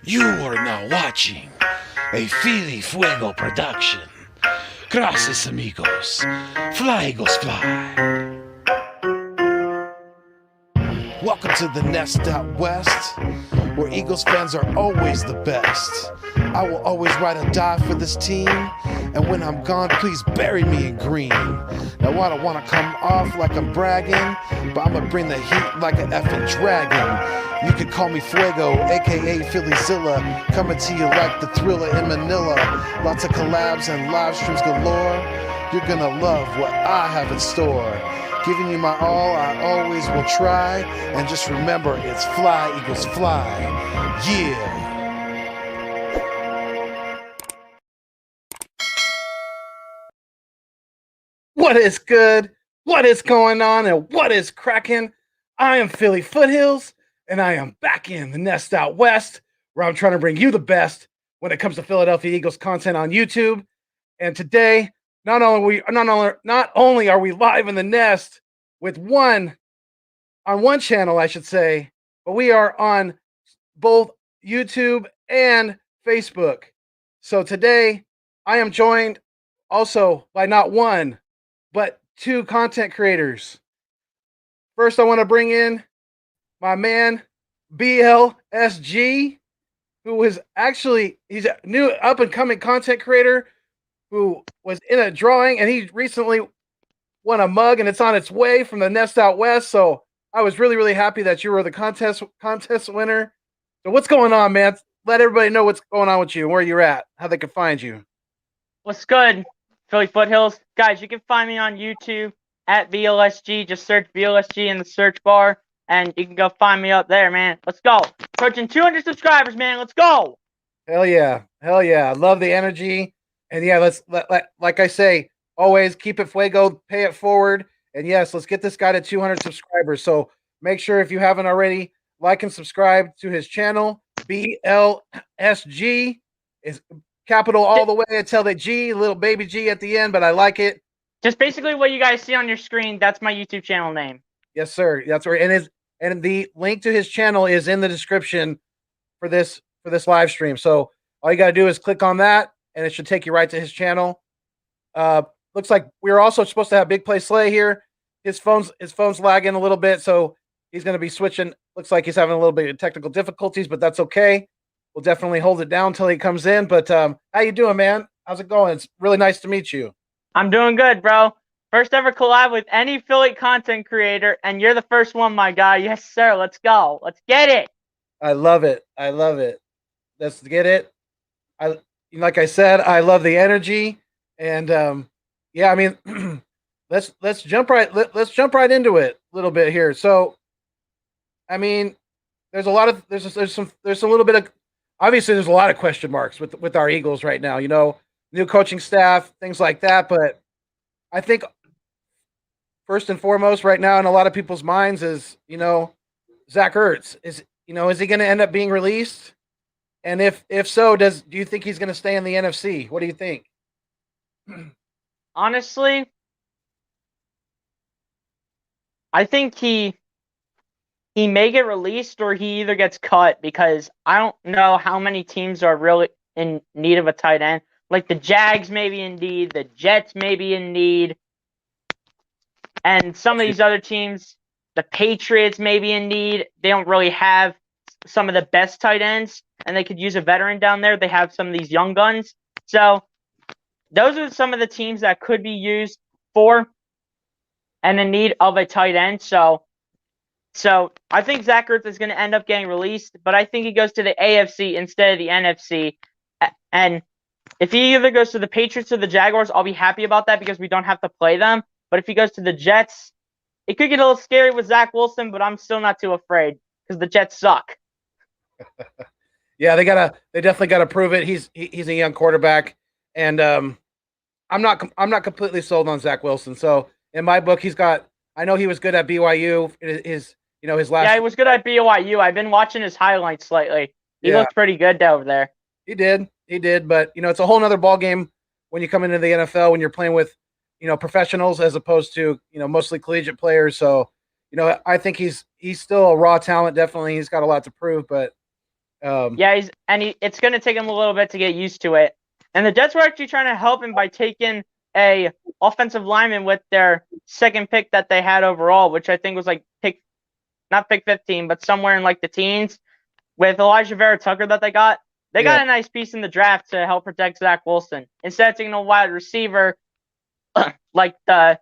You are now watching a Philly Fuego production. Gracias, amigos. Fly, Eagles, fly. Welcome to the Nest Out West, where Eagles fans are always the best. I will always ride or die for this team, and when I'm gone, please bury me in green. Now I don't want to come off like I'm bragging, but I'm gonna bring the heat like an effing dragon. You can call me Fuego, aka Phillyzilla, coming to you like the Thriller in Manila. Lots of collabs and live streams galore. You're gonna love what I have in store. Giving you my all, I always will try. And just remember, it's fly, Eagles, fly. Yeah. What is good? What is going on? And what is cracking? I am Philly Foothills, and I am back in the Nest Out West, where I'm trying to bring you the best when it comes to Philadelphia Eagles content on YouTube. And today, not only are we live in the Nest with one channel, I should say, but we are on both YouTube and Facebook. So today, I am joined also by not one, but two content creators. First, I want to bring in my man, BLSG, who is he's a new up-and-coming content creator who was in a drawing, and he recently won a mug, and it's on its way from the Nest Out West. So I was really, really happy that you were the contest winner. So what's going on, man? Let everybody know what's going on with you and where you're at, how they can find you. What's good, Philly Foothills? Guys, you can find me on YouTube at VLSG. Just search VLSG in the search bar, and you can go find me up there, man. Let's go. Approaching 200 subscribers, man. Let's go. Hell yeah. Hell yeah. I love the energy. And yeah, like I say, always keep it Fuego, pay it forward. And yes, let's get this guy to 200 subscribers. So make sure, if you haven't already, like and subscribe to his channel. BLSG is capital all the way until the G, little baby G at the end, but I like it. Just basically what you guys see on your screen, that's my YouTube channel name. Yes, sir. That's right. And the link to his channel is in the description for this live stream. So all you got to do is click on that, and it should take you right to his channel. Looks like we're also supposed to have Big Play Slay here. His phone's lagging a little bit, so he's going to be switching. Looks like he's having a little bit of technical difficulties, but that's okay. We'll definitely hold it down until he comes in. But how you doing, man? How's it going? It's really nice to meet you. I'm doing good, bro. First ever collab with any Philly content creator, and you're the first one, my guy. Yes, sir. Let's go. Let's get it. I love it. I love it. Let's get it. Like I said, I love the energy, and yeah, I mean, let's jump right into it a little bit here. So, I mean, there's a little bit of, obviously there's a lot of question marks with our Eagles right now. You know, new coaching staff, things like that. But I think first and foremost right now in a lot of people's minds is, you know, Zach Ertz is he going to end up being released? And if so, do you think he's going to stay in the NFC? What do you think? Honestly, I think he may get released or he either gets cut, because I don't know how many teams are really in need of a tight end. Like the Jags may be in need, the Jets may be in need, and some of these other teams, the Patriots may be in need. They don't really have some of the best tight ends, and they could use a veteran down there. They have some of these young guns. So those are some of the teams that could be used for and in need of a tight end. So I think Zach Ertz is going to end up getting released, but I think he goes to the AFC instead of the NFC. And if he either goes to the Patriots or the Jaguars, I'll be happy about that because we don't have to play them. But if he goes to the Jets, it could get a little scary with Zach Wilson, but I'm still not too afraid because the Jets suck. Yeah, they definitely gotta prove it. He's a young quarterback, and I'm not completely sold on Zach Wilson. So in my book, I know he was good at BYU. His last. Yeah, he was good at BYU. I've been watching his highlights lately. He looked pretty good over there. He did, but it's a whole nother ball game when you come into the NFL when you're playing with professionals as opposed to mostly collegiate players. So I think he's still a raw talent. Definitely, he's got a lot to prove, but Yeah, it's going to take him a little bit to get used to it. And the Jets were actually trying to help him by taking a offensive lineman with their second pick that they had overall, which I think was like not pick 15, but somewhere in like the teens, with Elijah Vera Tucker that they got. They got a nice piece in the draft to help protect Zach Wilson. Instead of taking a wide receiver like the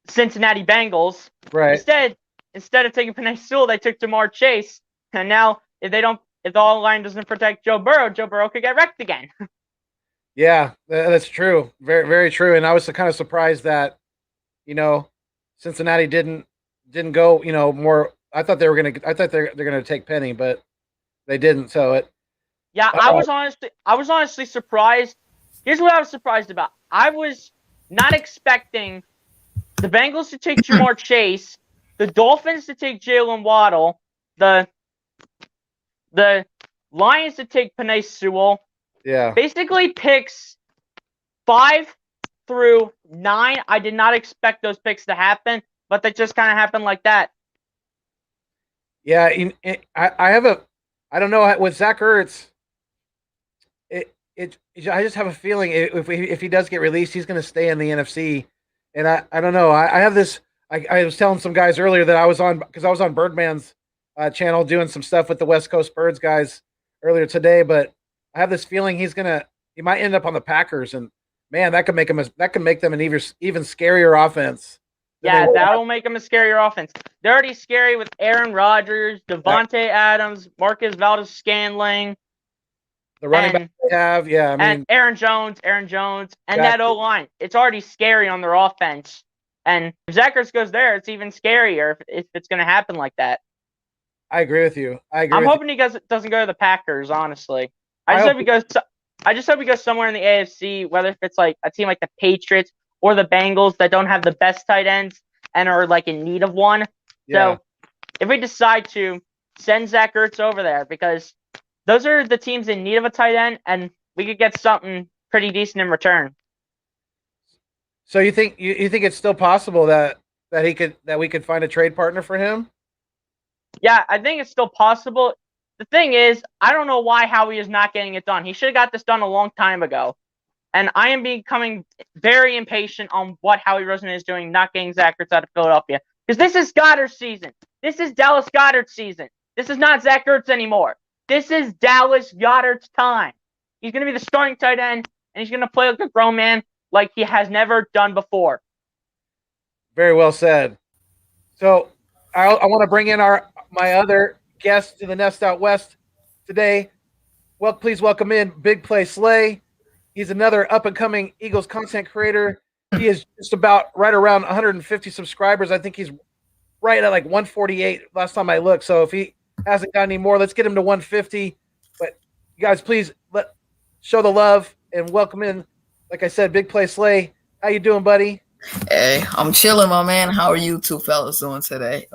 Cincinnati Bengals, Right. Instead of taking Penei Sewell, they took Jamar Chase. And now if the line doesn't protect Joe Burrow could get wrecked again. Yeah, that's true. Very, very true. And I was kind of surprised that, Cincinnati didn't go, more. I thought they're gonna take Penny, but they didn't. So I was honestly surprised. Here's what I was surprised about. I was not expecting the Bengals to take Jamar Chase, the Dolphins to take Jalen Waddle, the Lions to take Penei Sewell. Yeah. Basically, picks 5 through 9. I did not expect those picks to happen, but they just kind of happened like that. Yeah, I don't know with Zach Ertz. I just have a feeling if he does get released, he's going to stay in the NFC. And I don't know. I have this. I was telling some guys earlier that I was on Birdman's channel doing some stuff with the West Coast Birds guys earlier today, but I have this feeling he might end up on the Packers, and man, that could make them an even scarier offense. Yeah, that'll make them a scarier offense. They're already scary with Aaron Rodgers, Devontae Adams, Marcus Valdes-Scantling, the running back they have. Yeah, and Aaron Jones, and that O-line. It's already scary on their offense. And if Zach Ertz goes there, it's even scarier if it's going to happen like that. I agree with you. I'm hoping he doesn't go to the Packers, honestly. I just hope he goes somewhere in the AFC, whether if it's like a team like the Patriots or the Bengals that don't have the best tight ends and are like in need of one. Yeah. So if we decide to send Zach Ertz over there, because those are the teams in need of a tight end, and we could get something pretty decent in return. So you think it's still possible that we could find a trade partner for him? Yeah, I think it's still possible. The thing is, I don't know why Howie is not getting it done. He should have got this done a long time ago. And I am becoming very impatient on what Howie Roseman is doing, not getting Zach Ertz out of Philadelphia. Because this is Goddard's season. This is Dallas Goedert's season. This is not Zach Ertz anymore. This is Dallas Goedert's time. He's going to be the starting tight end, and he's going to play like a grown man like he has never done before. Very well said. So I want to bring in my other guest to the Nest Out West today. Well, please welcome in Big Play Slay. He's another up-and-coming Eagles content creator. He is just about right around 150 subscribers. I think he's right at like 148 last time I looked. So if he hasn't got any more, let's get him to 150. But you guys, please show the love and welcome in, like I said, Big Play Slay. How you doing, buddy? Hey, I'm chilling, my man. How are you two fellas doing today?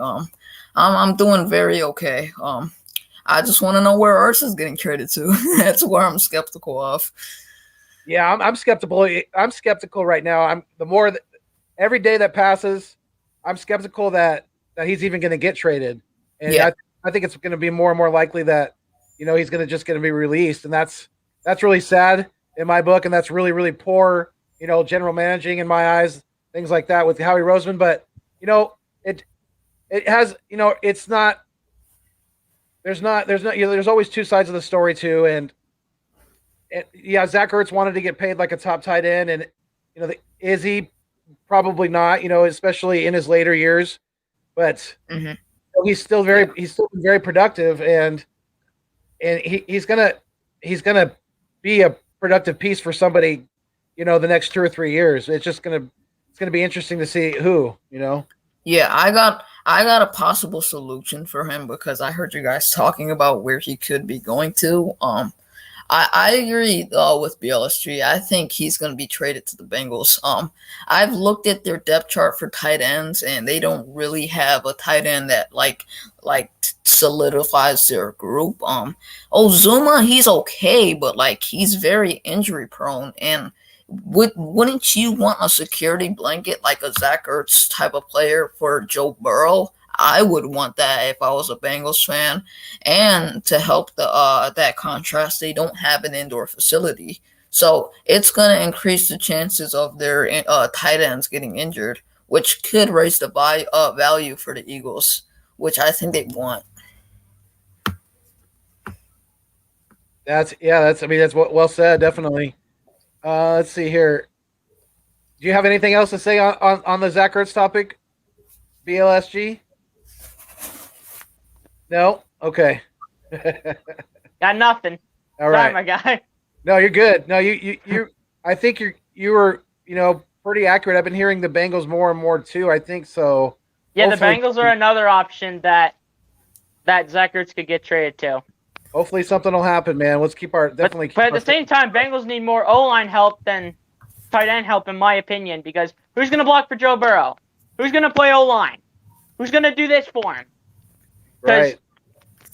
I'm doing very okay. I just want to know where Ertz is getting traded to. That's where I'm skeptical of. Yeah, I'm skeptical. I'm skeptical right now. Every day that passes, I'm skeptical that he's even going to get traded. And yeah. I think it's going to be more and more likely that he's going to be released, and that's really sad in my book, and that's really, really poor general managing in my eyes, things like that with Howie Roseman. But it has it's not. There's always two sides of the story too, and Zach Ertz wanted to get paid like a top tight end, and is he? Probably not, especially in his later years, but he's still been very productive, and he's gonna be a productive piece for somebody, the next 2 or 3 years. It's gonna be interesting to see who. Yeah, I got a possible solution for him because I heard you guys talking about where he could be going to. I agree with BLSG. I think he's going to be traded to the Bengals. I've looked at their depth chart for tight ends, and they don't really have a tight end that like solidifies their group. Ozuma, he's okay, but he's very injury prone. And wouldn't you want a security blanket like a Zach Ertz type of player for Joe Burrow? I would want that if I was a Bengals fan. And to help that contrast, they don't have an indoor facility, so it's going to increase the chances of their tight ends getting injured, which could raise the value for the Eagles, which I think they want. That's well said, definitely. Let's see here. Do you have anything else to say on the Zach Ertz topic? BLSG? No? Okay. Got nothing. All right. Sorry, my guy. No, you're good. No, you I think you were, pretty accurate. I've been hearing the Bengals more and more too. I think so. Yeah, Hopefully, the Bengals are another option that Zach Ertz could get traded to. Hopefully something will happen, man. Let's keep our definitely. But at the same time, Bengals need more O-line help than tight end help, in my opinion, because who's going to block for Joe Burrow? Who's going to play O-line? Who's going to do this for him? Because right.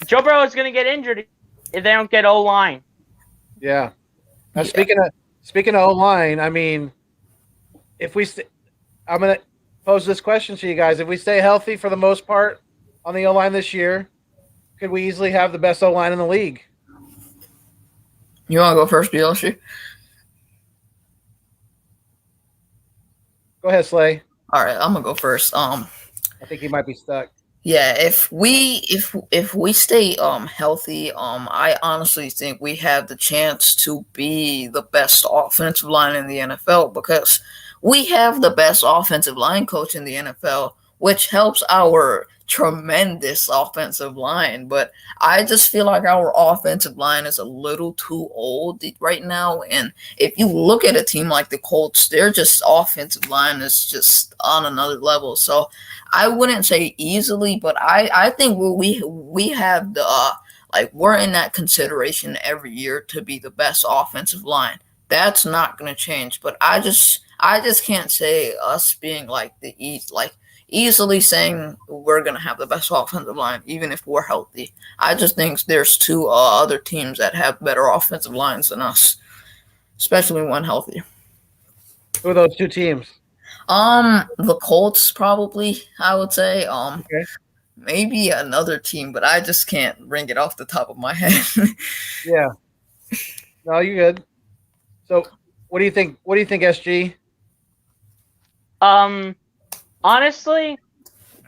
Joe Burrow is going to get injured if they don't get O-line. Yeah. Now, speaking of O-line, I mean, if we I'm going to pose this question to you guys. If we stay healthy for the most part on the O-line this year, could we easily have the best O-line in the league? You want to go first, BLSG? Go ahead, Slay. All right, I'm gonna go first. I think he might be stuck. Yeah, if we stay healthy, I honestly think we have the chance to be the best offensive line in the NFL, because we have the best offensive line coach in the NFL, which helps our tremendous offensive line. But I just feel like our offensive line is a little too old right now. And if you look at a team like the Colts, their just offensive line is just on another level. So I wouldn't say easily, but I think we have the we're in that consideration every year to be the best offensive line. That's not going to change. But I just can't say us being like the East, like easily saying we're going to have the best offensive line, even if we're healthy. I just think there's two other teams that have better offensive lines than us, especially when healthy. Who are those two teams? The Colts probably, I would say. Okay. Maybe another team, but I just can't bring it off the top of my head. Yeah. No, you're good. So, what do you think? What do you think, SG? Honestly,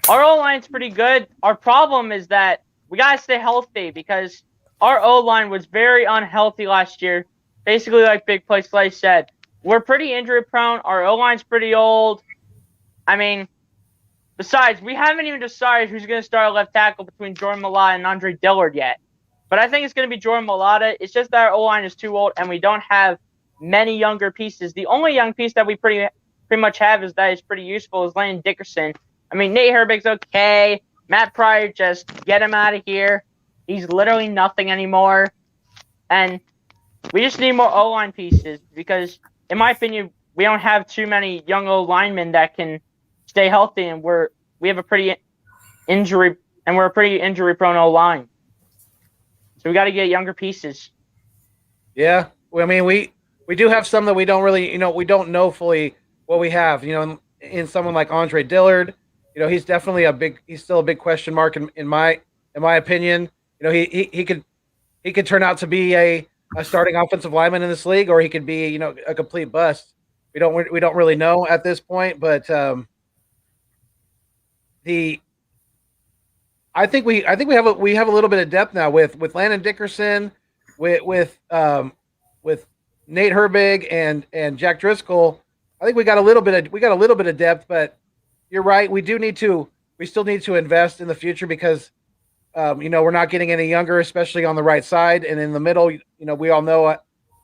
our O-line's pretty good. Our problem is that we got to stay healthy, because our O-line was very unhealthy last year. Basically, like Big Play Slay said, we're pretty injury prone. Our O-line's pretty old. I mean, besides, we haven't even decided who's going to start at left tackle between Jordan Mailata and Andre Dillard yet. But I think it's going to be Jordan Mailata. It's just that our O-line is too old, and we don't have many younger pieces. The only young piece that we pretty much have is pretty useful is Landon Dickerson. I mean, Nate Herbig's okay. Matt Pryor, just get him out of here. He's literally nothing anymore. And we just need more O-line pieces, because, in my opinion, we don't have too many young O-linemen that can stay healthy, and we have a pretty injury prone O-line. So we got to get younger pieces. Yeah. Well, I mean, we do have some that we don't really, we don't know fully what we have. In someone like Andre Dillard, he's definitely he's still a big question mark in my opinion. He could turn out to be a starting offensive lineman in this league, or he could be, a complete bust. We don't really know at this point, but I think we have a little bit of depth now with Landon Dickerson, with Nate Herbig and Jack Driscoll. I think we got a little bit of depth, but you're right. We still need to invest in the future, because we're not getting any younger, especially on the right side and in the middle. We all know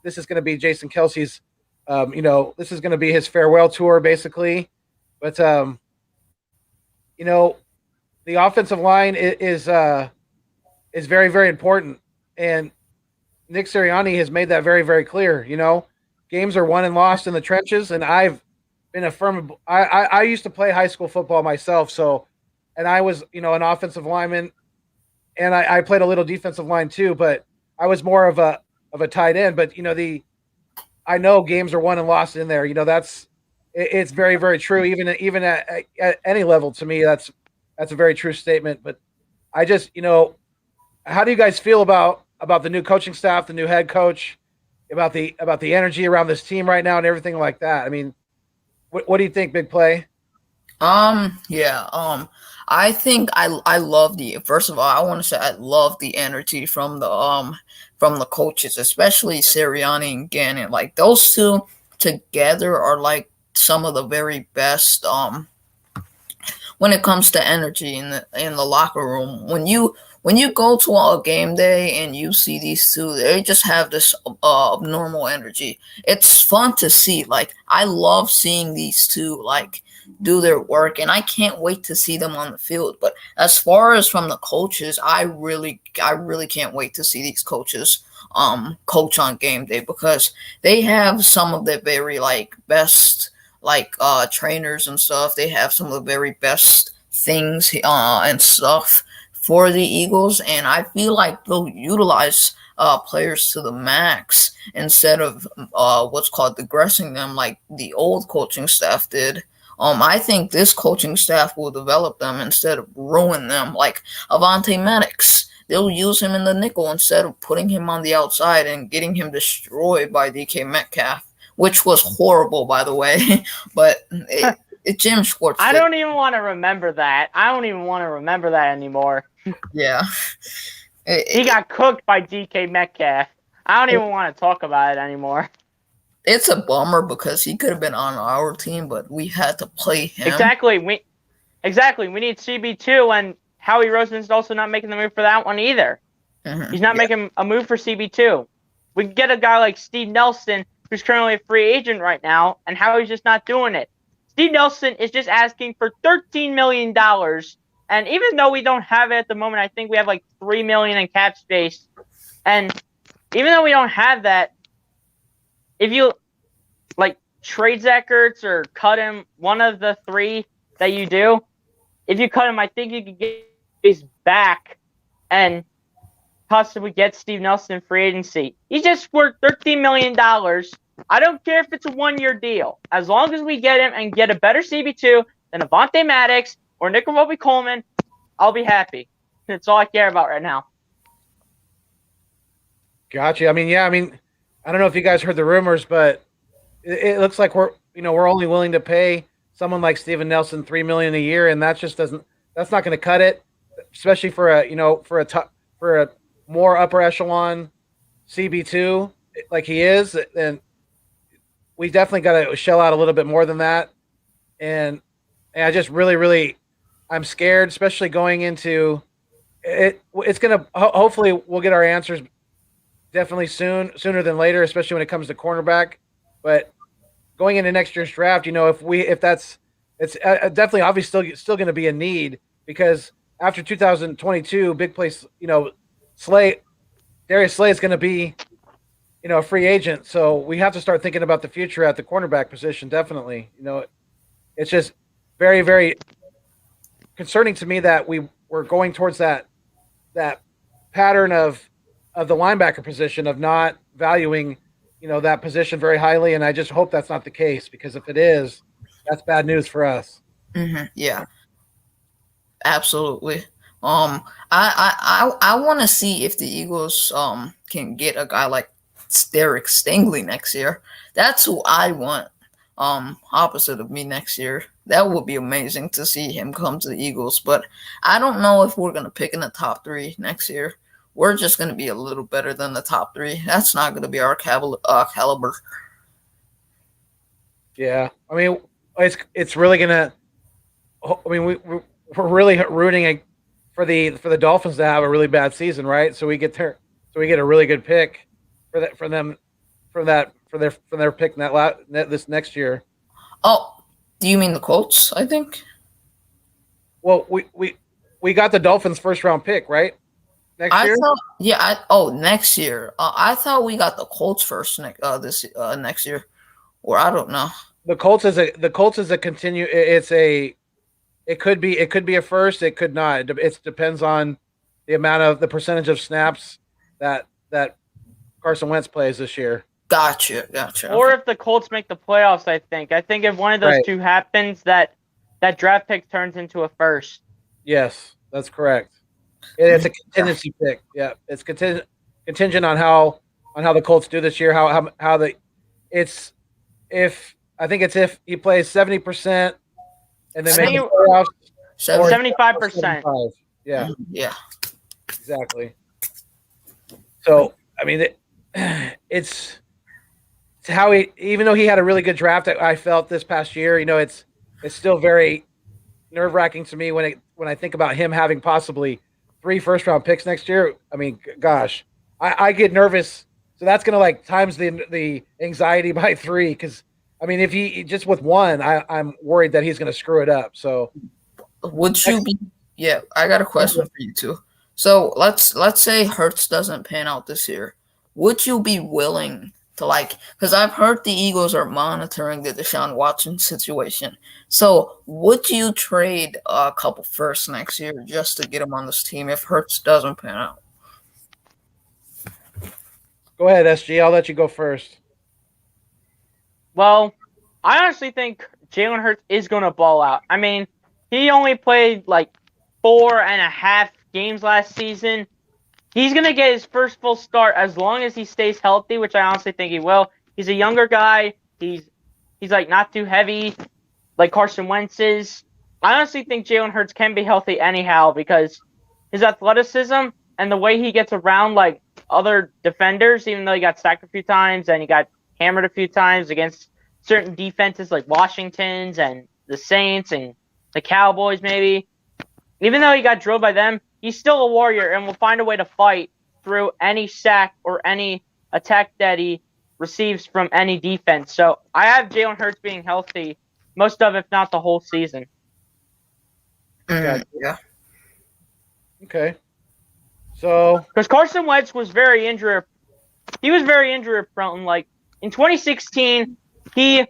this is going to be Jason Kelsey's. This is going to be his farewell tour, basically. But the offensive line is very, very important, and Nick Sirianni has made that very, very clear. Games are won and lost in the trenches, and I've been I used to play high school football myself, and I was, an offensive lineman, and I played a little defensive line too, but I was more of a tight end. But I know games are won and lost in there. It's very, very true. Even at any level, to me, that's that's a very true statement. But I just, how do you guys feel about the new coaching staff, the new head coach, about the energy around this team right now and everything like that? I mean, what do you think, Big Play? Yeah, I think I love first of all, I want to say I love the energy from the coaches, especially Sirianni and Gannon. Like those two together are like some of the very best when it comes to energy in the locker room. When you go to a game day and you see these two, they just have this normal energy. It's fun to see. Like I love seeing these two like do their work, and I can't wait to see them on the field. But as far as from the coaches, I really can't wait to see these coaches coach on game day, because they have some of the very like best like trainers and stuff. They have some of the very best things and stuff for the Eagles, and I feel like they'll utilize players to the max instead of what's called digressing them like the old coaching staff did. I think this coaching staff will develop them instead of ruin them like Avonte Maddox. They'll use him in the nickel instead of putting him on the outside and getting him destroyed by DK Metcalf, which was horrible, by the way. But Jim Schwartz. I don't even want to remember that. I don't even want to remember that anymore. Yeah. He got cooked by DK Metcalf. I don't even want to talk about it anymore. It's a bummer because he could have been on our team, but we had to play him. Exactly. We need CB2, and Howie Roseman's also not making the move for that one either. Mm-hmm. He's not making a move for CB2. We can get a guy like Steve Nelson, who's currently a free agent right now, and Howie's just not doing it. Steve Nelson is just asking for $13 million, and even though we don't have it at the moment, I think we have like $3 million in cap space. And even though we don't have that, if you like trade Zach Ertz or cut him, one of the three that you do, if you cut him, I think you could get his back and possibly get Steve Nelson in free agency. He's just worth $13 million. I don't care if it's a 1-year deal. As long as we get him and get a better CB2 than Avonte Maddox or Nick Coleman, I'll be happy. That's all I care about right now. Gotcha. I mean, I don't know if you guys heard the rumors, but it looks like we're only willing to pay someone like Steven Nelson $3 million a year, and that's not going to cut it, especially for a more upper echelon CB2 like he is. And we definitely got to shell out a little bit more than that. And I just really, I'm scared, especially going into it. It's going to, hopefully we'll get our answers definitely sooner than later, especially when it comes to cornerback. But going into next year's draft, it's definitely obviously still going to be a need, because after 2022, big place, Darius Slay is going to be, a free agent. So we have to start thinking about the future at the cornerback position. Definitely, it's just very, very concerning to me that we're going towards that pattern of the linebacker position of not valuing, that position very highly. And I just hope that's not the case, because if it is, that's bad news for us. Mm-hmm. Yeah, absolutely. I want to see if the Eagles can get a guy like Derek Stingley next year. That's who I want. Opposite of me next year. That would be amazing to see him come to the Eagles. But I don't know if we're gonna pick in the top 3 next year. We're just gonna be a little better than the top 3. That's not gonna be our caliber. Yeah, I mean, it's really gonna. I mean, we're really rooting for the Dolphins to have a really bad season, right? So we get a really good pick for their pick this next year. Oh, do you mean the Colts? I think. Well, we got the Dolphins' first round pick, right? Next year. Next year. I thought we got the Colts first next year, or I don't know. The Colts is a continue. It could be a first. It could not. It depends on the percentage of snaps that Carson Wentz plays this year. Gotcha. Or if the Colts make the playoffs, I think if one of those two happens, that draft pick turns into a first. Yes, that's correct. It's a contingency pick. Yeah, it's contingent on how the Colts do this year. How the it's if I think it's if he plays 70% and they I make think the it, playoffs, or 75%. 75. Yeah, Yeah. exactly. So I mean, it's how he, even though he had a really good draft, I felt this past year. It's still very nerve wracking to me when I think about him having possibly 3 first round picks next year. I mean, gosh, I get nervous. So that's gonna like times the anxiety by 3 because I mean, if he just with one, I'm worried that he's gonna screw it up. So Would you be? Yeah, I got a question for you too. So let's say Hurts doesn't pan out this year. Would you be willing to like? Because I've heard the Eagles are monitoring the Deshaun Watson situation. So would you trade a couple firsts next year just to get him on this team if Hurts doesn't pan out? go ahead, SG. I'll let you go first. Well, I honestly think Jalen Hurts is going to ball out. I mean, he only played like 4.5 games last season. He's going to get his first full start as long as he stays healthy, which I honestly think he will. He's a younger guy. He's like not too heavy like Carson Wentz is. I honestly think Jalen Hurts can be healthy anyhow because his athleticism and the way he gets around like other defenders, even though he got sacked a few times and he got hammered a few times against certain defenses like Washington's and the Saints and the Cowboys maybe. Even though he got drilled by them, he's still a warrior and will find a way to fight through any sack or any attack that he receives from any defense. So I have Jalen Hurts being healthy most of, if not the whole season. Yeah. Okay. So Because Carson Wentz was very injury prone. Like in 2016, he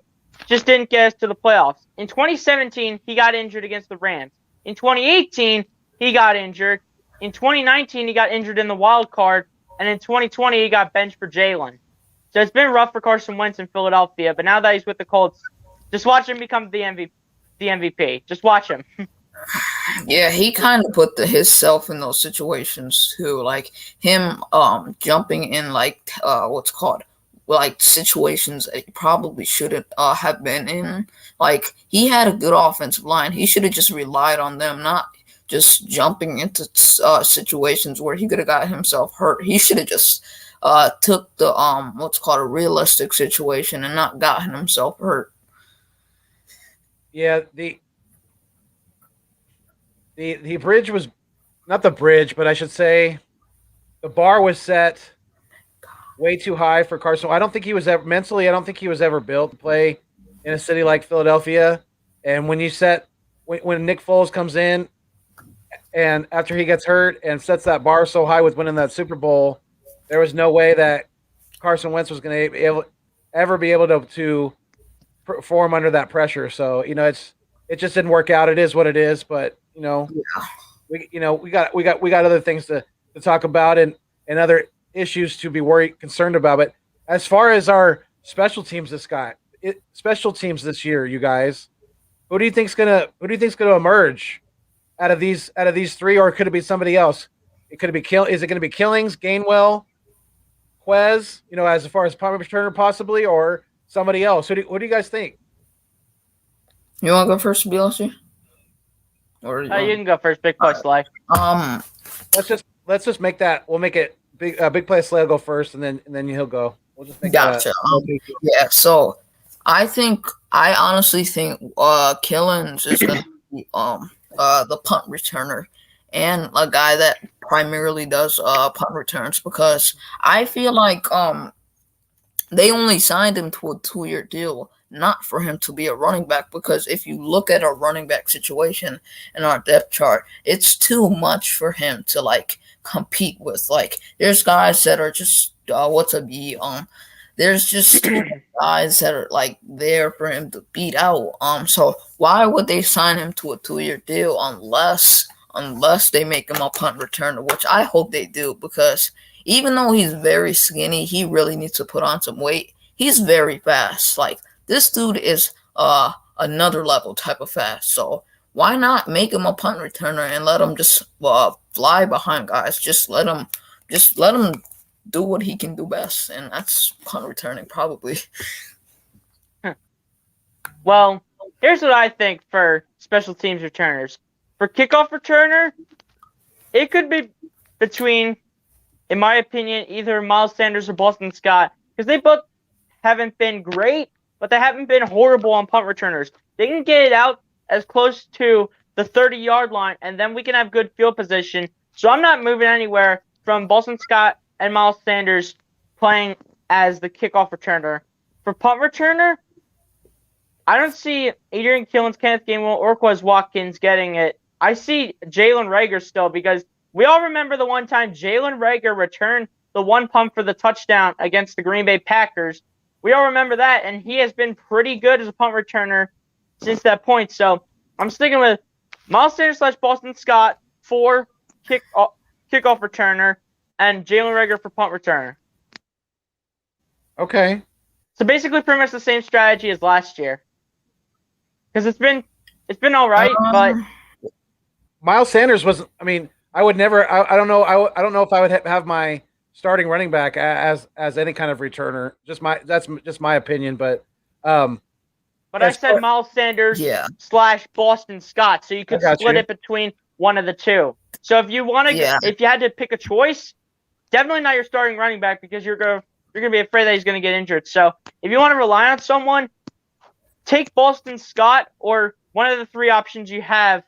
just didn't get us to the playoffs. In 2017, he got injured against the Rams. In 2018, he got injured. In 2019, he got injured in the wild card. And in 2020, he got benched for Jalen. So it's been rough for Carson Wentz in Philadelphia. But now that he's with the Colts, just watch him become the MVP. Just watch him. Yeah, he kind of put himself in those situations too, like him jumping in like what's called like situations that he probably shouldn't have been in. Like he had a good offensive line, he should have just relied on them, not just jumping into situations where he could have got himself hurt. He should have just took the what's called a realistic situation and not gotten himself hurt. yeah, the bridge was not the bridge, but I should say the bar was set way too high for Carson. I don't think he was ever mentally. I don't think he was ever built to play in a city like Philadelphia. And when Nick Foles comes in, and after he gets hurt and sets that bar so high with winning that Super Bowl, there was no way that Carson Wentz was going to ever be able to perform under that pressure. So it just didn't work out. It is what it is. But we got other things to talk about and other issues to be concerned about. But as far as our special teams this year, you guys, who do you think's gonna emerge out of these 3, or could it be somebody else? It could be Is it going to be Killings, Gainwell, Quez? As far as punt returner possibly, or somebody else? What do you guys think? You want to go first, BLC? Or You can go first. Big play Sly. Let's just make that. We'll make it big play Sly will go first, and then he'll go. We'll just make gotcha. Yeah. So I honestly think Killins is going to be the punt returner and a guy that primarily does punt returns, because I feel like they only signed him to a 2-year deal, not for him to be a running back, because if you look at our running back situation in our depth chart, it's too much for him to like compete with. Like there's guys that are just there's just too many guys that are like there for him to beat out. So why would they sign him to a 2-year deal unless they make him a punt returner, which I hope they do, because even though he's very skinny, he really needs to put on some weight. He's very fast. Like this dude is another level type of fast. So why not make him a punt returner and let him just fly behind guys? Just let him do what he can do best, and that's punt returning probably. Well, here's what I think for special teams returners. For kickoff returner, it could be between, in my opinion, either Miles Sanders or Boston Scott, because they both haven't been great, but they haven't been horrible on punt returners. They can get it out as close to the 30-yard line, and then we can have good field position. So I'm not moving anywhere from Boston Scott and Miles Sanders playing as the kickoff returner. For punt returner, I don't see Adrian Killins, Kenneth Gainwell, or Quez Watkins getting it. I see Jalen Reagor still, because we all remember the one time Jalen Reagor returned the one punt for the touchdown against the Green Bay Packers. We all remember that, and he has been pretty good as a punt returner since that point. So I'm sticking with Miles Sanders / Boston Scott for kickoff returner and Jalen Reagor for punt returner. Okay. So basically pretty much the same strategy as last year. Because it's been all right, but Miles Sanders was. I mean, I would never. I don't know. I don't know if I would have my starting running back as any kind of returner. That's just my opinion. But I said Miles Sanders / Boston Scott, so you could split it between one of the two. So if you want to, if you had to pick a choice, definitely not your starting running back, because you're gonna be afraid that he's gonna get injured. So if you want to rely on someone, take Boston Scott or one of the three options you have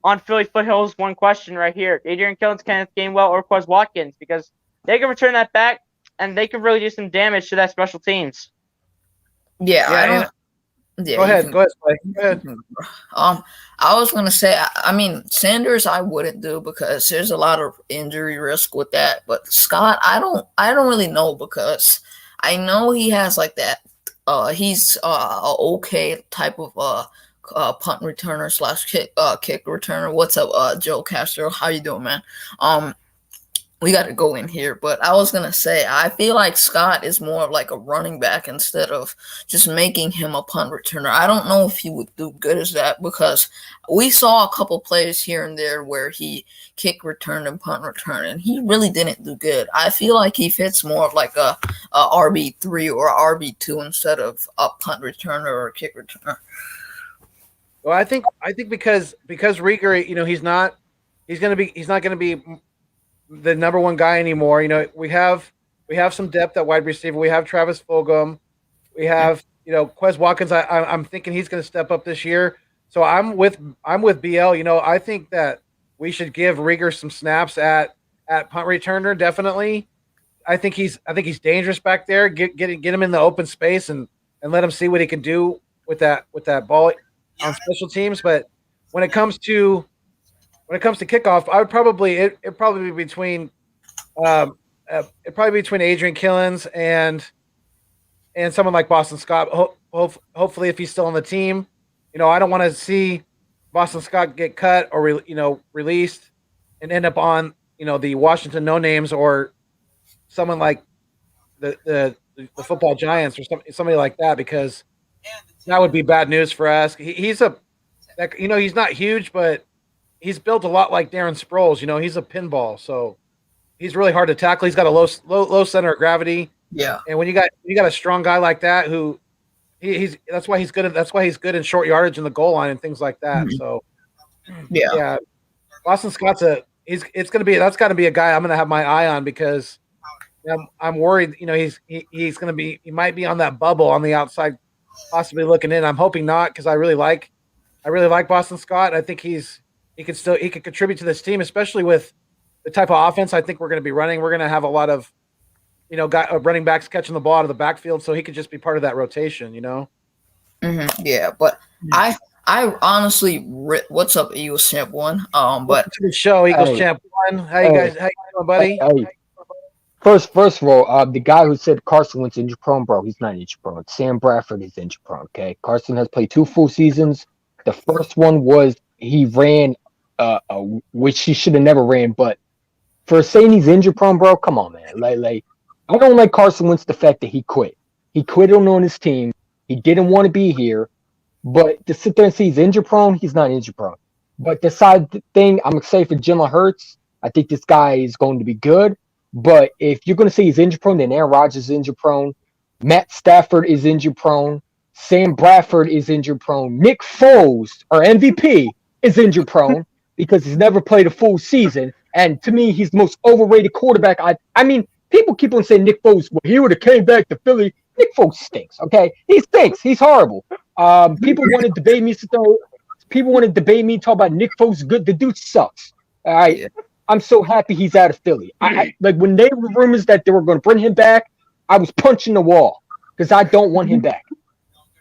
on Philly Foothills. One question right here: Adrian Killins, Kenneth Gainwell, or Quez Watkins, because they can return that back and they can really do some damage to that special teams. Yeah. Go ahead, Blake. Go ahead. I was gonna say, I mean, Sanders I wouldn't do because there's a lot of injury risk with that. But Scott, I don't really know, because I know he has like that. He's a okay type of punt returner / kick returner. What's up, Joe Castro? How you doing, man? We got to go in here, but I was gonna say I feel like Scott is more of like a running back instead of just making him a punt returner. I don't know if he would do good as that, because we saw a couple plays here and there where he kick returned and punt returned, and he really didn't do good. I feel like he fits more of like a RB3 or RB2 instead of a punt returner or a kick returner. Well, I think because Reagor, he's not going to be the number one guy anymore. We have some depth at wide receiver. We have Travis Fulgham. We have Quez Watkins. I'm thinking he's going to step up this year. So I'm with BL. I think that we should give Reagor some snaps at punt returner. Definitely. I think he's dangerous back there. Get him in the open space and let him see what he can do with that ball on special teams. But when it comes to kickoff, I would probably it'd probably be between Adrian Killins and someone like Boston Scott. Hopefully, if he's still on the team, I don't want to see Boston Scott get cut or released and end up on the Washington No Names or someone like the football Giants or somebody like that, because that would be bad news for us. He's not huge, but he's built a lot like Darren Sproles. He's a pinball, so he's really hard to tackle. He's got a low center of gravity. Yeah. And when you got a strong guy like that, who that's why he's good in short yardage in the goal line and things like that. Mm-hmm. So yeah, Boston Scott's that's got to be a guy I'm going to have my eye on, because I'm worried. He might be on that bubble on the outside, possibly looking in. I'm hoping not, because I really like Boston Scott. I think he could contribute to this team, especially with the type of offense I think we're going to be running. We're going to have a lot of, running backs catching the ball out of the backfield, so he could just be part of that rotation, Mm-hmm. Yeah, but I honestly, what's up, Eagles Champ 1? But to the show, Eagles Champ 1. How you doing, buddy? Hey. First of all, the guy who said Carson Wentz injury prone, bro, he's not injury prone. Sam Bradford is injury prone. Okay, Carson has played 2 full seasons. The first one was he ran, which he should have never ran. But for saying he's injury prone, bro, come on, man. Like I don't like Carson Wentz the fact that he quit. He quit on his team. He didn't want to be here. But to sit there and say he's injury prone, he's not injury prone. But the side thing, I'm excited for Jalen Hurts. I think this guy is going to be good. But if you're going to say he's injury prone, then Aaron Rodgers is injury prone. Matt Stafford is injury prone. Sam Bradford is injury prone. Nick Foles, our MVP, is injury prone because he's never played a full season. And to me, he's the most overrated quarterback. I mean, people keep on saying Nick Foles, well, he would have came back to Philly. Nick Foles stinks, okay? He stinks. He's horrible. People want to debate me. People want to debate me, talk about Nick Foles is good. The dude sucks. All right. Yeah. I'm so happy he's out of Philly. Like when they were rumors that they were going to bring him back, I was punching the wall because I don't want him back.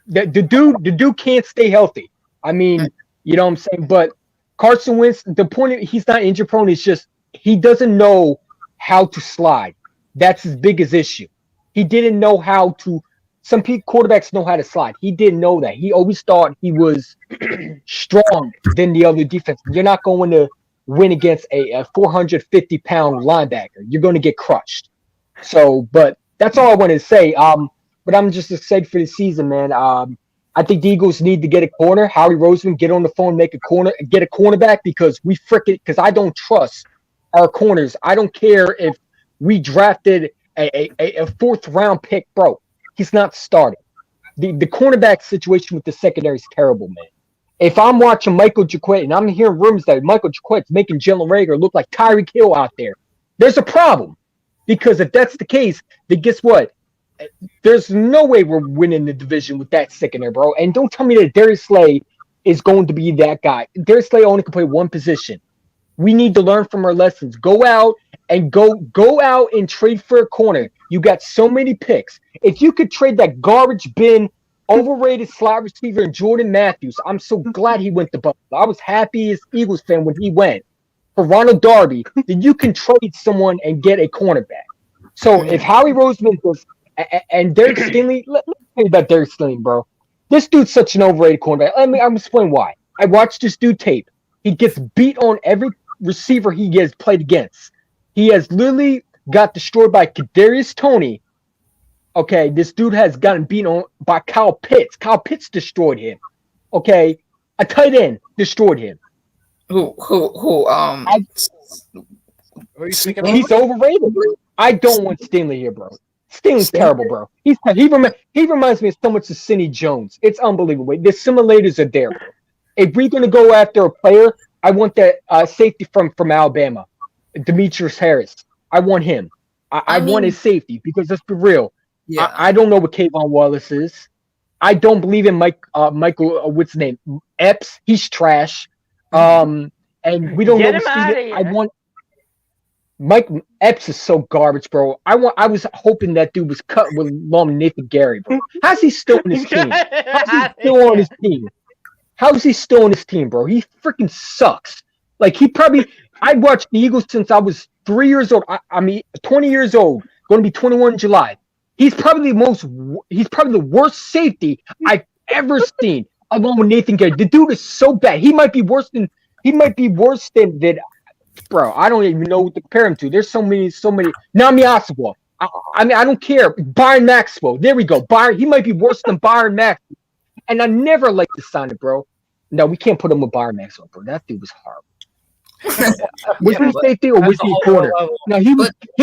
The dude can't stay healthy. I mean, you know what I'm saying? But Carson Wentz, the point of, he's not injury prone is just he doesn't know how to slide. That's his biggest issue. He didn't know how to. Some quarterbacks know how to slide. He didn't know that. He always thought he was strong than the other defense. You're not going to win against a 450-pound linebacker. You're going to get crushed. So, but that's all I wanted to say. But I'm just excited for the season, man. I think the Eagles need to get a corner. Howie Roseman, get on the phone, get a cornerback because because I don't trust our corners. I don't care if we drafted a fourth round pick, bro. He's not starting. The cornerback situation with the secondary is terrible, man. If I'm watching Michael Jacquet and I'm hearing rumors that Michael Jacquet's making Jalen Reagor look like Tyreek Hill out there, there's a problem. Because if that's the case, then guess what? There's no way we're winning the division with that secondary, bro. And don't tell me that Darius Slay is going to be that guy. Darius Slay only can play one position. We need to learn from our lessons. Go out and trade for a corner. You got so many picks. If you could trade that garbage bin, overrated slot receiver in Jordan Matthews, I'm so glad he went to Buffalo. I was happy as Eagles fan when he went. For Ronald Darby, then you can trade someone and get a cornerback. So if Howie Roseman was and Derek Stingley, let me tell you about Derek Stingley, bro. This dude's such an overrated cornerback. I'm explain why. I watched this dude tape. He gets beat on every receiver he has played against. He has literally got destroyed by Kadarius Toney. Okay, this dude has gotten beaten on by Kyle Pitts. Kyle Pitts destroyed him. Okay, a tight end destroyed him. Who? He's overrated. I don't want Stingley here, bro. Stingley's terrible, bro. He reminds me of so much of Sidney Jones. It's unbelievable. The simulators are there, bro. If we're gonna go after a player, I want that safety from Alabama, Demetrius Harris. I want him. I want his safety because let's be real. Yeah. I don't know what Kayvon Wallace is. I don't believe in Michael. What's his name? Epps. He's trash. And we don't know. I want Mike Epps is so garbage, bro. I was hoping that dude was cut with long Nathan Gary, bro. How's he still on his team? How's he still on his team, bro? He freaking sucks. Like I watched the Eagles since I was 3 years old. I mean, 20 years old. Going to be 21 in July. He's probably the worst safety I've ever seen, along with Nathan Gary. The dude is so bad. He might be worse than bro. I don't even know what to compare him to. There's so many. Nami Oswald. I mean, I don't care. Byron Maxwell. There we go. Byron. He might be worse than Byron Maxwell. And I never liked to sign it, bro. No, we can't put him with Byron Maxwell, bro. That dude was horrible. Was he safety or was he a corner? No, he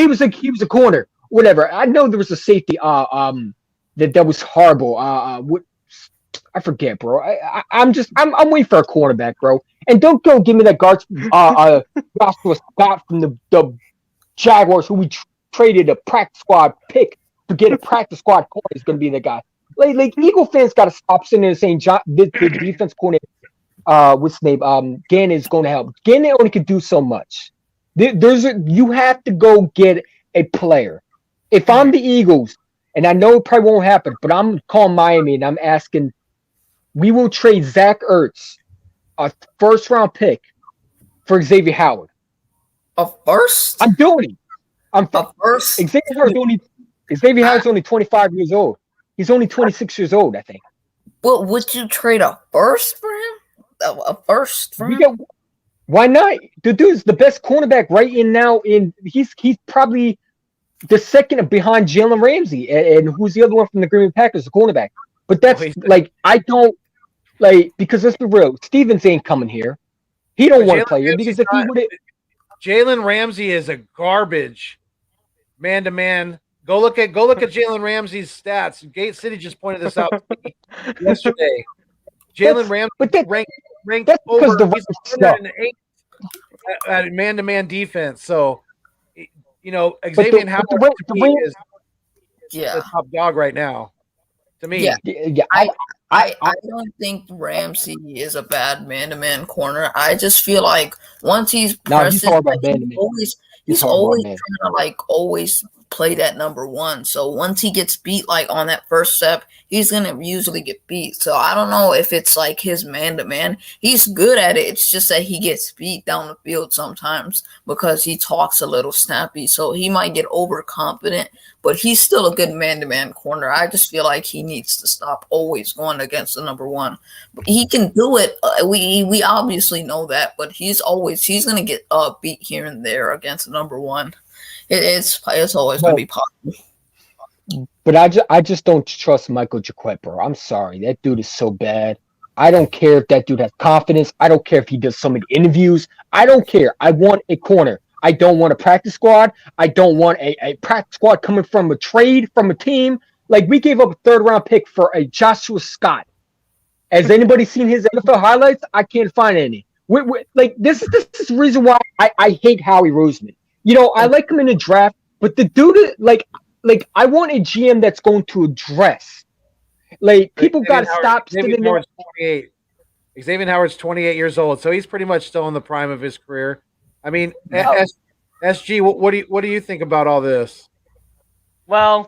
was a corner. Whatever. I know there was a safety that was horrible. I forget, bro. I'm waiting for a cornerback, bro. And don't go give me that Joshua Scott from the Jaguars who we traded a practice squad pick to get a practice squad corner is going to be the guy. Like Eagle fans got to stop sitting there saying the defense corner, what's his name? Gannon is going to help. Gannon only can do so much. You have to go get a player. If I'm the Eagles, and I know it probably won't happen, but I'm calling Miami and I'm asking, we will trade Zach Ertz, a first-round pick, for Xavier Howard. A first? I'm doing it. A first? Xavier Howard's only 25 years old. He's only 26 years old, I think. Well, would you trade a first for him? A first for him? Why not? The dude's the best cornerback right now. He's probably the second behind Jalen Ramsey, and who's the other one from the Green Bay Packers, the cornerback. But that's I don't because let's be real. Stevens ain't coming here. He don't want to Jalen play here because if he would have, Jalen Ramsey is a garbage man to man. Go look at Jalen Ramsey's stats. Gate City just pointed this out to me yesterday. Jalen Ramsey ranked that's because over the Rams he's suck. 108 at man to man defense. So Xavier the Howard Rams- to me is Yeah. the top dog right now. To me, Yeah. Yeah, I don't think Ramsey is a bad man-to-man corner. I just feel like once he's No, pressed, he's hard about man-to-man. he's hard about always man. trying to always play that number one. So once he gets beat on that first step, he's gonna usually get beat. So I don't know if it's his man-to-man. He's good at it. It's just that he gets beat down the field sometimes because he talks a little snappy. So he might get overconfident, but he's still a good man-to-man corner. I just feel like he needs to stop always going against the number one. But he can do it. We obviously know that, but he's gonna get beat here and there against the number one. It's always going to be possible. But I just don't trust Michael Jaquette, bro. I'm sorry. That dude is so bad. I don't care if that dude has confidence. I don't care if he does so many interviews. I don't care. I want a corner. I don't want a practice squad. I don't want a practice squad coming from a trade, from a team. We gave up a third-round pick for a Joshua Scott. Has anybody seen his NFL highlights? I can't find any. This is the reason why I hate Howie Roseman. I like him in the draft, but the dude, I want a GM that's going to address. People got to stop sitting there. Xavier Howard's 28 years old, so he's pretty much still in the prime of his career. I mean, SG, what do you think about all this? Well,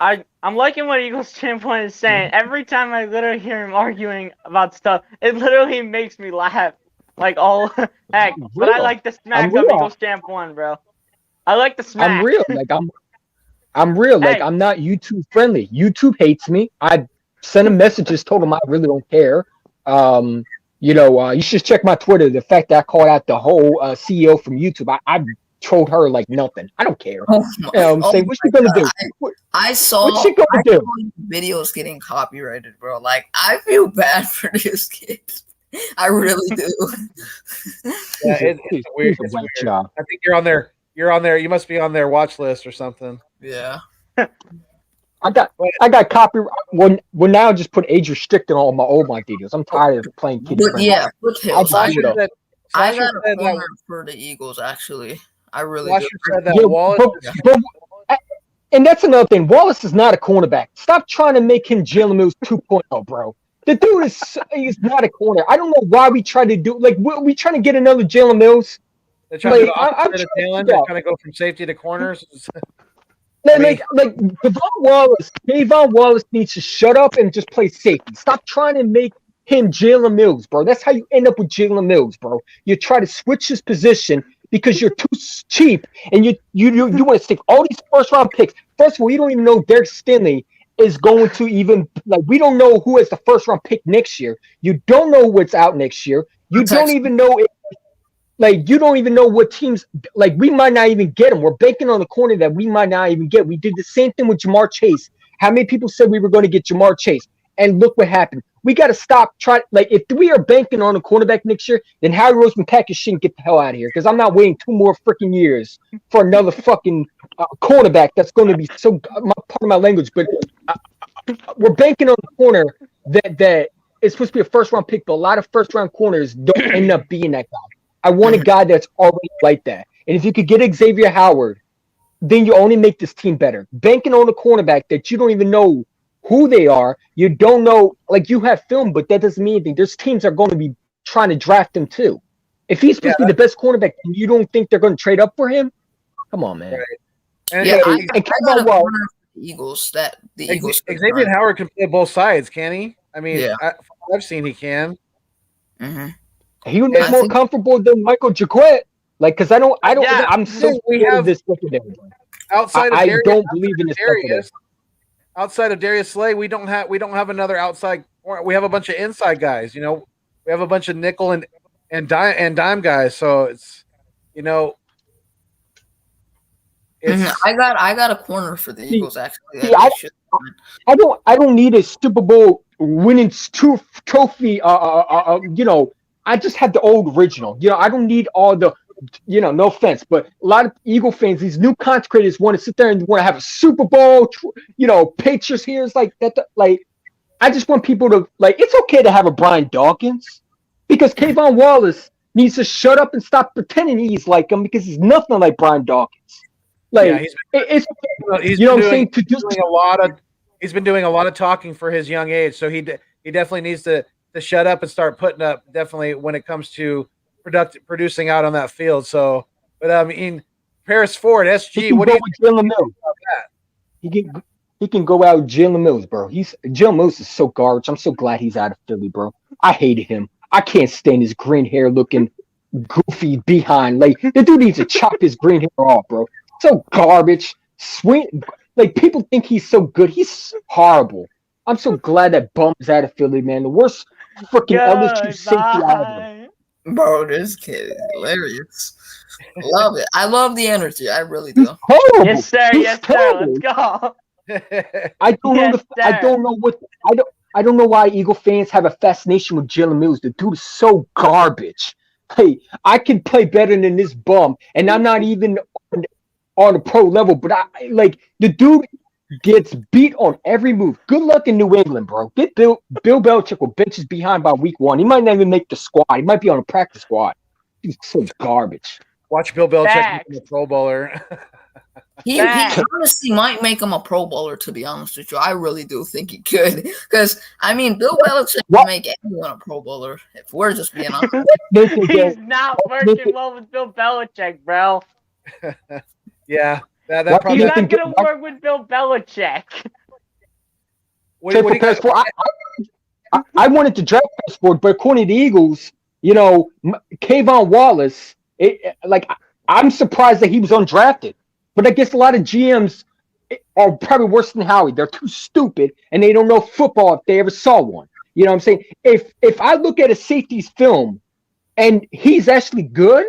I'm liking what Eagles Champion is saying. Every time I literally hear him arguing about stuff, it literally makes me laugh. Heck. But I like the smack of Eagles Champ 1, bro. I like the smack. I'm real. I'm real. Hey. I'm not YouTube friendly. YouTube hates me. I sent him messages, told him I really don't care. You should check my Twitter. The fact that I called out the whole CEO from YouTube, I trolled her like nothing. I don't care. I'm saying, what's she gonna do? I saw What's she gonna do? videos getting copyrighted, bro. I feel bad for this kid. I really do. Yeah, it's weird. It's weird. Job. I think you're on there. You must be on their watch list or something. Yeah. I got copy. Well, now just put age restricted on all my videos. I'm tired of playing kids. But yeah, Foothills. I do it. got a corner for the Eagles, actually. I really Slasher do. said that Yeah, Wallace. and that's another thing. Wallace is not a cornerback. Stop trying to make him Jalen Mills 2.0, bro. The dude is not a corner. I don't know why we try to do we trying to get another Jalen Mills. They're trying to go opposite of Taylor. They're trying to go from safety to corners. Davon Wallace needs to shut up and just play safety. Stop trying to make him Jalen Mills, bro. That's how you end up with Jalen Mills, bro. You try to switch his position because you're too cheap, and you want to stick all these first round picks. First of all, you don't even know Derek Stingley is going to even we don't know who has the first round pick next year. You don't know what's out next year. You don't even know you don't even know what teams we might not even get them. We're banking on the corner that we might not even get. We did the same thing with Jamar Chase. How many people said we were going to get Jamar Chase? And look what happened. We got to stop trying. If we are banking on a cornerback next year, then Howie Roseman Packers shouldn't get the hell out of here because I'm not waiting 2 more freaking years for another fucking cornerback that's going to be so part of my language. But we're banking on the corner that is supposed to be a first round pick, but a lot of first round corners don't end up being that guy. I want a guy that's already like that. And if you could get Xavier Howard, then you only make this team better. Banking on a cornerback that you don't even know who they are, you don't know, you have film, but that doesn't mean anything. There's teams that are going to be trying to draft him too. If he's supposed to be the best cornerback and you don't think they're going to trade up for him, come on, man. Right. I got a corner for the Eagles. Xavier Howard can play both sides, can he? I mean, Yeah. I've seen he can. Mm-hmm. He would be more comfortable than Michael Jaquette. Because I'm so scared of this secondary. Outside of I Darius, don't believe in this secondary. Outside of Darius Slay, we don't have another outside. We have a bunch of inside guys. We have a bunch of nickel and dime guys. So it's Mm-hmm. I got a corner for the Eagles actually. I don't need a Super Bowl winning trophy I just had the old original. I don't need all the, no offense, but a lot of Eagle fans, these new content creators want to sit there and want to have a Super Bowl, pictures here. It's like that. Like, I just want people to it's okay to have a Brian Dawkins because Kayvon Wallace needs to shut up and stop pretending he's like him because he's nothing like Brian Dawkins. Like, it's he's been doing a lot of talking for his young age, so he definitely needs to shut up and start putting up. Definitely when it comes to producing out on that field. So, but I mean, Paris Ford, SG, what do you think Jalen Mills? About that? He can go out with Jalen Mills, bro. Jalen Mills is so garbage. I'm so glad he's out of Philly, bro. I hated him. I can't stand his green hair looking goofy behind. Like, the dude needs to chop his green hair off, bro. So garbage. Sweet. Like, people think he's so good. He's horrible. I'm so glad that bum is out of Philly, man. The worst freaking LSU safety out of him. Bro, this kid is hilarious. Love it. I love the energy. I really do. Horrible. Yes, sir. He's Yes, terrible. sir. Let's go. I don't Yes, know. I don't know why Eagle fans have a fascination with Jalen Mills. The dude is so garbage. Hey, I can play better than this bum, and I'm not even on a pro level. But the dude gets beat on every move. Good luck in New England, bro. Get Bill Belichick will bench his behind by week 1. He might not even make the squad. He might be on a practice squad. He's so garbage. Watch Bill Belichick become a Pro Bowler. He honestly might make him a Pro Bowler, to be honest with you. I really do think he could. Because, I mean, Bill Belichick can make anyone a Pro Bowler, if we're just being honest. He's not working well with Bill Belichick, bro. Yeah. That He's probably not going to work with Bill Belichick. What do you guys? I wanted to draft Passport, but according to the Eagles, Kayvon Wallace, I'm surprised that he was undrafted. But I guess a lot of GMs are probably worse than Howie. They're too stupid, and they don't know football if they ever saw one. You know what I'm saying? If I look at a safety's film, and he's actually good,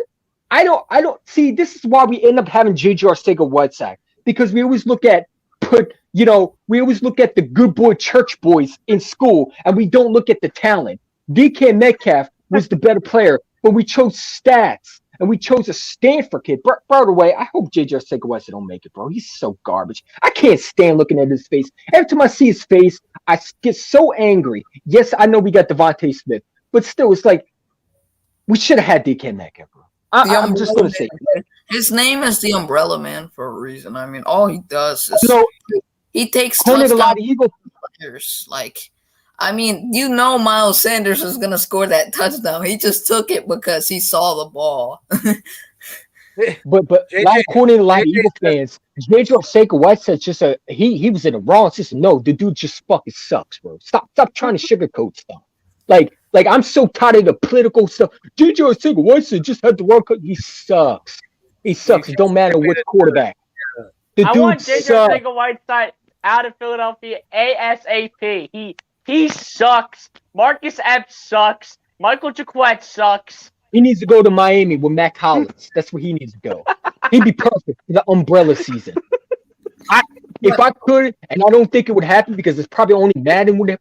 I don't see. This is why we end up having J.J. Arcega-Whiteside, because we always look at the good boy church boys in school, and we don't look at the talent. DK Metcalf was the better player, but we chose stats. And we chose a Stanford kid. By the way, I hope J.J. Arcega-Whiteside don't make it, bro. He's so garbage. I can't stand looking at his face. Every time I see his face, I get so angry. Yes, I know we got Devontae Smith, but still, it's like we should have had DK Metcalf, bro. I'm just going to say. His name is the Umbrella Man for a reason. I mean, all he does is he takes a lot of Eagle players. Miles Sanders is going to score that touchdown. He just took it because he saw the ball. but according to a lot of Eagle fans, J.J. Arcega-Whiteside just he was in the wrong system. No, the dude just fucking sucks, bro. Stop trying to sugarcoat stuff. Like I'm so tired of the political stuff. J.J. Arcega-Whiteside just had the wrong. He sucks. He sucks. It don't matter which quarterback. I want J.J. Arcega-Whiteside out of Philadelphia ASAP. He sucks. Marcus Epps sucks. Michael Jaquette sucks. He needs to go to Miami with Mac Hollins. That's where he needs to go. He'd be perfect for the umbrella season. If I could, and I don't think it would happen because it's probably only Madden you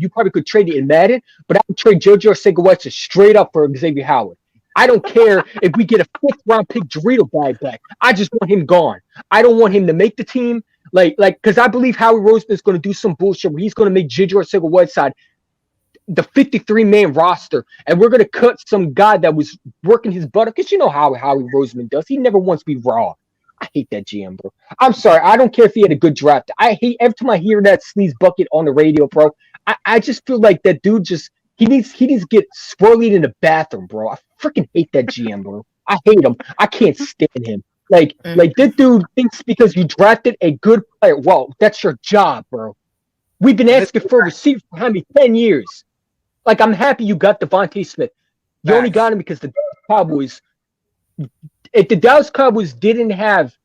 probably could trade it in Madden, but I would trade J.J. Arcega-Whiteside straight up for Xavier Howard. I don't care if we get a 5th-round pick Dorito guy back. I just want him gone. I don't want him to make the team. Because I believe Howie Roseman is going to do some bullshit where he's going to make J.J. Arcega-Whiteside the 53-man roster, and we're going to cut some guy that was working his butt off. Because you know how Howie Roseman does. He never wants to be raw. I hate that GM, bro. I'm sorry. I don't care if he had a good draft. I hate every time I hear that sleaze bucket on the radio, bro. I just feel like that dude he needs to get swirly in the bathroom, bro. I freaking hate that GM, bro. I hate him. I can't stand him. Like this dude thinks because you drafted a good player, well, that's your job, bro. We've been asking for a receiver for how many 10 years? Like, I'm happy you got Devontae Smith. You only got him because the Dallas Cowboys. If the Dallas Cowboys didn't have,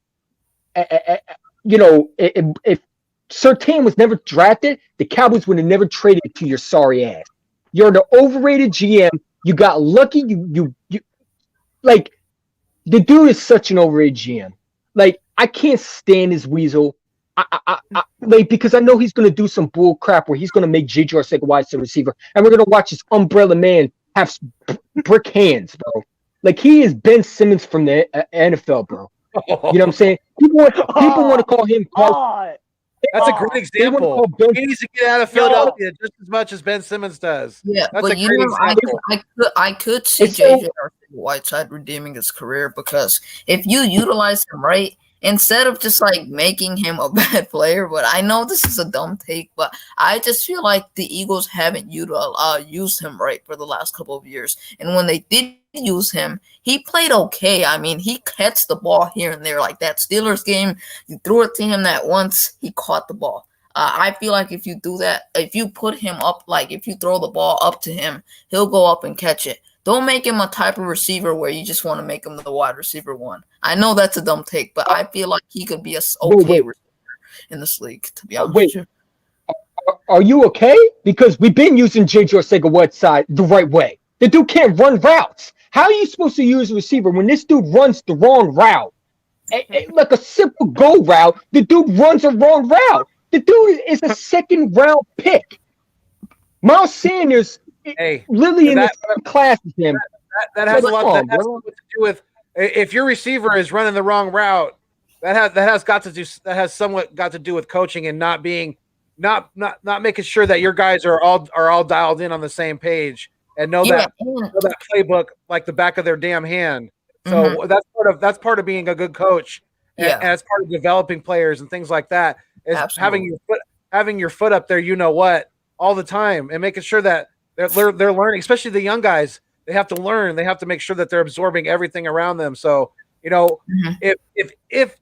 if Surtain was never drafted, the Cowboys would have never traded to your sorry ass. You're the overrated GM. You got lucky. You the dude is such an overrated GM. Like, I can't stand his weasel. Because I know he's going to do some bull crap where he's going to make J.J. Arcega-Whiteside receiver, and we're going to watch this umbrella man have brick hands, bro. Like he is Ben Simmons from the NFL, bro. You know what I'm saying? People want to call him Carson. Oh, That's a Oh, great They want to example. call Ben. He needs to get out of Philadelphia just as much as Ben Simmons does. Yeah, That's but a great example. I could see It's so- JJ Whiteside redeeming his career because if you utilize him right, instead of just like making him a bad player, but I know this is a dumb take, but I just feel like the Eagles haven't used him right for the last couple of years. And when they did use him, he played okay. I mean, he catches the ball here and there. Like that Steelers game, you threw it to him that once, he caught the ball. I feel like if you do that, if you put him up, like if you throw the ball up to him, he'll go up and catch it. Don't make him a type of receiver where you just want to make him the wide receiver one. I know that's a dumb take, but I feel like he could be a okay receiver in this league, to be honest with you. Are you okay? Because we've been using J.J. Arcega-Whiteside the right way. The dude can't run routes. How are you supposed to use a receiver when this dude runs the wrong route? Like a simple go route, the dude runs a wrong route. The dude is a second round pick. Miles Sanders, Hey, literally in the that- same class as him. that has a Come lot. on, That has bro. to do with if your receiver is running the wrong route. That has somewhat got to do with coaching and not being not making sure that your guys are all dialed in on the same page and know that playbook like the back of their damn hand. So that's part of being a good coach. And as part of developing players and things like that is having your foot up there, you know what, all the time and making sure that they're learning, especially the young guys. They have to learn. They have to make sure that they're absorbing everything around them. So, if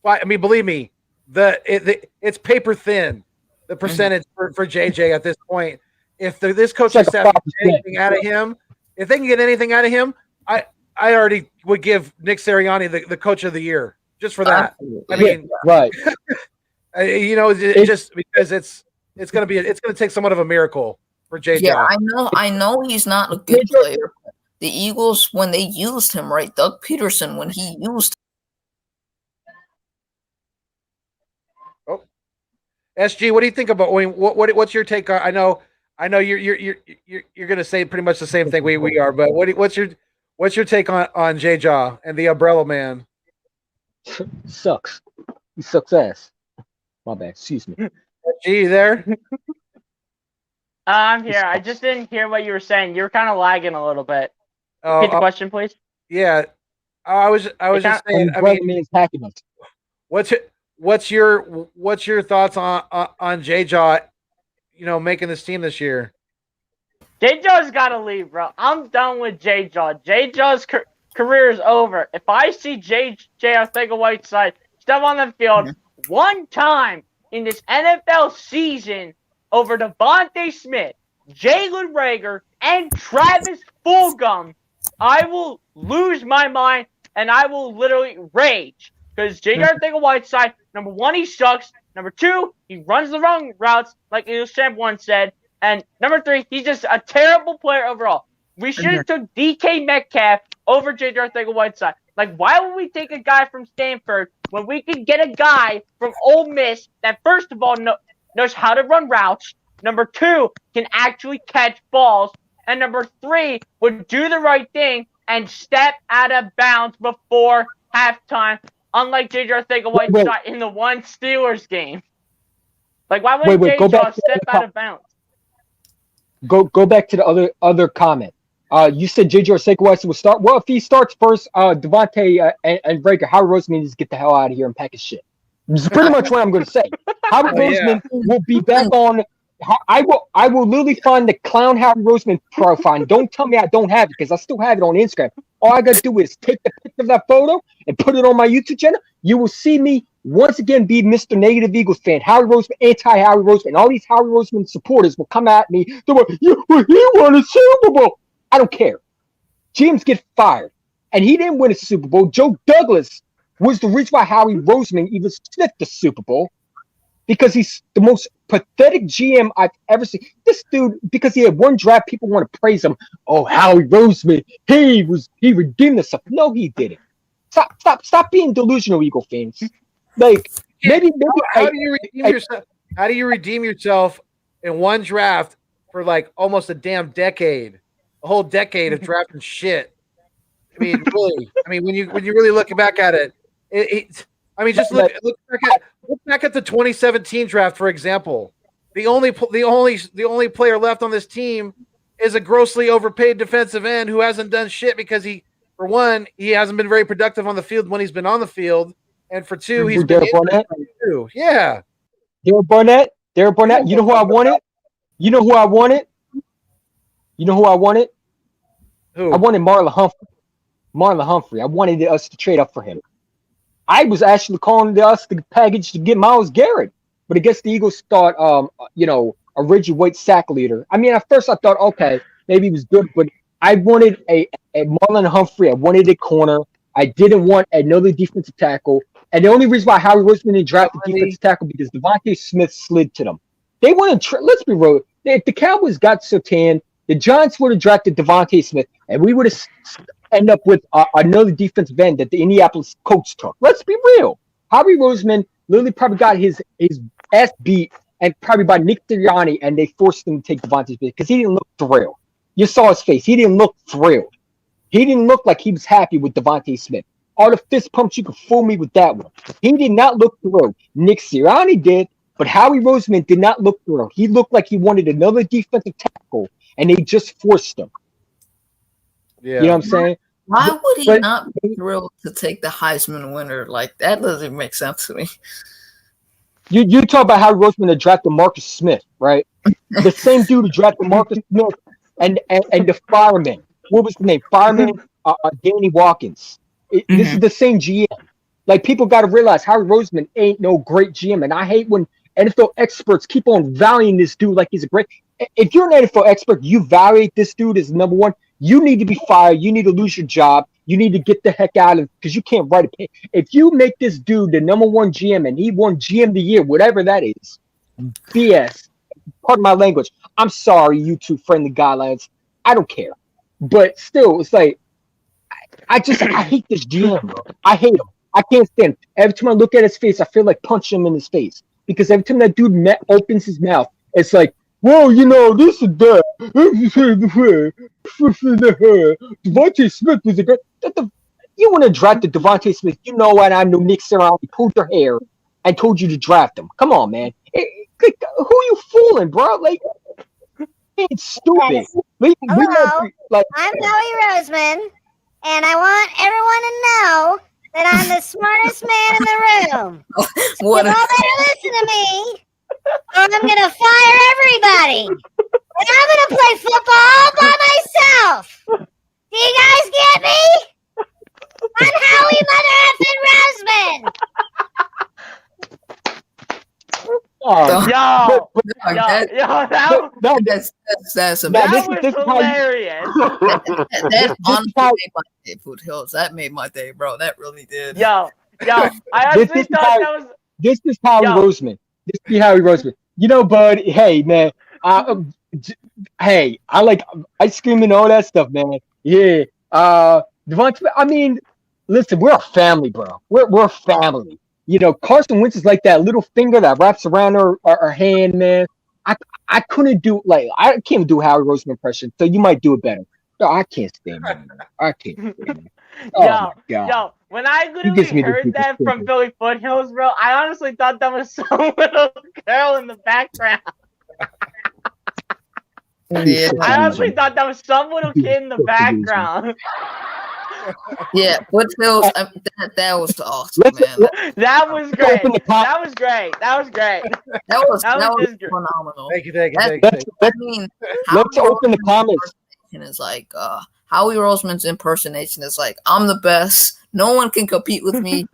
I mean, believe me, it's paper thin, the percentage for JJ at this point. If this coaching staff can get anything out of him, if they can get anything out of him, I already would give Nick Sirianni the coach of the year just for that. I mean, right. Just because it's going to take somewhat of a miracle for JJ. Yeah, I know he's not a good player. The Eagles, when they used him, right? Doug Peterson, when he used SG, what do you think about? I mean, what's your take on? I know you're going to say pretty much the same thing we are, but what's your take on J Jaw and the Umbrella Man? Sucks. He sucks ass. My bad. Excuse me. SG, you there? I'm here. I just didn't hear what you were saying. You were kind of lagging a little bit. Repeat the question, please. Yeah, I was just saying. I mean, means hacking us. What's your thoughts on J Jaw? Making this team this year. J Jaw's got to leave, bro. I'm done with J Jaw. J Jaw's career is over. If I see J Arcega-Whiteside step on the field one time in this NFL season over Devontae Smith, Jalen Reagor, and Travis Fulgham, I will lose my mind and I will literally rage. Because J Arcega-Whiteside, number one, he sucks. Number two, he runs the wrong routes, like Eagles Champ once said. And number three, he's just a terrible player overall. We should have took DK Metcalf over J Arcega-Whiteside. Like, why would we take a guy from Stanford when we could get a guy from Ole Miss that, first of all, knows how to run routes, number two, can actually catch balls, and number three, would do the right thing and step out of bounds before halftime, unlike J Arcega-Whiteside in the one Steelers game. Like, why would J step out of bounds? Go back to the other comment. You said J.J. Arcega-Whiteside will start. Well, if he starts first, Devontae and Reagor, Howard Roseman needs to get the hell out of here and pack his shit. It's pretty much what I'm going to say. Howard Roseman will be back on. I will literally find the clown Howard Roseman profile. And don't tell me I don't have it because I still have it on Instagram. All I got to do is take the picture of that photo and put it on my YouTube channel. You will see me once again be Mr. Negative Eagles fan. Howard Roseman, anti-Howard Roseman. All these Howard Roseman supporters will come at me. They're like, he won a Super Bowl. I don't care. GMs get fired. And he didn't win a Super Bowl. Joe Douglas was the reason why Howie Roseman even sniffed the Super Bowl. Because he's the most pathetic GM I've ever seen. This dude, because he had one draft, people want to praise him. Oh, Howie Roseman, he redeemed himself. No, he didn't. Stop being delusional, Eagle fans. Like maybe how do you redeem yourself? How do you redeem yourself in one draft for like almost a damn decade? a whole decade of drafting shit. I mean, really. I mean, when you really look back at it, I mean, just look back at the 2017 draft, for example. The only player left on this team is a grossly overpaid defensive end who hasn't done shit because for one, he hasn't been very productive on the field when he's been on the field, and for two, he's been Barnett. Too. Yeah, Derek Barnett. You know who I wanted? You know who I wanted? who? I wanted Marlon Humphrey. I wanted us to trade up for him. I was actually calling us the package to get Myles Garrett, but I guess the Eagles thought, a Reggie White sack leader. I mean, at first I thought, okay, maybe he was good, but I wanted a Marlon Humphrey. I wanted a corner. I didn't want another defensive tackle. And the only reason why Howie Roseman didn't draft the defensive tackle because Devontae Smith slid to them. They wanted, let's be real. If the Cowboys got Surtain, the Giants would have drafted Devontae Smith, and we would have end up with another defensive end that the Indianapolis Colts took. Let's be real. Howie Roseman literally probably got his ass beat and probably by Nick Sirianni, and they forced him to take Devontae Smith because he didn't look thrilled. You saw his face. He didn't look thrilled. He didn't look like he was happy with Devontae Smith. All the fist pumps, you could fool me with that one. He did not look thrilled. Nick Sirianni did, but Howie Roseman did not look thrilled. He looked like he wanted another defensive tackle, and they just forced him. Yeah. You know what I'm saying? Why would he not be thrilled to take the Heisman winner? Like, that doesn't make sense to me. You talk about Howie Roseman that drafted Marcus Smith, right? The same dude who drafted Marcus Smith and the fireman. What was the name? Fireman Danny Watkins. This is the same GM. Like, people got to realize Howie Roseman ain't no great GM, and I hate when NFL experts keep on valuing this dude like he's a great. If you're an NFL expert, you validate this dude as number one. You need to be fired. You need to lose your job. You need to get the heck out of it because you can't write a. If you make this dude the number one GM and he won GM of the year, whatever that is, BS. Pardon my language. I'm sorry, YouTube friendly guidelines. I don't care, but still, it's like I hate this GM, bro. I hate him. I can't stand him. Every time I look at his face, I feel like punching him in his face because every time that dude opens his mouth, it's like, well, this is that. Devontae Smith was a great. You want to draft the Devontae Smith? You know what? I know Nick Sirianni pulled your hair and told you to draft him. Come on, man. Who you fooling, bro? Like, it's stupid. Hello, I'm Howie Roseman, and I want everyone to know that I'm the smartest man in the room. So you all better listen to me, or I'm going to fire everybody. And I'm going to play football all by myself. Do you guys get me? I'm Howie Mother effing Roseman. That's that was hilarious. That honestly made my day, Foothills. That made my day, bro. That really did. I honestly thought that was. This is Howie Roseman. This is Howie Roseman. Bud. Hey, man. Hey, I like ice cream and all that stuff, man. Yeah. Devontae. I mean, listen, we're a family, bro. We're a family. Carson Wentz is like that little finger that wraps around her hand, man. I couldn't do I can't do Howie Roseman impression, so you might do it better. No, I can't stand him. I can't stand him. Oh my God. When I literally heard that from Philly Foothills, bro, I honestly thought that was some little girl in the background. Yeah. I honestly thought that was some little kid in the background. Yeah, Foothills, that was awesome, man. That was great. That was great. That was phenomenal. Thank you. I mean, let's open the comments. It's like Howie Roseman's impersonation is like, I'm the best. No one can compete with me.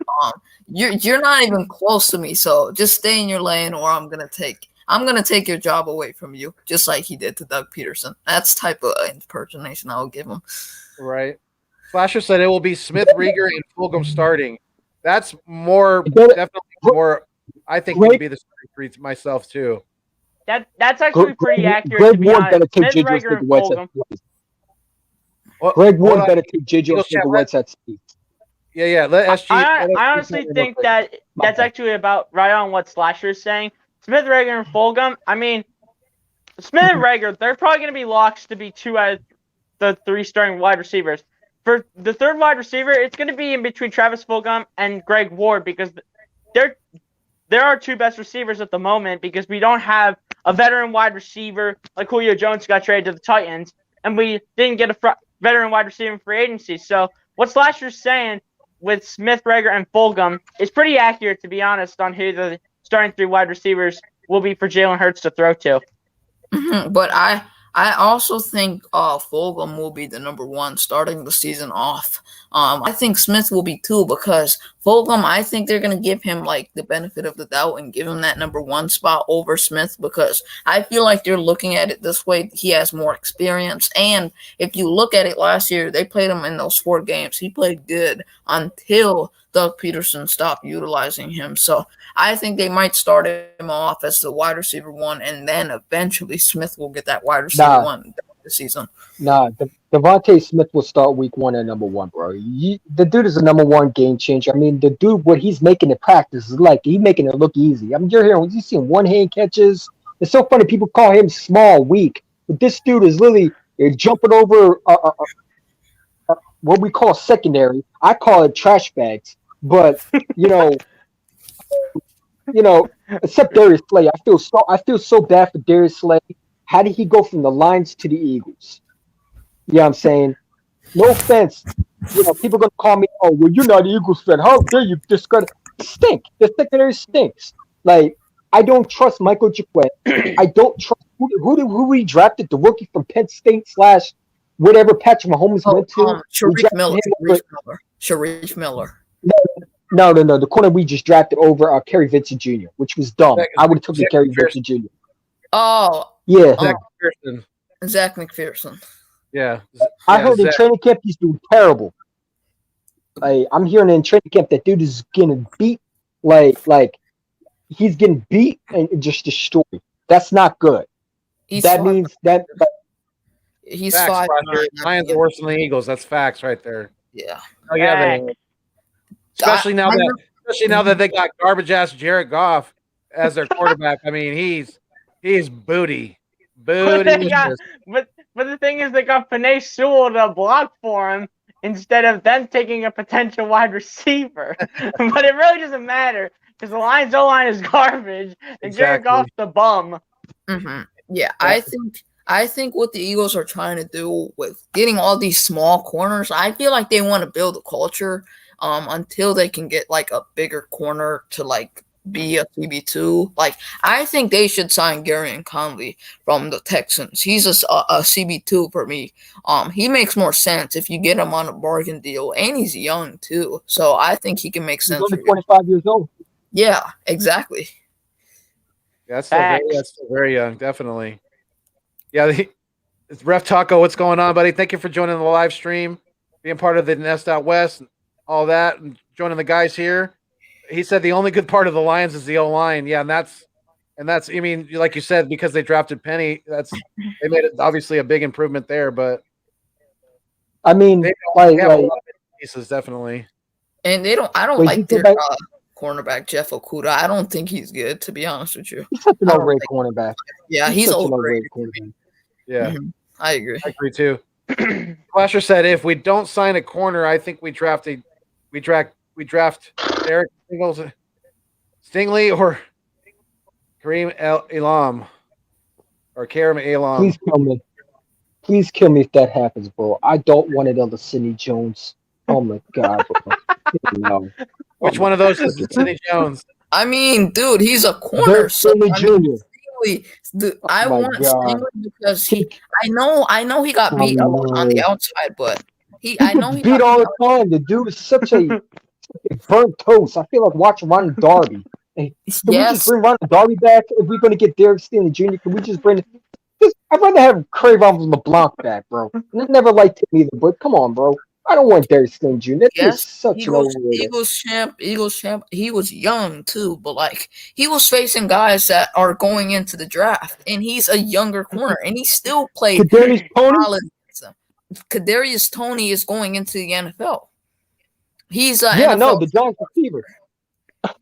You're not even close to me. So just stay in your lane, or I'm gonna take your job away from you, just like he did to Doug Peterson. That's the type of impersonation I would give him. Right. Flasher said it will be Smith, Rieger, and Fulgham starting. That's definitely more. I think would be the starting three myself too. That's actually pretty accurate. To be honest, Smith, Rieger, and Fulgham. Greg Ward better take JJ the White Sox. Yeah. I honestly think that's actually about right on what Slasher is saying. Smith, Rieger, and Fulgham. I mean, Smith and Rieger, they're probably going to be locks to be 2 out of the 3 starting wide receivers. For the third wide receiver, it's going to be in between Travis Fulgham and Greg Ward because they're our 2 best receivers at the moment because we don't have a veteran wide receiver like Julio Jones got traded to the Titans, and we didn't get a veteran wide receiver in free agency. So what Slasher's saying with Smith, Reagor, and Fulgham is pretty accurate, to be honest, on who the starting 3 wide receivers will be for Jalen Hurts to throw to. But I also think Fulgham will be the number 1 starting the season off. I think Smith will be 2 because Fulgham, I think they're going to give him like the benefit of the doubt and give him that number 1 spot over Smith because I feel like they're looking at it this way. He has more experience. And if you look at it last year, they played him in those 4 games. He played good until Doug Peterson stopped utilizing him. So I think they might start him off as the wide receiver 1, and then eventually Smith will get that wide receiver 1 this season. Devontae Smith will start week 1 at number 1, bro. The dude is a number 1 game changer. I mean, the dude, what he's making in practice is like he's making it look easy. I mean, you're hearing, you seeing 1-hand catches. It's so funny. People call him small, weak, but this dude is literally jumping over what we call secondary. I call it trash bags. But except Darius Slay, I feel so bad for Darius Slay. How did he go from the Lions to the Eagles? You know what I'm saying? No offense. People are gonna call me, oh, well, you're not an Eagles fan. How dare you discredit? Stink. The secondary stinks. Like, I don't trust Michael Jacquet. I don't trust who we drafted, the rookie from Penn State / whatever Patrick Mahomes went to. Sharif Miller. No. The corner we just drafted over Kerry Vincent Jr., which was dumb. I would have took the Kerry Vincent Jr. Oh. Yeah. Zach McPherson. Zach McPherson. Yeah. I heard in training camp he's doing terrible. I'm hearing in training camp that dude is getting beat. Like he's getting beat and just destroyed. That's not good. That means that he's facts, 5'9". Lions are worse than the Eagles. That's facts right there. Yeah. Oh yeah. Especially now that they got garbage ass Jared Goff as their quarterback. I mean, he's booty. But the thing is, they got Penei Sewell to block for him instead of them taking a potential wide receiver. But it really doesn't matter because the Lions O-line is garbage and Jared Goff's the bum. Mm-hmm. Yeah, I think what the Eagles are trying to do with getting all these small corners, I feel like they want to build a culture until they can get like a bigger corner to like be a CB2. Like, I think they should sign Garyon Conley from the Texans. He's a CB2 for me. He makes more sense if you get him on a bargain deal, and he's young too. So I think he can make sense. He's only 25 years old. Yeah, exactly. Yeah, that's still very young, definitely. Yeah, it's Ref Taco. What's going on, buddy? Thank you for joining the live stream, being part of the Nest Out West, all that, and joining the guys here. He said the only good part of the Lions is the O-line. Yeah, and that's I mean, like you said, because they drafted Penny, they made it obviously a big improvement there. But I mean, they have a lot of pieces, definitely. And I don't like their cornerback Jeff Okudah. I don't think he's good, to be honest with you. He's such an overrated cornerback. Yeah, he's overrated. Yeah, I agree. I agree too. Flasher said, if we don't sign a corner, I think we draft Derek Stingley or Kareem Elam or Kareem Elam. Please kill me. Please kill me if that happens, bro. I don't want another Sidney Jones. Oh my god, bro. No. Which one of those is Sidney Jones? I mean, dude, he's a corner. Stingley Jr. I want Stingley because I know he got beat on the outside, but I know he beat all the time. The dude is such a burnt toast. I feel like watching Ron Darby. Hey, can we just bring Ron Darby back? If we're going to get Derek Stingley Jr., can we just bring? I'd rather have Craven LeBlanc back, bro. I never liked him either, but come on, bro. I don't want Derek Stingley Jr. That's such an Eagles champ. He was young too, but like he was facing guys that are going into the draft, and he's a younger corner, and he still played. Kadarius Toney is going into the NFL. He's the Giants receiver.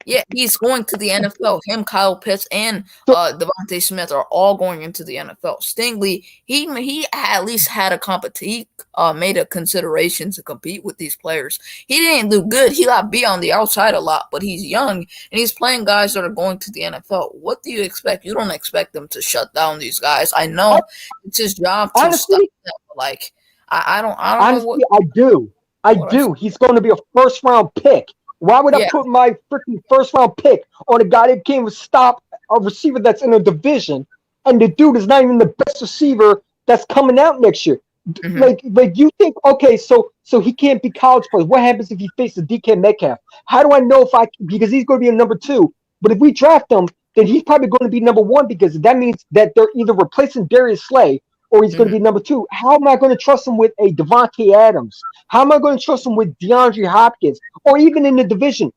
Yeah, he's going to the NFL. Him, Kyle Pitts, and Devontae Smith are all going into the NFL. Stingley, he at least had a he made a consideration to compete with these players. He didn't do good. He got beat on the outside a lot, but he's young and he's playing guys that are going to the NFL. What do you expect? You don't expect them to shut down these guys. I know it's his job to stop them. Like I don't Honestly, know. I do. He's going to be a first-round pick. Why would I put my freaking first-round pick on a guy that came to stop a receiver that's in a division, and the dude is not even the best receiver that's coming out next year? Mm-hmm. Like you think, okay, so he can't be college players. What happens if he faces DK Metcalf? How do I know because he's going to be a number 2? But if we draft him, then he's probably going to be number 1 because that means that they're either replacing Darius Slay or he's going to be number 2. How am I going to trust him with a Devontae Adams? How am I going to trust him with DeAndre Hopkins? Or even in the division,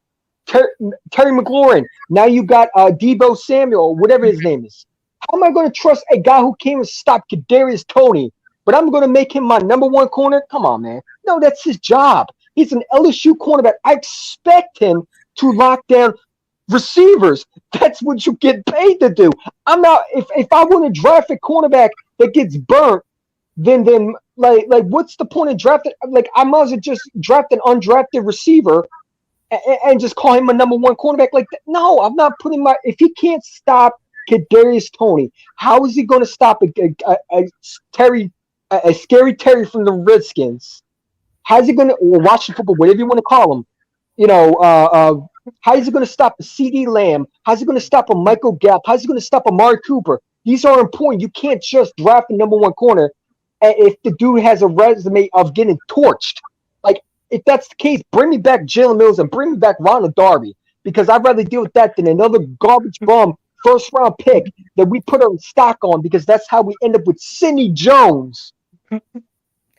Terry McLaurin. Now you got Deebo Samuel, or whatever his name is. How am I going to trust a guy who came and stopped Kadarius Toney, but I'm going to make him my number 1 corner? Come on, man. No, that's his job. He's an LSU cornerback. I expect him to lock down receivers. That's what you get paid to do. I'm not. If I want to draft a cornerback that gets burnt, then like what's the point of drafting? Like I might as well just draft an undrafted receiver and just call him a number 1 cornerback. Like that. No, I'm not putting my. If he can't stop Kadarius Toney, how is he going to stop a scary Terry from the Redskins? How's he going to Washington football, whatever you want to call him? You know, how is he going to stop a CD Lamb? How's he going to stop a Michael Gallup? How's he going to stop a Amari Cooper? These are important. You can't just draft a number 1 corner if the dude has a resume of getting torched. Like, if that's the case, bring me back Jalen Mills and bring me back Ronald Darby because I'd rather deal with that than another garbage bum first-round pick that we put our stock on because that's how we end up with Sidney Jones.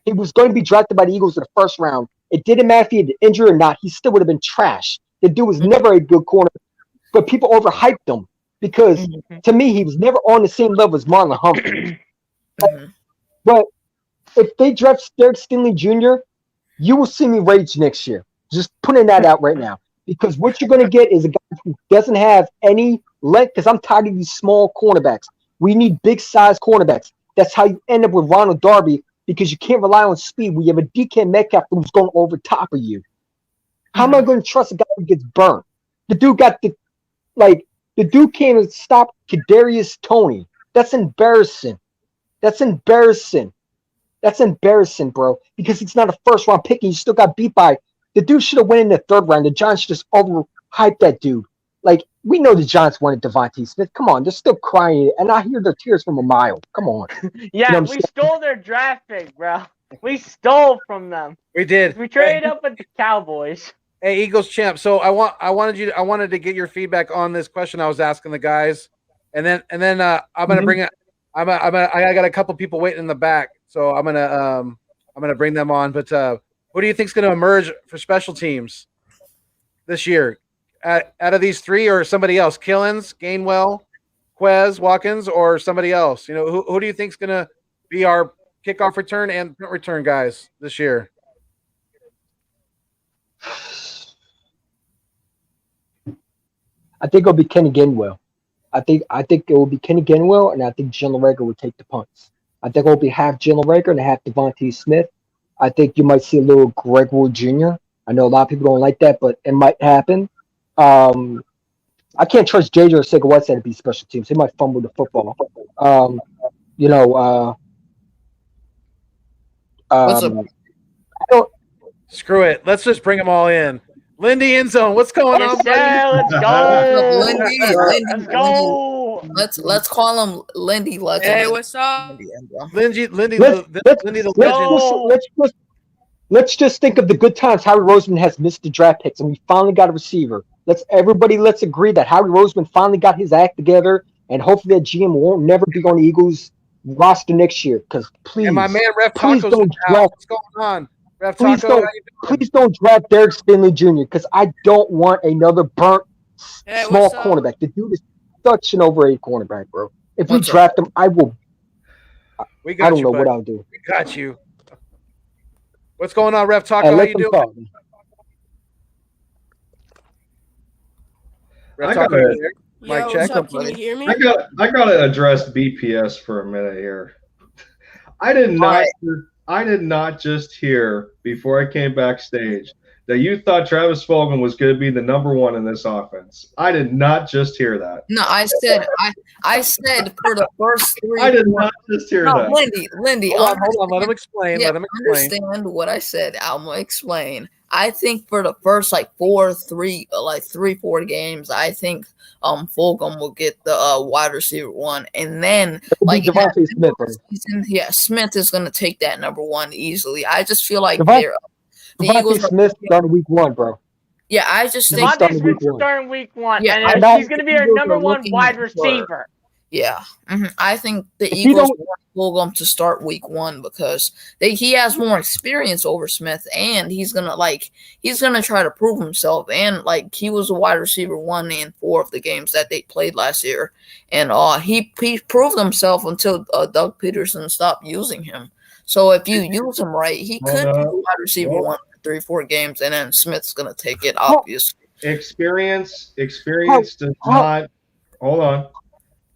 He was going to be drafted by the Eagles in the first round. It didn't matter if he had injured or not. He still would have been trash. The dude was never a good corner, but people overhyped him because to me, he was never on the same level as Marlon Humphrey. But if they draft Derek Stingley Jr., you will see me rage next year. Just putting that out right now. Because what you're going to get is a guy who doesn't have any length because I'm tired of these small cornerbacks. We need big-size cornerbacks. That's how you end up with Ronald Darby because you can't rely on speed. We have a DK Metcalf who's going over top of you. How am I going to trust a guy who gets burnt? The dude the dude came and stopped Kadarius Toney. That's embarrassing. That's embarrassing, bro. Because he's not a first-round pick and you still got beat by. The dude should have went in the 3rd round. The Giants just overhyped that dude. Like, we know the Giants wanted Devontae Smith. Come on, they're still crying. And I hear their tears from a mile. Come on. Yeah, we stole their draft pick, bro. We stole from them. We did. We traded up with the Cowboys. Hey, Eagles champ. So I wanted to get your feedback on this question I was asking the guys, and then I'm gonna bring it. I got a couple people waiting in the back, so I'm gonna bring them on. But who do you think's gonna emerge for special teams this year? Out of these 3, or somebody else? Killins, Gainwell, Quez, Watkins, or somebody else? You know, who do you think's gonna be our kickoff return and punt return guys this year? I think it'll be Kenny Gainwell. I think it will be Kenny Gainwell, and I think Jalen Reagor will take the punts. I think it'll be half Jalen Reagor and half Devontae Smith. I think you might see a little Greg Wood Jr. I know a lot of people don't like that, but it might happen. I can't trust JJ or Sega Whiteside to be special teams. He might fumble the football. Screw it. Let's just bring them all in. Lindy Endzone, what's going on? Let's go. Lindy. Let's go. Let's call him Lindy. Hey, what's up? Lindy the legend. Let's just think of the good times Howie Roseman has missed the draft picks, and we finally got a receiver. Let's agree that Howie Roseman finally got his act together, and hopefully that GM won't never be on the Eagles roster next year. Because please, and my man Ref Taco's don't draft. What's going on? Ref Please Taco, please don't draft Derek Stingley Jr. because I don't want another burnt small cornerback. The dude is such an overrated cornerback, bro. If we draft him, I will. I don't know what I'll do. We got you. What's going on, Ref Taco? How you doing? Red I Sox gotta- are there. Mike, Yo, check. what's up? Can you hear me? I gotta address BPS for a minute here. I did not just hear before I came backstage that you thought Travis Fulgham was going to be the number one in this offense. I did not just hear that. No, I said for the first three. I did not just hear No, that. Lindy, Hold on. Let him explain. Yeah, Let him explain. understand what I said. I'm gonna explain. I think for the first 3-4 games, I think Fulgham will get the wide receiver one, and then Devontae Smith. season, Smith is gonna take that number one easily. I just feel like Devontae the Eagles Smith started week 1, bro. Yeah, I just think started Devontae week Smith's one. starting week 1, Yeah, and I- he's going to be our Eagles number are one looking wide for- receiver. Yeah, I think the If you Eagles don't- want Fulgham to start week 1 because he has more experience over Smith, and he's gonna try to prove himself. And he was a wide receiver 1 in 4 of the games that they played last year, and he proved himself until Doug Peterson stopped using him. So if you use him right, he could be a wide receiver 1 for 3-4 games, and then Smith's gonna take it, obviously. Experience does not hold on.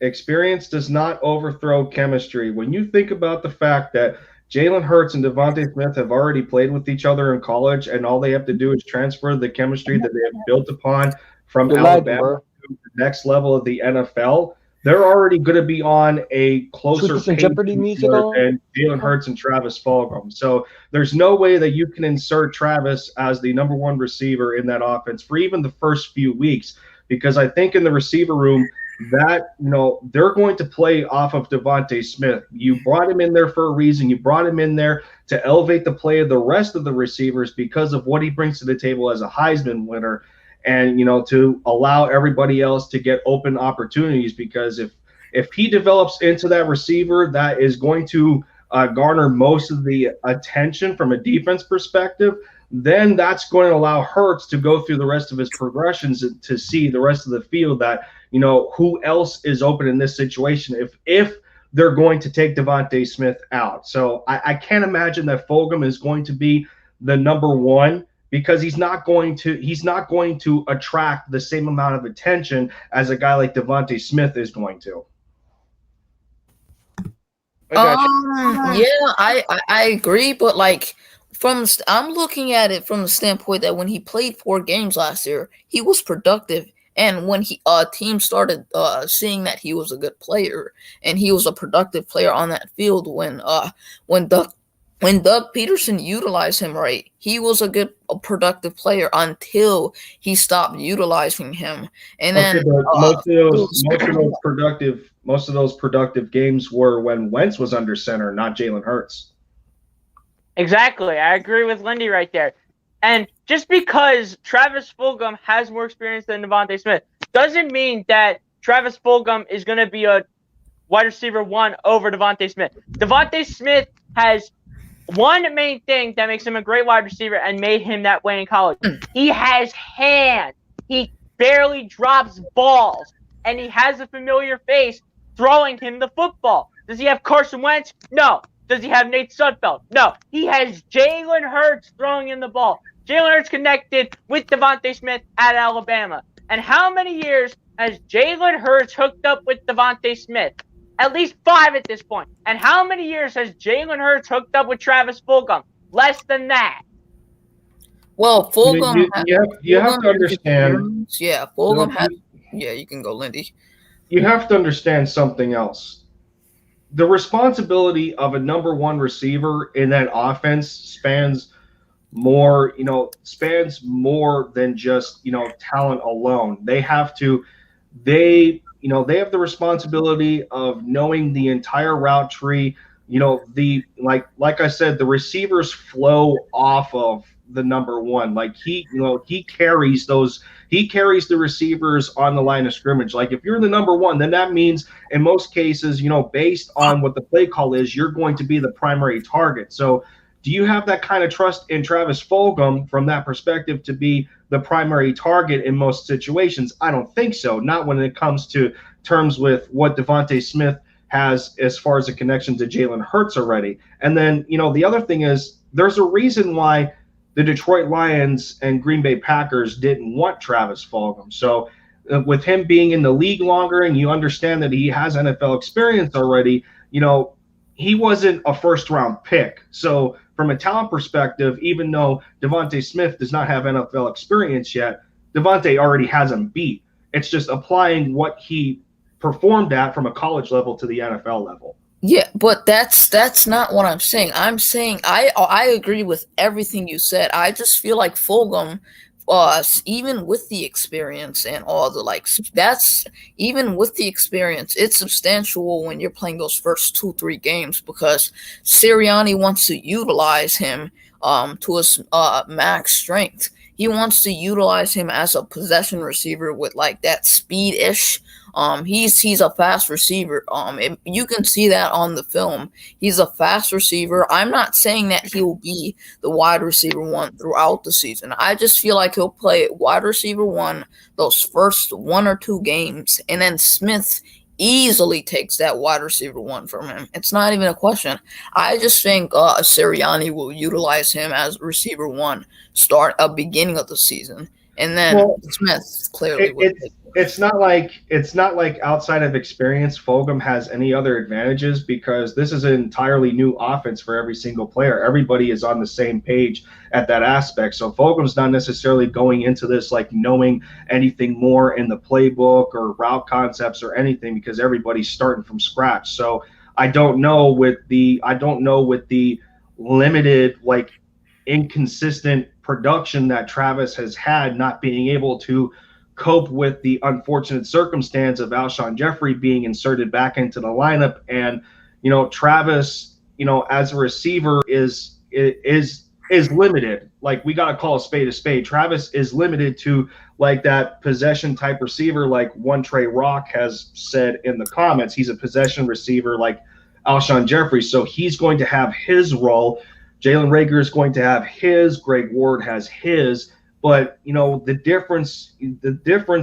Experience does not overthrow chemistry. When you think about the fact that Jalen Hurts and Devontae Smith have already played with each other in college, and all they have to do is transfer the chemistry that they have built upon from You're lagging, Alabama bro. to the next level of the NFL, they're already going to be on a closer Put some pace Jeopardy music on. than Jalen Hurts and Travis Fulgham. So there's no way that you can insert Travis as the number one receiver in that offense for even the first few weeks, because I think in the receiver room that, they're going to play off of Devontae Smith. You brought him in there for a reason. You brought him in there to elevate the play of the rest of the receivers because of what he brings to the table as a Heisman winner, and to allow everybody else to get open opportunities, because if he develops into that receiver that is going to garner most of the attention from a defense perspective, then that's going to allow Hurts to go through the rest of his progressions to see the rest of the field that, who else is open in this situation if they're going to take Devontae Smith out. So I can't imagine that Fulgham is going to be the number one, because he's not going to attract the same amount of attention as a guy like Devontae Smith is going to. I agree, but I'm looking at it from the standpoint that when he played 4 games last year, he was productive. And when team started seeing that he was a good player and he was a productive player on that field, when Doug Peterson utilized him right, he was a productive player until he stopped utilizing him. And then most of those productive games were when Wentz was under center, not Jalen Hurts. Exactly. I agree with Lindy right there. And just because Travis Fulgham has more experience than Devontae Smith doesn't mean that Travis Fulgham is going to be a wide receiver 1 over Devontae Smith. Devontae Smith has one main thing that makes him a great wide receiver and made him that way in college. He has hands. He barely drops balls. And he has a familiar face throwing him the football. Does he have Carson Wentz? No. Does he have Nate Sudfeld? No. He has Jalen Hurts throwing him the ball. Jalen Hurts connected with Devontae Smith at Alabama. And how many years has Jalen Hurts hooked up with Devontae Smith? At least 5 at this point. And how many years has Jalen Hurts hooked up with Travis Fulgham? Less than that. Well, Fulgham, you have to understand. Yeah, Fulgham has. Yeah, you can go, Lindy. You have to understand something else. The responsibility of a number one receiver in that offense spans more than just, talent alone. They have the responsibility of knowing the entire route tree. Like I said, the receivers flow off of the number one. He carries the receivers on the line of scrimmage. Like, if you're the number one, then that means in most cases, based on what the play call is, you're going to be the primary target. So do you have that kind of trust in Travis Fulgham from that perspective to be the primary target in most situations? I don't think so. Not when it comes to terms with what Devontae Smith has as far as a connection to Jalen Hurts already. And then, the other thing is, there's a reason why the Detroit Lions and Green Bay Packers didn't want Travis Fulgham. So with him being in the league longer, and you understand that he has NFL experience already, he wasn't a first-round pick. So from a talent perspective, even though Devontae Smith does not have NFL experience yet, Devontae already has him beat. It's just applying what he performed at from a college level to the NFL level. Yeah, but that's not what I'm saying. I'm saying I agree with everything you said. I just feel like Fulgham, even with the experience and all the even with the experience, it's substantial when you're playing those first 2-3 games because Sirianni wants to utilize him to his max strength. He wants to utilize him as a possession receiver with like that speed-ish. He's a fast receiver. You can see that on the film. He's a fast receiver. I'm not saying that he will be the wide receiver one throughout the season. I just feel like he'll play wide receiver one those first 1 or 2 games, and then Smith easily takes that wide receiver one from him. It's not even a question. I just think Sirianni will utilize him as receiver one start at beginning of the season, and then Smith clearly will. It's not like outside of experience, Fulgham has any other advantages because this is an entirely new offense for every single player. Everybody is on the same page at that aspect. So Fulgham's not necessarily going into this like knowing anything more in the playbook or route concepts or anything because everybody's starting from scratch. So I don't know with the limited, like inconsistent production that Travis has had, not being able to cope with the unfortunate circumstance of Alshon Jeffrey being inserted back into the lineup. And, Travis, as a receiver is limited. Like, we got to call a spade a spade. Travis is limited to like that possession type receiver, like one Trey Rock has said in the comments. He's a possession receiver like Alshon Jeffrey. So he's going to have his role. Jalen Reagor is going to have his. Greg Ward has his. But, the difference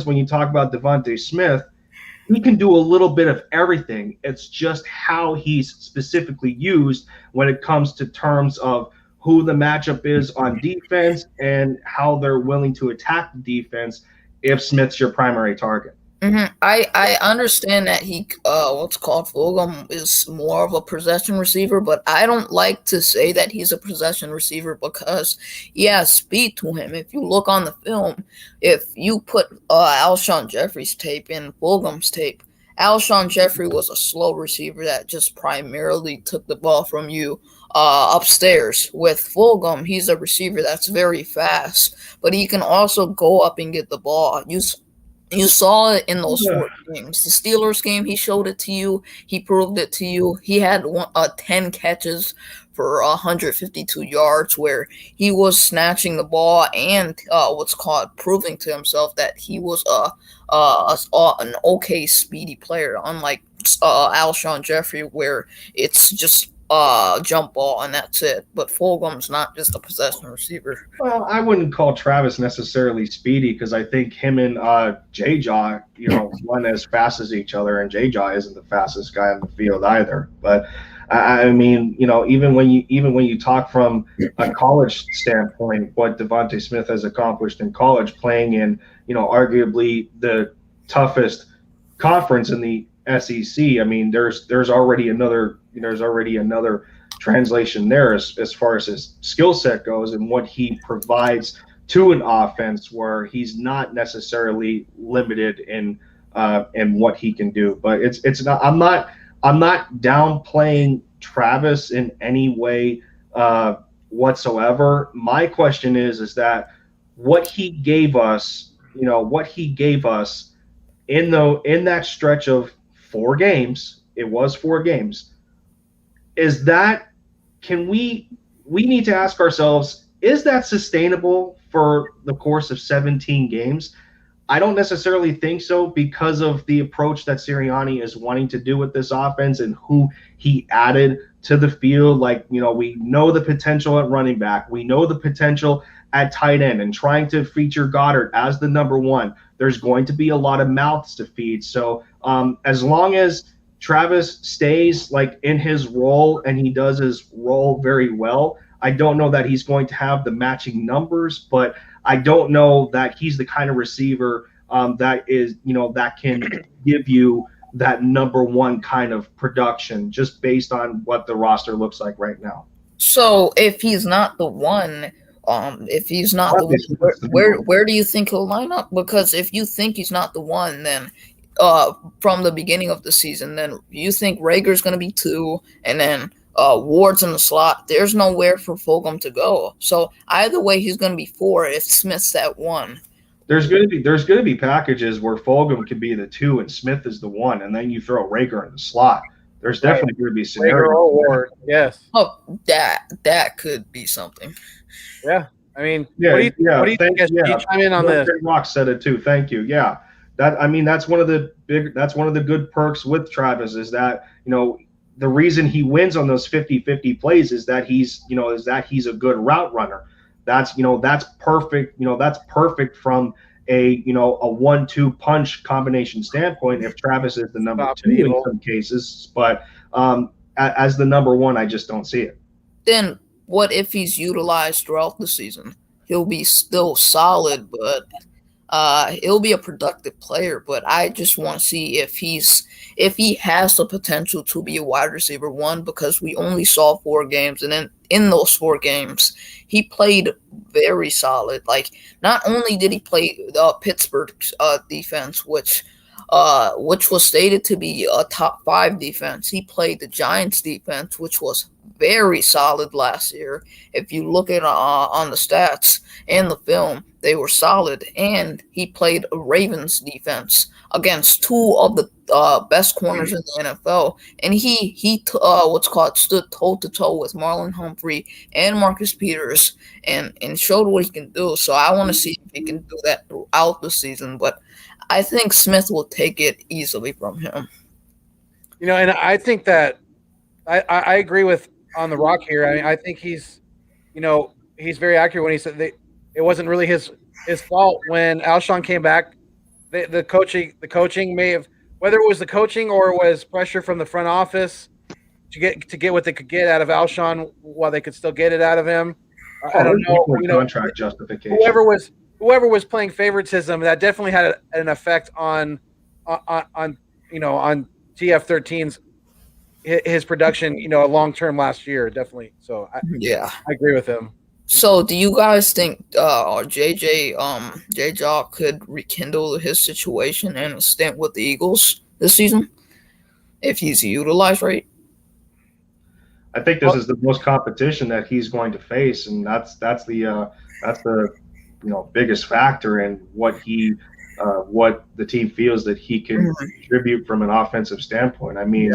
when you talk about Devontae Smith, he can do a little bit of everything. It's just how he's specifically used when it comes to terms of who the matchup is on defense and how they're willing to attack the defense if Smith's your primary target. Mm-hmm. I understand that Fulgham is more of a possession receiver, but I don't like to say that he's a possession receiver because he has speed to him. If you look on the film, if you put Alshon Jeffrey's tape in Fulgham's tape, Alshon Jeffrey was a slow receiver that just primarily took the ball from you upstairs. With Fulgham, he's a receiver that's very fast, but he can also go up and get the ball. You saw it in those 4 games. The Steelers game, he showed it to you. He proved it to you. He had 10 catches for 152 yards where he was snatching the ball and proving to himself that he was an okay speedy player, unlike Alshon Jeffrey where it's just jump ball and that's it. But Fulgham's not just a possession receiver. Well, I wouldn't call Travis necessarily speedy because I think him and J-Jaw, run as fast as each other, and J-Jaw isn't the fastest guy on the field either. But I mean, even when you talk from a college standpoint, what Devontae Smith has accomplished in college, playing in arguably the toughest conference in the SEC. I mean, there's already another translation there as far as his skill set goes and what he provides to an offense where he's not necessarily limited in what he can do. But it's not. I'm not downplaying Travis in any way whatsoever. My question is that what he gave us, in that stretch of 4 games, it was 4 games, is that we need to ask ourselves, is that sustainable for the course of 17 games? I don't necessarily think so because of the approach that Sirianni is wanting to do with this offense and who he added to the field. Like, we know the potential at running back. We know the potential at tight end, and trying to feature Goddard as the number 1. There's going to be a lot of mouths to feed. So as long as Travis stays like in his role and he does his role very well, I don't know that he's going to have the matching numbers, but I don't know that he's the kind of receiver that is, that can give you that number one kind of production just based on what the roster looks like right now. So if he's not the one, where do you think he'll line up? Because if you think he's not the one, then from the beginning of the season, then you think Rager's going to be 2, and then Ward's in the slot. There's nowhere for Fulgham to go. So either way, he's going to be 4 if Smith's that 1. There's going to be packages where Fulgham could be the 2 and Smith is the 1, and then you throw Rager in the slot. There's definitely going to be scenarios. Rager or Ward, yes. Oh, that could be something. Yeah, I mean, yeah, what do you think? You chime in on this. Rock said it too. Thank you. Yeah, that's one of the good perks with Travis is that the reason he wins on those 50-50 plays is that he's a good route runner. That's perfect. That's perfect from a 1-2 punch combination standpoint. If Travis is the number 2 in some cases, but as the number 1, I just don't see it. Then what if he's utilized throughout the season? He'll be still solid, but he'll be a productive player. But I just want to see if he has the potential to be a wide receiver 1, because we only saw 4 games, and then in those 4 games, he played very solid. Like, not only did he play Pittsburgh's defense, which was stated to be a top 5 defense, he played the Giants defense, which was very solid last year. If you look at on the stats and the film, they were solid. And he played a Ravens defense against 2 of the best corners in the NFL, and he stood toe to toe with Marlon Humphrey and Marcus Peters, and showed what he can do. So I want to see if he can do that throughout the season. But I think Smith will take it easily from him. And I think that I agree with On the Rock here. I mean, I think he's very accurate when he said it wasn't really his fault when Alshon came back. The coaching may have, whether it was the coaching or it was pressure from the front office to get what they could get out of Alshon while they could still get it out of him. I don't know. Contract justification. Whoever was playing favoritism, that definitely had an effect on TF13's his production. Long term last year, definitely. So I agree with him. So, do you guys think J-Jaw could rekindle his situation and stint with the Eagles this season if he's utilized right? I think this is the most competition that he's going to face, and that's the biggest factor in what the team feels that he can contribute from an offensive standpoint. I mean,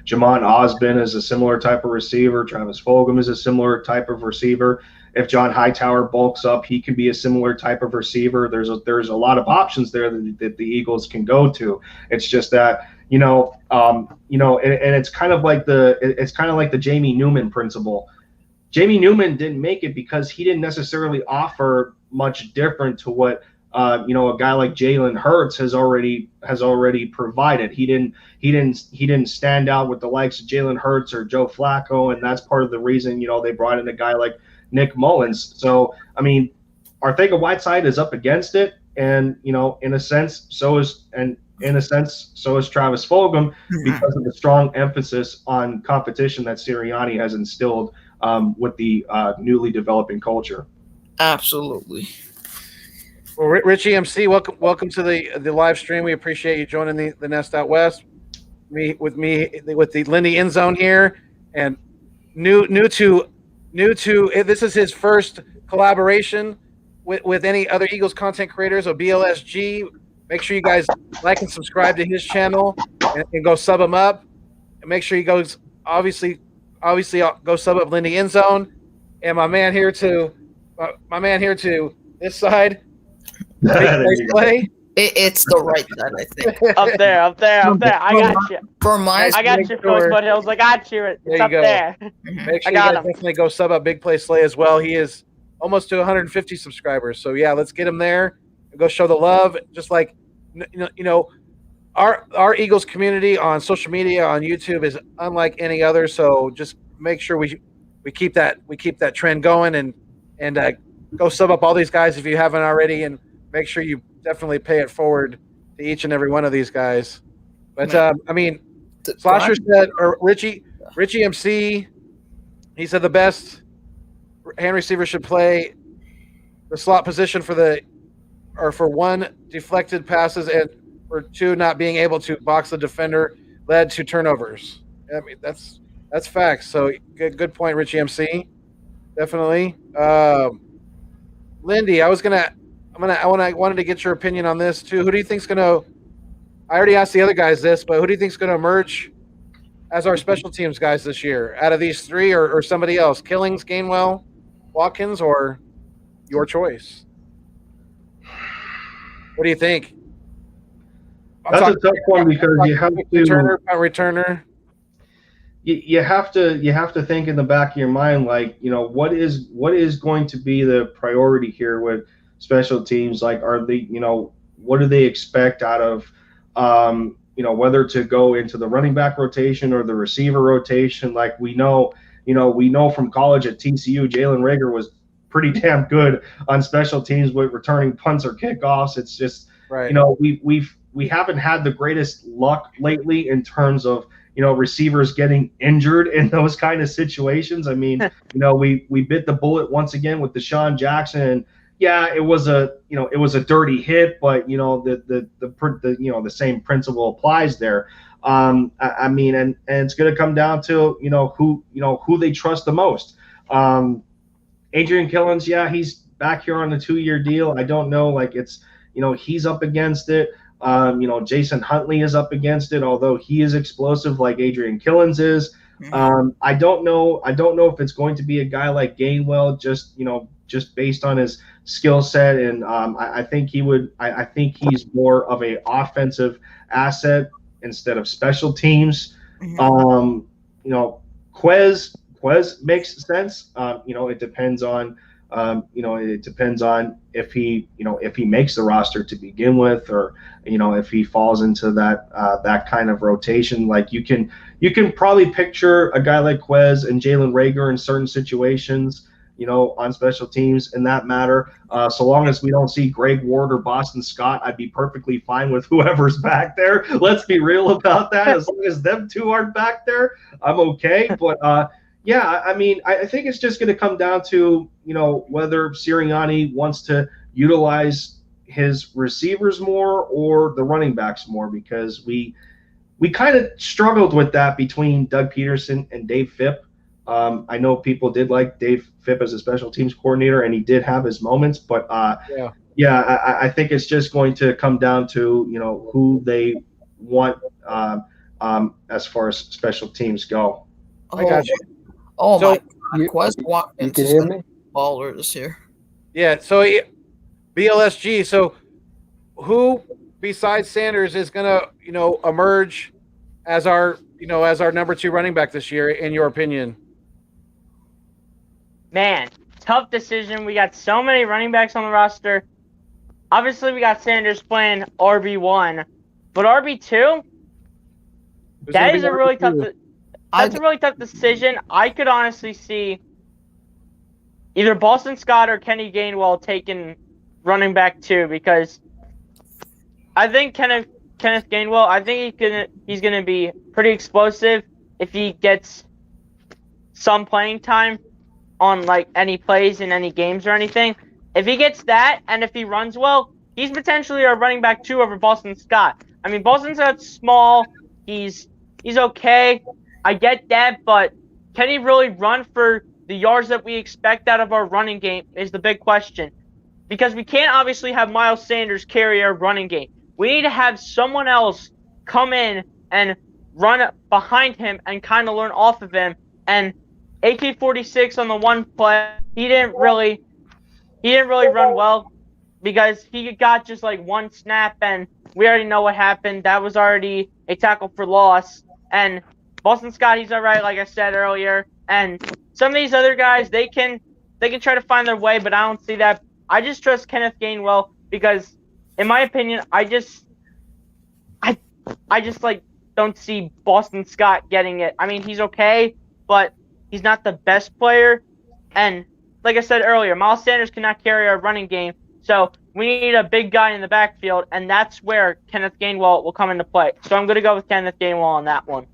Jamon Osborne is a similar type of receiver. Travis Fulgham is a similar type of receiver. If John Hightower bulks up, he can be a similar type of receiver. There's a lot of options there that the Eagles can go to. It's just that and it's kind of like the Jamie Newman principle. Jamie Newman didn't make it because he didn't necessarily offer much different to what a guy like Jalen Hurts has already provided. He didn't stand out with the likes of Jalen Hurts or Joe Flacco, and that's part of the reason they brought in a guy like Nick Mullins. So I mean, Arcega-Whiteside is up against it, and in a sense, so is Travis Fulgham because of the strong emphasis on competition that Sirianni has instilled with the newly developing culture. Absolutely. Well, Richie MC, welcome to the live stream. We appreciate you joining the Nest Out West. With the Lindy End Zone here, and new to this is his first collaboration with any other Eagles content creators. So BLSG, make sure you guys like and subscribe to his channel and go sub him up. And make sure you goes obviously go sub up Lindy End Zone, and my man here to this side. Play. It's the right side, I think. Up there. I got you. I got you, Philly Foothills. I got you. It's up there. Make sure you guys definitely go sub up Big Play Slay as well. He is almost to 150 subscribers. So yeah, let's get him there. Go show the love. Just like our Eagles community on social media, on YouTube is unlike any other. So just make sure we keep that trend going and go sub up all these guys if you haven't already, and make sure you definitely pay it forward to each and every one of these guys. But Man. I mean, The Slosher grind- said, or Richie MC, he said the best hand receiver should play the slot position for one, deflected passes, and for two, not being able to box the defender led to turnovers. I mean, that's facts. So good point, Richie MC. Definitely. Lindy, I wanted to get your opinion on this too. Who do you think's gonna? I already asked the other guys this, but who do you think's gonna emerge as our special teams guys this year? Out of these three, or somebody else? Killings, Gainwell, Watkins, or your choice? What do you think? That's a tough one because you have returner. You have to think in the back of your mind, like, what is going to be the priority here with special teams? Like, are they, what do they expect out of, whether to go into the running back rotation or the receiver rotation? Like, we know from college at TCU, Jalen Reagor was pretty damn good on special teams with returning punts or kickoffs. It's just, right. We haven't had the greatest luck lately in terms of, receivers getting injured in those kind of situations. I mean, we bit the bullet once again with Deshaun Jackson, and yeah, it was a dirty hit, but the same principle applies there. I mean, and it's going to come down to who they trust the most. Adrian Killins, yeah, he's back here on a 2-year deal. I don't know, like, it's, he's up against it. Jason Huntley is up against it, although he is explosive like Adrian Killins is. I don't know if it's going to be a guy like Gainwell, just based on his skill set, and I think he's more of a offensive asset instead of special teams. Quez makes sense. It depends on if he makes the roster to begin with, or if he falls into that kind of rotation. Like, you can probably picture a guy like Quez and Jalen Reagor in certain situations, on special teams in that matter. So long as we don't see Greg Ward or Boston Scott, I'd be perfectly fine with whoever's back there. Let's be real about that. As long as them two aren't back there, I'm okay. But yeah, I mean, I think it's just going to come down to, whether Sirianni wants to utilize his receivers more or the running backs more, because we kind of struggled with that between Doug Peterson and Dave Phipp. I know people did like Dave Phipp as a special teams coordinator, and he did have his moments, but I think it's just going to come down to, who they want as far as special teams go. I got you. Oh, So, my God. Quest You Watkins can is hear the me? baller this year. Yeah, so BLSG. So who besides Sanders is gonna, emerge as our number 2 running back this year, in your opinion? Man, tough decision. We got so many running backs on the roster. Obviously, we got Sanders playing RB1, but RB2, that is a really tough. That's a really tough decision. I could honestly see either Boston Scott or Kenny Gainwell taking running back 2, because I think Kenneth Gainwell, I think he's gonna be pretty explosive if he gets some playing time on like any plays in any games or anything. If he gets that, and if he runs well, he's potentially our running back 2 over Boston Scott. I mean, Boston Scott's small. He's okay. I get that, but can he really run for the yards that we expect out of our running game is the big question. Because we can't obviously have Miles Sanders carry our running game. We need to have someone else come in and run behind him and kind of learn off of him. And AK-46 on the one play, he didn't really run well, because he got just like one snap, and we already know what happened. That was already a tackle for loss. And Boston Scott, he's all right, like I said earlier. And some of these other guys, they can try to find their way, but I don't see that. I just trust Kenneth Gainwell, because, in my opinion, I just like don't see Boston Scott getting it. I mean, he's okay, but he's not the best player. And like I said earlier, Miles Sanders cannot carry our running game. So we need a big guy in the backfield, and that's where Kenneth Gainwell will come into play. So I'm going to go with Kenneth Gainwell on that one.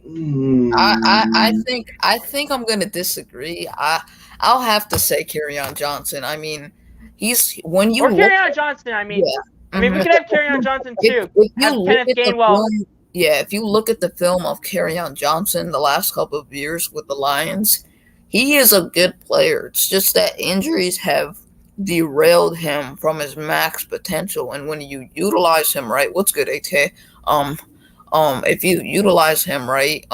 I think I'm gonna disagree. I'll have to say Kerryon Johnson. I mean, he's when you Or look Kerryon Johnson. I mean, yeah. we could have Kerryon Johnson too. If you Have look Kenneth at the Gainwell. film, if you look at the film of Kerryon Johnson the last couple of years with the Lions, he is a good player. It's just that injuries have derailed him from his max potential. And when you utilize him right, what's good, AT? If you utilize him right,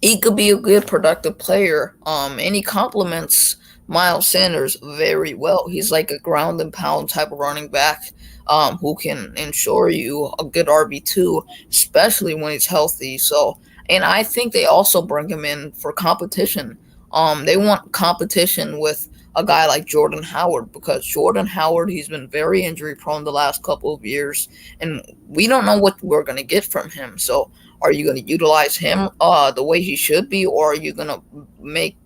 he could be a good productive player. And he complements Miles Sanders very well. He's like a ground and pound type of running back, who can ensure you a good RB2, especially when he's healthy. So, and I think they also bring him in for competition. They want competition with a guy like Jordan Howard, because Jordan Howard, he's been very injury prone the last couple of years, and we don't know what we're going to get from him. So are you going to utilize him the way he should be, or are you going to make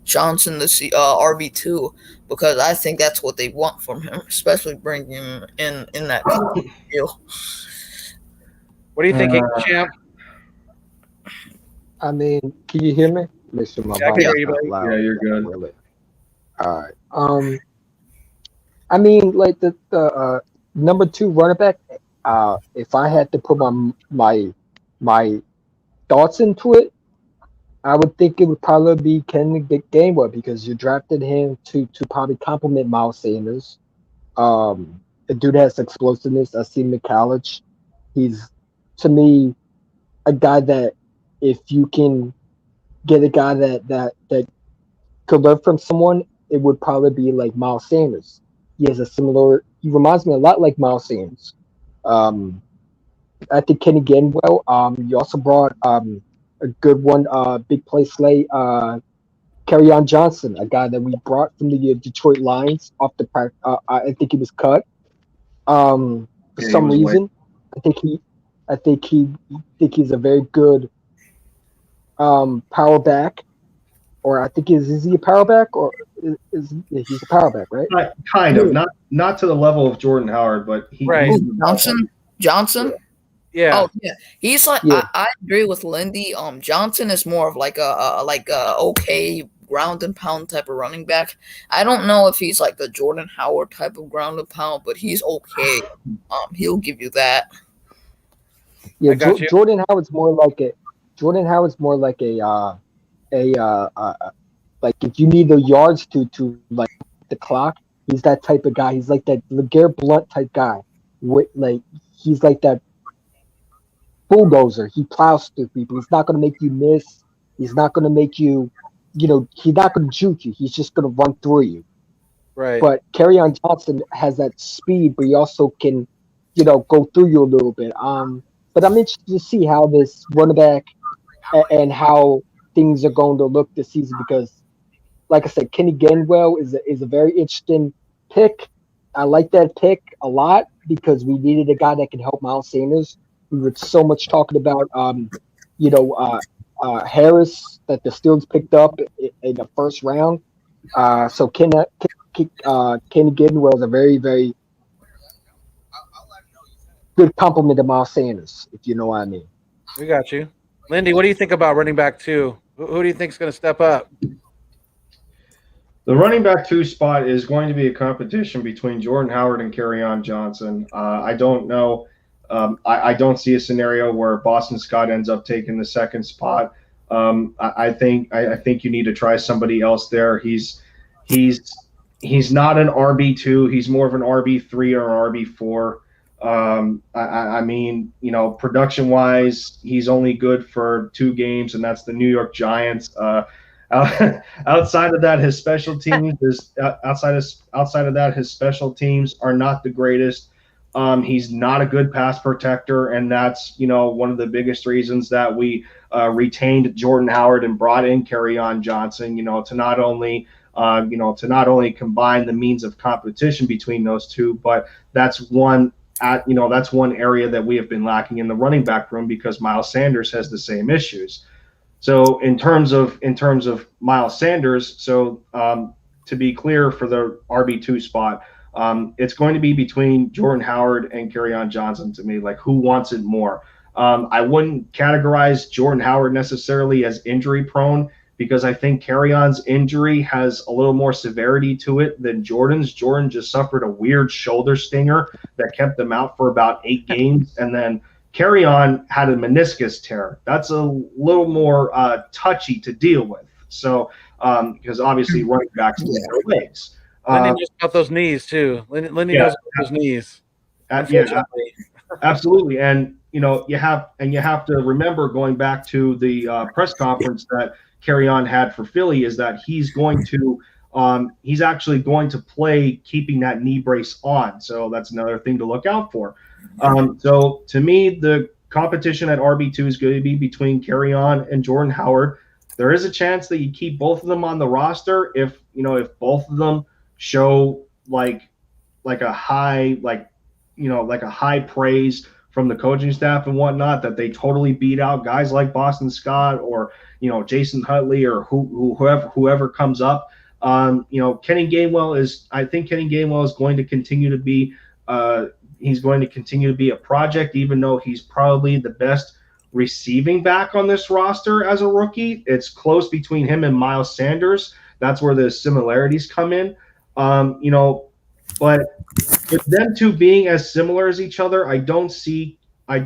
Johnson the RB2? Because I think that's what they want from him, especially bringing him in that deal. What are you thinking, Champ? I mean, can you hear me? Make sure my Yeah, I can hear you, volume's buddy. not loud. Yeah, you're good. Really. All right. I mean, like the number 2 running back. If I had to put my thoughts into it, I would think it would probably be Kenny Gainwell, because you drafted him to probably complement Miles Sanders. The dude has explosiveness. I've seen him in college. He's, to me, a guy that if you can get a guy that could learn from someone, it would probably be like Miles Sanders. He reminds me a lot like Miles Sanders. I think Kenny Gainwell. You also brought a good one, big play slate. Kerryon Johnson, a guy that we brought from the Detroit Lions off the practice. I think he was cut. For some reason, I think he's a very good power back. Or I think is he a power back, or is he's a power back, right? Kind of, not to the level of Jordan Howard, but Right. Johnson. Yeah. Oh yeah, he's like I agree with Lindy. Johnson is more of like a okay ground and pound type of running back. I don't know if he's like the Jordan Howard type of ground and pound, but he's okay. He'll give you that. Yeah, you. Jordan Howard's more like a like if you need the yards to like the clock, he's that type of guy. He's like that LeGarrette Blount type guy. He's like that bulldozer. He plows through people. He's not going to make you miss. He's not going to make you, he's not going to juke you. He's just going to run through you. Right. But Kerryon Johnson has that speed, but he also can, go through you a little bit. But I'm interested to see how this running back and how things are going to look this season, because, like I said, Kenny Gainwell is a very interesting pick. I like that pick a lot because we needed a guy that can help Miles Sanders. We were so much talking about, Harris that the Steelers picked up in the first round. So Kenny Gainwell is a very, very good compliment to Miles Sanders, if you know what I mean. We got you. Lindy, what do you think about running back 2? Who do you think is going to step up? The running back 2 spot is going to be a competition between Jordan Howard and Kerryon Johnson. I don't know. I don't see a scenario where Boston Scott ends up taking the second spot. I think you need to try somebody else there. He's not an RB2. He's more of an RB3 or RB4. I mean, production wise, he's only good for 2 games, and that's the New York Giants. Outside of that, his special teams his special teams are not the greatest. He's not a good pass protector, and that's one of the biggest reasons that we retained Jordan Howard and brought in Kerryon Johnson. To not only combine the means of competition between those two, but that's one area that we have been lacking in the running back room, because Miles Sanders has the same issues. So in terms of Miles Sanders, to be clear, for the RB2 spot, It's going to be between Jordan Howard and Kerryon Johnson to me. Like, who wants it more? I wouldn't categorize Jordan Howard necessarily as injury prone because I think Kerryon's injury has a little more severity to it than Jordan's. Jordan just suffered a weird shoulder stinger that kept him out for about 8 games, and then Kerryon had a meniscus tear. That's a little more touchy to deal with. So, because obviously running backs lose their legs. Lenny knows about those knees too. Lenny knows about those knees. Yeah, absolutely. And you have to remember, going back to the press conference that Kerryon had for Philly, is that he's actually going to play keeping that knee brace on. So that's another thing to look out for. So to me, the competition at RB2 is going to be between Kerryon and Jordan Howard. There is a chance that you keep both of them on the roster if both of them show like a high praise from the coaching staff and whatnot, that they totally beat out guys like Boston Scott or Jason Huntley or whoever comes up. Kenny Gainwell is going to continue to be he's going to continue to be a project, even though he's probably the best receiving back on this roster as a rookie. It's close between him and Miles Sanders. That's where the similarities come in. But with them two being as similar as each other, I don't see Kenny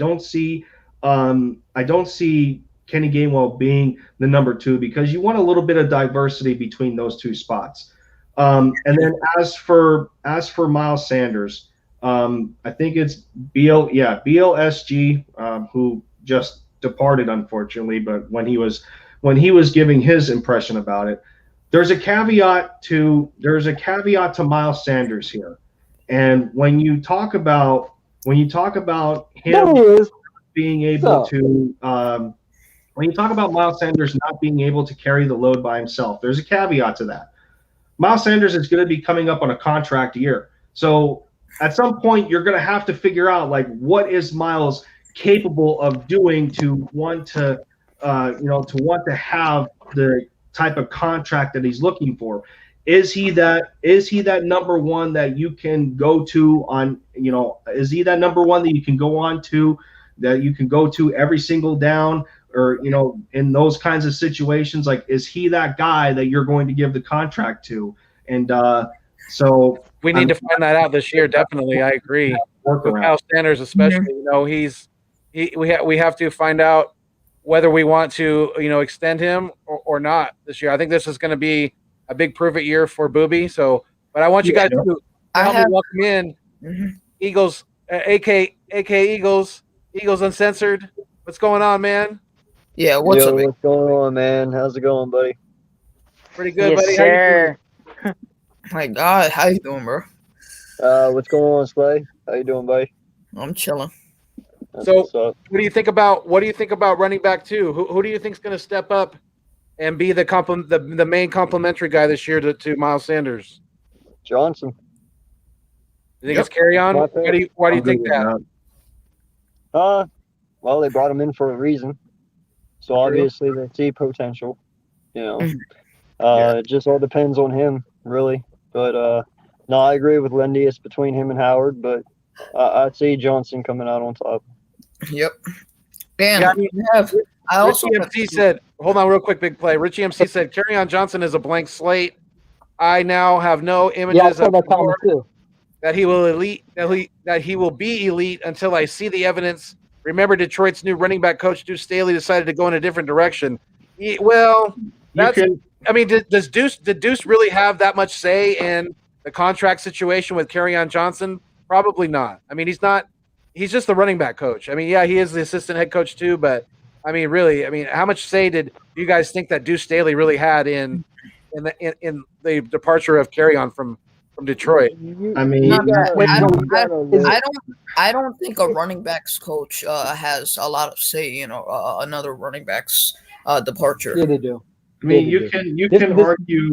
Gainwell being the number 2, because you want a little bit of diversity between those two spots. And then as for Miles Sanders, I think it's BLSG, who just departed, unfortunately, but when he was giving his impression about it, there's a caveat to Miles Sanders here. And when you talk about him being able to when you talk about Miles Sanders not being able to carry the load by himself, there's a caveat to that. Miles Sanders is going to be coming up on a contract year. So at some point you're going to have to figure out, like, what is Miles capable of doing to want to have the type of contract that he's looking for. Is he that number one that you can go to on, is he that number one that you can go to every single down, or, in those kinds of situations? Like, is he that guy that you're going to give the contract to? And so we need to find that out this year. Definitely. I agree. With Miles Sanders, especially, we have to find out whether we want to, extend him or not this year. I think this is going to be a big prove-it year for Booby. So, but I want you guys to help me welcome in Eagles, AK Eagles Uncensored. What's going on, man? Yeah, what's going on, man? How's it going, buddy? Pretty good, yes, buddy. Sir. My God, how you doing, bro? What's going on, Slay? How you doing, buddy? I'm chilling. So, what do you think about running back 2? Who do you think is going to step up and be the main complimentary guy this year to Miles Sanders? Johnson. You think it's Kerryon? Why do you think that? Well, they brought him in for a reason, so obviously they see potential. It just all depends on him, really. But no, I agree with Lendy. It's between him and Howard, but I'd see Johnson coming out on top. Yep. And I also Richie MC said, hold on real quick, big play. Richie MC said, Kerryon Johnson is a blank slate. I now have no images of that he will be elite until I see the evidence. Remember, Detroit's new running back coach, Deuce Staley, decided to go in a different direction. Did Deuce really have that much say in the contract situation with Kerryon Johnson? Probably not. I mean, he's just the running back coach. I mean, yeah, he is the assistant head coach too, but I mean, really, how much say did you guys think that Deuce Staley really had in the departure of Kerryon from Detroit? I don't think a running backs coach has a lot of say in another running back's departure. Yeah, they do. I mean, you can argue.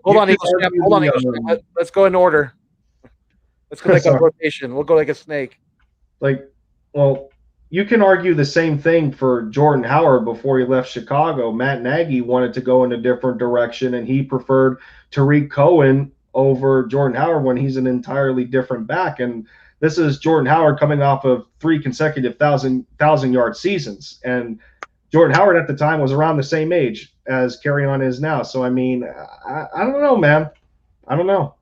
Hold on, Eagle. Let's go in order. Let's go like a rotation. We'll go like a snake. You can argue the same thing for Jordan Howard before he left Chicago. Matt Nagy wanted to go in a different direction, and he preferred Tariq Cohen over Jordan Howard when he's an entirely different back. And this is Jordan Howard coming off of 3 consecutive 1,000-yard seasons. And Jordan Howard at the time was around the same age as Kerryon is now. So, I mean, I don't know, man. I don't know.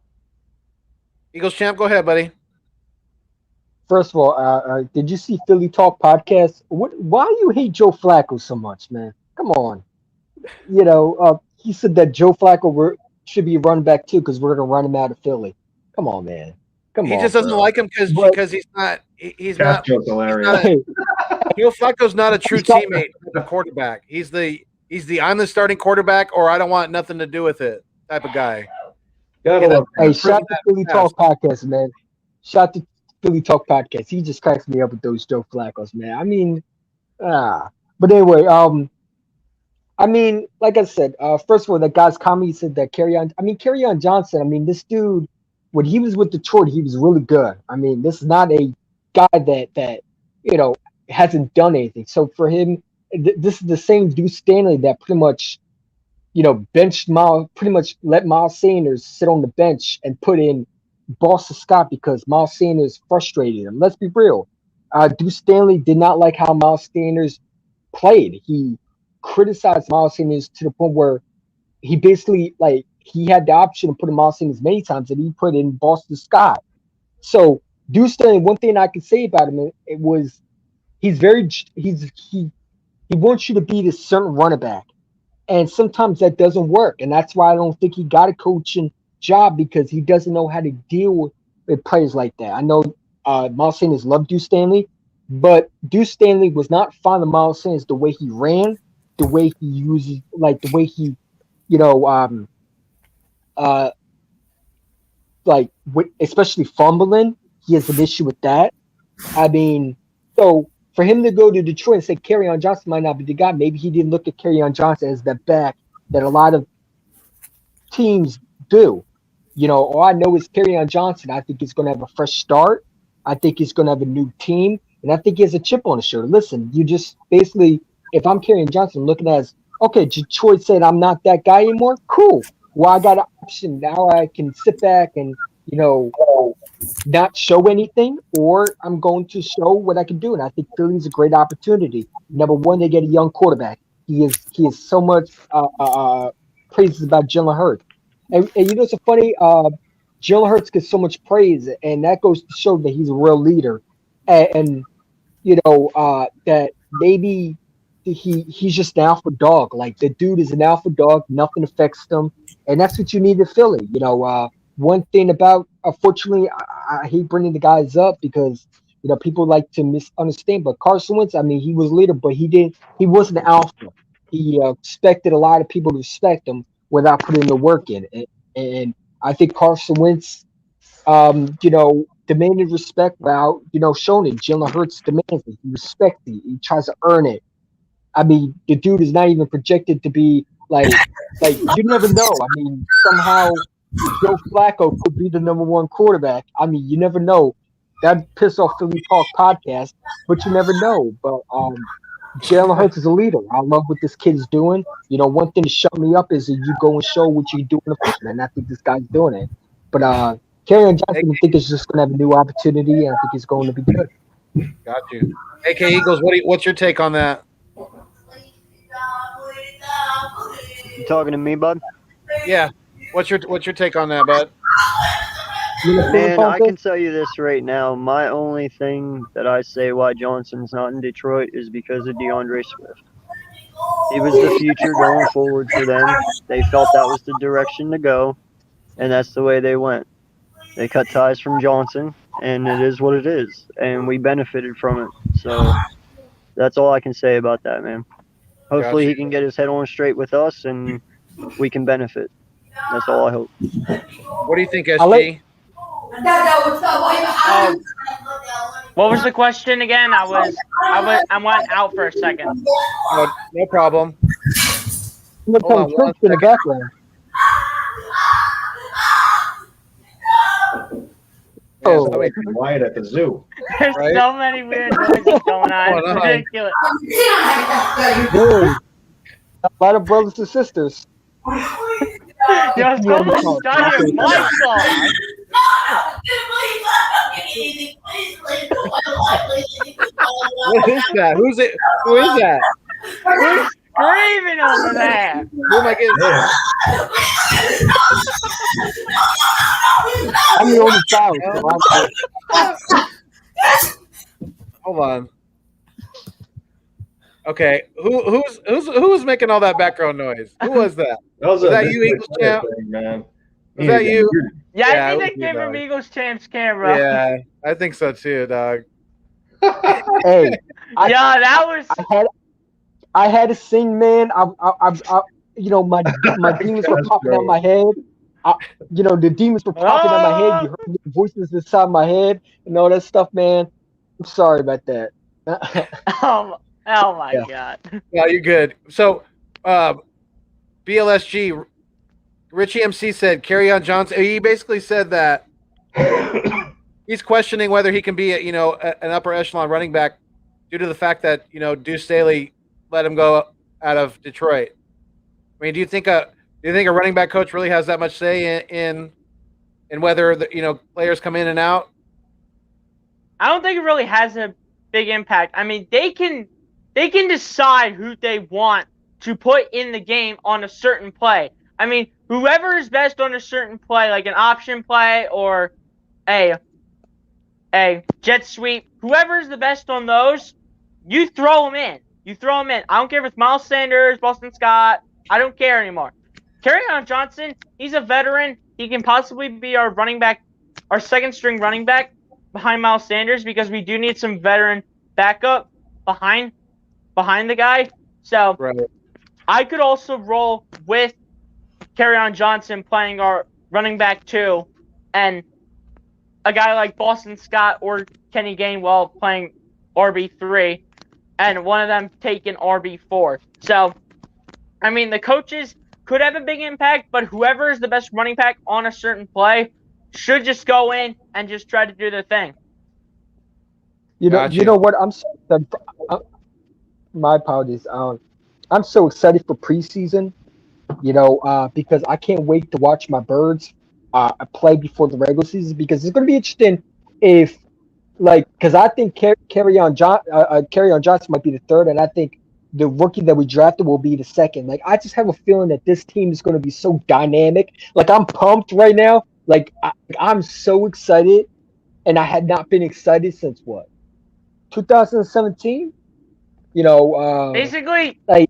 Eagles champ, go ahead, buddy. First of all, did you see Philly Talk podcast? Why you hate Joe Flacco so much, man? Come on. You know, he said that Joe Flacco should be a running back too because we're gonna run him out of Philly. Come on, man. He just doesn't like him because he's not. He's not. Hilarious. Joe Flacco's not a true teammate of the quarterback. He's the I'm the starting quarterback or I don't want nothing to do with it type of guy. Hey, shout to Philly Talk podcast, man. Shout to Philly Talk podcast. He just cracks me up with those Joe Flaccos, man. I mean, but anyway, I mean, like I said, first of all, that guy's comment said that Kerryon Johnson. I mean, this dude, when he was with Detroit, he was really good. I mean, this is not a guy that hasn't done anything. So for him, this is the same Deuce Stanley that pretty much, benched pretty much let Miles Sanders sit on the bench and put in Boston Scott because Miles Sanders frustrated him. Let's be real. Deuce Stanley did not like how Miles Sanders played. He criticized Miles Sanders to the point where he basically he had the option of putting Miles Sanders many times and he put in Boston Scott. So Deuce Stanley, one thing I could say about him, it was he wants you to be this certain running back. And sometimes that doesn't work. And that's why I don't think he got a coaching job because he doesn't know how to deal with players like that. I know Miles Sanders loved Deuce Stanley, but Deuce Stanley was not fond of Miles Sanders the way he ran, the way he uses, the way he, especially fumbling. He has an issue with that. I mean, so for him to go to Detroit and say Kerryon Johnson might not be the guy, maybe he didn't look at Kerryon Johnson as the back that a lot of teams do. All I know is Kerryon Johnson. I think he's going to have a fresh start. I think he's going to have a new team. And I think he has a chip on his shoulder. Listen, you just basically, if I'm Kerryon Johnson looking at okay, Detroit said I'm not that guy anymore. Cool. Well, I got an option. Now I can sit back and, not show anything, or I'm going to show what I can do. And I think Philly's a great opportunity. Number one, they get a young quarterback. He is so much praises about Jalen Hurts. And it's so funny, Jalen Hurts gets so much praise, and that goes to show that he's a real leader. And that maybe he's just an alpha dog. Like, the dude is an alpha dog. Nothing affects him. And that's what you need in Philly. One thing about, unfortunately, I hate bringing the guys up because, people like to misunderstand. But Carson Wentz, I mean, he was a leader, but he wasn't an alpha. He expected a lot of people to respect him without putting the work in. And I think Carson Wentz, demanded respect without, showing it. Jalen Hurts demands it. He respects it. He tries to earn it. I mean, the dude is not even projected to be like you never know. I mean, somehow Joe Flacco could be the number one quarterback. I mean, you never know. That'd piss off Philly Talk podcast, but you never know. But Jalen Hurts is a leader. I love what this kid is doing. One thing to shut me up is that you go and show what you do in the football, and I think this guy's doing it. But Kerryon Johnson, I think is just going to have a new opportunity, and I think he's going to be good. Got you. AK Eagles, what's your take on that? You talking to me, bud? Yeah. What's your take on that, bud? Man, I can tell you this right now. My only thing that I say why Johnson's not in Detroit is because of DeAndre Swift. He was the future going forward for them. They felt that was the direction to go, and that's the way they went. They cut ties from Johnson, and it is what it is, and we benefited from it. So that's all I can say about that, man. Hopefully he can get his head on straight with us, and we can benefit. That's all I hope. What do you think, SG? What was the question again? I went out for a second. Oh, no problem. Look how Church in the background. Oh, quiet at the zoo. There's so many weird noises going on. It's ridiculous. Dude, a lot of brothers and sisters. Yo, someone's done your mic off. What is that? Who's it? Who is that? Who's screaming over there? Who am I getting? I'm the only child. So Hold on. Okay, who was making all that background noise? Who was that? Was that you, Eagles champ? Man. Was that you? Yeah, Yeah, I it think was they you, gave him dog. Eagles champs camera. Yeah, I think so too, dog. hey, Yeah, that was. I had to sing, man. You know, my demons were That's popping out great. my head. You know, the demons were popping out my head. You heard the voices inside my head and all that stuff, man. I'm sorry about that. Oh my god. Yeah, you're good. So, BLSG, Richie MC said Kerryon Johnson. He basically said that he's questioning whether he can be, an upper echelon running back due to the fact that Deuce Staley let him go out of Detroit. I mean, do you think a running back coach really has that much say in whether the players come in and out? I don't think it really has a big impact. I mean, they can decide who they want to put in the game on a certain play. I mean, whoever is best on a certain play, like an option play or a jet sweep, whoever is the best on those, you throw them in. I don't care if it's Miles Sanders, Boston Scott. I don't care anymore. Kerryon Johnson, he's a veteran. He can possibly be our running back, our second string running back behind Miles Sanders, because we do need some veteran backup behind the guy. So Right. I could also roll with Kerryon Johnson playing our running back 2, and a guy like Boston Scott or Kenny Gainwell playing RB3, and one of them taking RB4. So, I mean, the coaches could have a big impact, but whoever is the best running back on a certain play should just go in and just try to do their thing. You know, Gotcha. you know what? My apologies. I'm so excited for preseason. Because I can't wait to watch my Birds play before the regular season, because it's going to be interesting if, because I think Kerryon Johnson might be the third, and I think the rookie that we drafted will be the second. Like, I just have a feeling that this team is going to be so dynamic. Like, I'm pumped right now. Like, I'm so excited, and I had not been excited since what? 2017? Basically, like,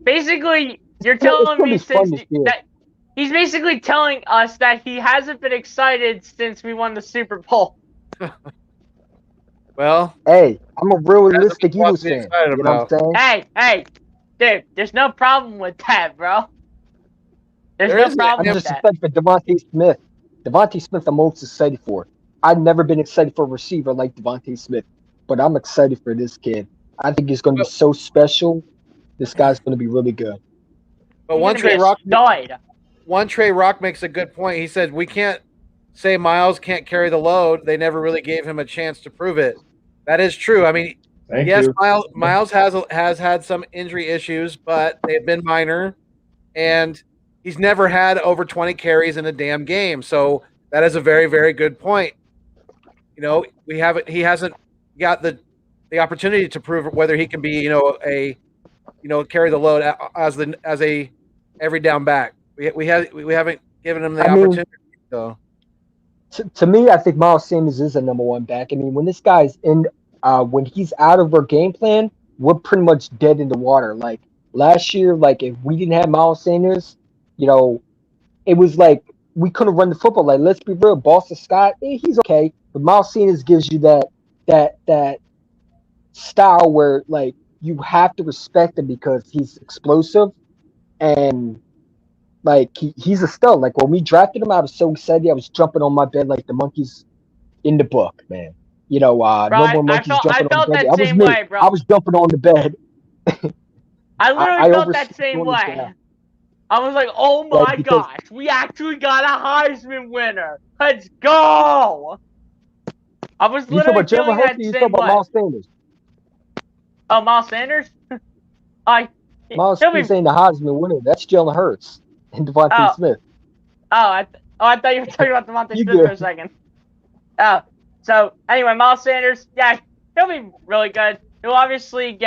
you're it's telling gonna me be fun since this year. that he's basically telling us that he hasn't been excited since we won the Super Bowl. Well, Hey, I'm a realistic That's what Eagles I'm fan. excited You know what I'm saying? Hey, dude, there's no problem with that, bro. There's There no isn't. problem I'm with just that. excited for Devontae Smith. Devontae Smith, I'm most excited for. I've never been excited for a receiver like Devontae Smith, but I'm excited for this kid. I think he's going to be so special. This guy's going to be really good. but He's one gonna be Trey a Rock stud. makes a good point. He said we can't say Miles can't carry the load. They never really gave him a chance to prove it. That is true. I mean, Thank yes, you. Miles has had some injury issues, but they've been minor, and he's never had over 20 carries in a damn game. So that is a very, very good point. He hasn't got the opportunity to prove whether he can be, carry the load as a every down back. We haven't given him the opportunity. So To me, I think Miles Sanders is a number one back. I mean, when this guy's when he's out of our game plan, we're pretty much dead in the water. Like last year, like if we didn't have Miles Sanders, it was like we couldn't run the football. Like, let's be real, Boston Scott, he's okay, but Miles Sanders gives you that style where like you have to respect him because he's explosive and like he's a stud. Like when we drafted him, I was so excited. I was jumping on my bed like the monkeys in the book, man. No more monkeys jumping on the bed. that same way, bro. I was jumping on the bed. I literally felt that overslept same on the way. draft. I was like, oh my because- gosh, we actually got a Heisman winner. Let's go. I was You talking literally about Jalen feeling Hurts? that Or you same talking about way. Miles Sanders? Oh, Miles Sanders? Miles he'll be- Sanders ain't the Heisman winner. That's Jalen Hurts and Devontae Oh. Smith. I thought you were talking about DeVonta You Smith for a good. second. Oh, so anyway, Miles Sanders, yeah, he'll be really good. He'll obviously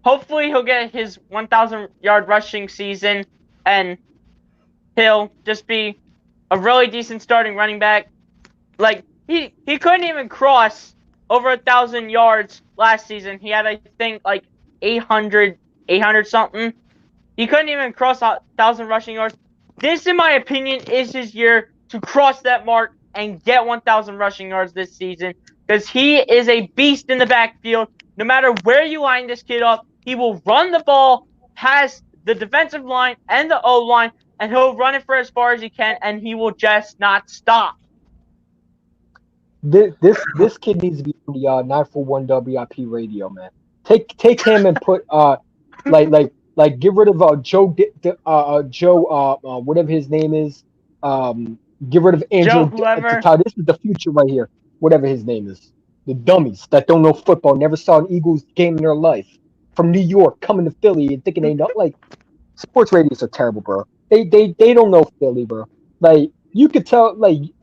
hopefully he'll get his 1,000-yard rushing season, and he'll just be a really decent starting running back. Like, he couldn't even cross over 1,000 yards last season. He had, I think, like 800 something. He couldn't even cross 1,000 rushing yards. This, in my opinion, is his year to cross that mark and get 1,000 rushing yards this season, because he is a beast in the backfield. No matter where you line this kid up, he will run the ball past the defensive line and the O-line, and he'll run it for as far as he can, and he will just not stop. This kid needs to be on the 941 WIP radio, man. Take him and put like get rid of Joe whatever his name is. Get rid of Andrew. whoever. This is the future right here. Whatever his name is. The dummies that don't know football, never saw an Eagles game in their life. From New York, coming to Philly and thinking they know. Like, sports radios are terrible, bro. They don't know Philly, bro. Like, you could tell.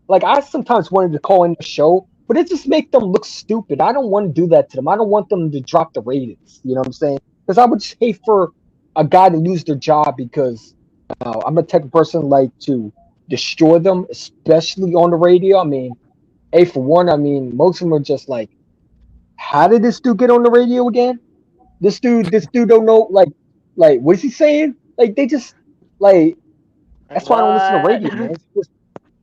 Like I sometimes wanted to call in the show, but it just make them look stupid. I don't want to do that to them. I don't want them to drop the ratings. You know what I'm saying? Because I would just hate for a guy to lose their job because I'm a type of person like to destroy them, especially on the radio. I mean, for one, I mean, most of them are just like, how did this dude get on the radio again? This dude don't know, like, what's he saying? Like, they just, like, that's why I don't listen to radio, man. It's just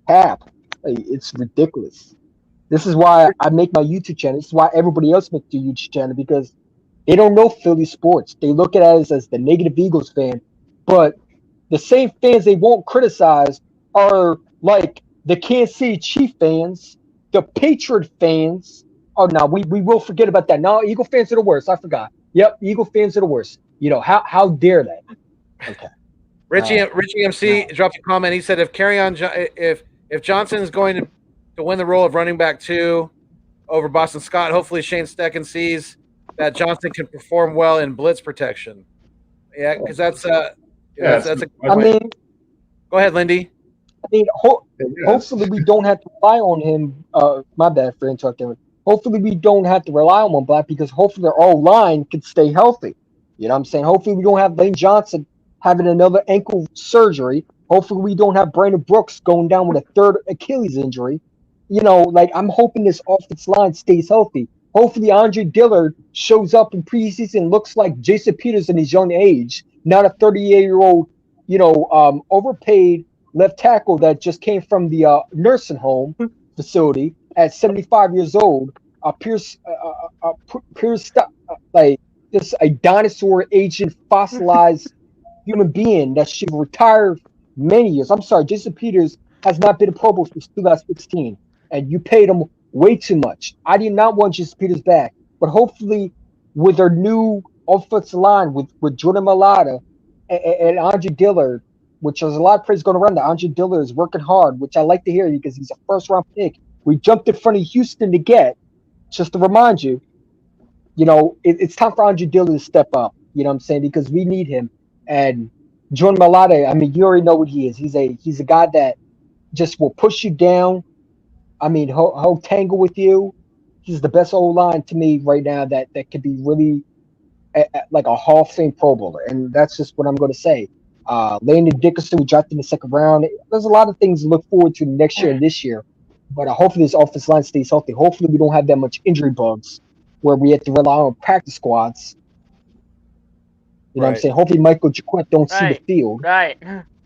crap. Like, it's ridiculous. This is why I make my YouTube channel. This is why everybody else makes their YouTube channel, because they don't know Philly sports. They look at us as the negative Eagles fan, but the same fans they won't criticize are like the Kansas City Chief fans, the Patriot fans. Oh, no, we will forget about that. No, Eagle fans are the worst. I forgot. Yep, Eagle fans are the worst. You know, how dare they? Okay. Richie MC dropped a comment. He said if Johnson is going to win the role of running back 2 over Boston Scott, hopefully Shane Steichen sees that Johnson can perform well in blitz protection. Yeah, because that's a. I mean, go ahead, Lindy. I mean, hopefully we don't have to rely on him. My bad for interrupting. Hopefully we don't have to rely on one Black, because hopefully their O-line can stay healthy. You know what I'm saying? Hopefully we don't have Lane Johnson having another ankle surgery. Hopefully we don't have Brandon Brooks going down with a third Achilles injury. You know, like, I'm hoping this offensive line stays healthy. Hopefully Andre Dillard shows up in preseason, looks like Jason Peters in his young age, not a 38-year-old, overpaid left tackle that just came from the nursing home facility at 75 years old. Pierce, like, just a dinosaur agent, fossilized human being that should retire many years. I'm sorry, Jason Peters has not been a Pro Bowl since 2016, and you paid him way too much. I did not want Jason Peters back, but hopefully with our new offensive line with Jordan Mailata and Andre Dillard, which there's a lot of praise going around that Andre Dillard is working hard, which I like to hear because he's a first-round pick. We jumped in front of Houston to get, just to remind you, it's time for Andre Dillard to step up, you know what I'm saying, because we need him. And Jordan Mailata, I mean, you already know what he is. He's a guy that just will push you down. I mean, he'll tangle with you. He's the best O-line to me right now that could be really like a Hall of Fame Pro Bowler. And that's just what I'm going to say. Landon Dickerson, we drafted in the second round. There's a lot of things to look forward to next year and this year. But hopefully this offensive line stays healthy. Hopefully we don't have that much injury bugs where we have to rely on practice squads. You know what I'm saying? Hopefully Michael Jaquette don't see the field. Right.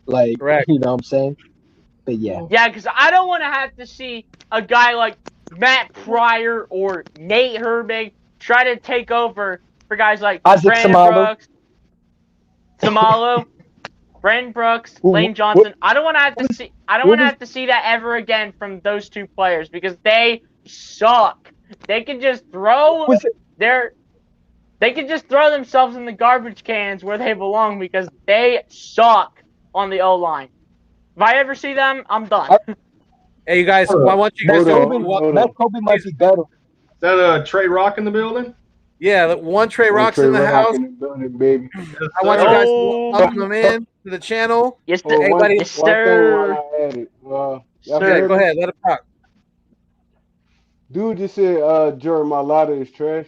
Like, you know what I'm saying? But yeah. Yeah, because I don't want to have to see a guy like Matt Pryor or Nate Herbig try to take over for guys like Brandon Brooks, Brandon Brooks, Lane Johnson. I don't want to have to see. I don't want to have to see that ever again from those two players because they suck. They can just throw They can just throw themselves in the garbage cans where they belong because they suck on the O-line. If I ever see them, I'm done. Hey, you guys, I want you guys to... Matt Kobe might be better. Is that Trey Rock in the building? Yeah, one Trey One Rock's Trey in the Rock house. in the building, baby. I want you guys to Oh. welcome him in to the channel. Yes, Oh, Hey, one, buddy. Yes, one thing sir. while I had it. Y'all Sir. Yeah, heard go him? ahead. Let him talk. Dude just said Jordan Mailata is trash.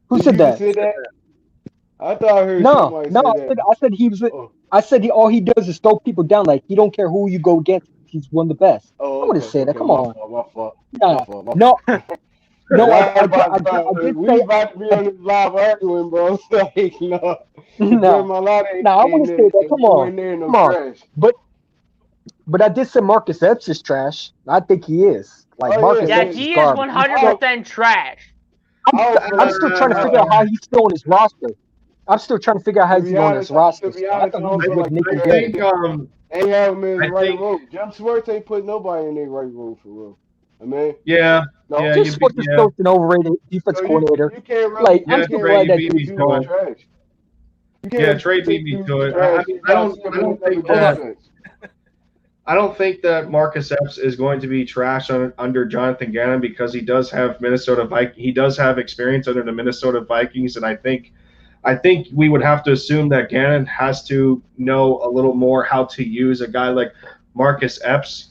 Who Did said you that? say that? I thought I heard No, somebody no. say that. I said he was. Oh, I said all he does is throw people down. Like he don't care who you go against. He's one of the best. I oh, wouldn't okay, say that. okay. Come My on. fault, my fault, Nah, my fault, my no, fault. no. We I about to be on this live arguing, bro. Like, no, Jordan Jordan Mailata I wouldn't say that. Come nowhere on, near no come on. trash. But I did say Marcus Epps is trash. I think he is. Like Oh, Marcus Yeah, Epps is he is garbage. 100% trash. I'm still trying to figure out how he's still on his roster. I'm still trying to figure out how To he's be on honest, his roster. to be So I honest, thought I he was don't with feel Nick like and I Gary. think they have him in I his right think- room. Jim Schwartz ain't put nobody in their right room for real. I mean, yeah, no, yeah, Just Schwartz is still an overrated defense so coordinator. you can't really, Like, you I'm Yeah, still can't Trey, glad you that beat say me dude to is it. trash. You can't Yeah, really Trey say beat me dude's to it. trash. I You gotta don't see him I in don't another think that defense. I don't think that Marcus Epps is going to be trash under Jonathan Gannon because he does have he does have experience under the Minnesota Vikings, and I think we would have to assume that Gannon has to know a little more how to use a guy like Marcus Epps,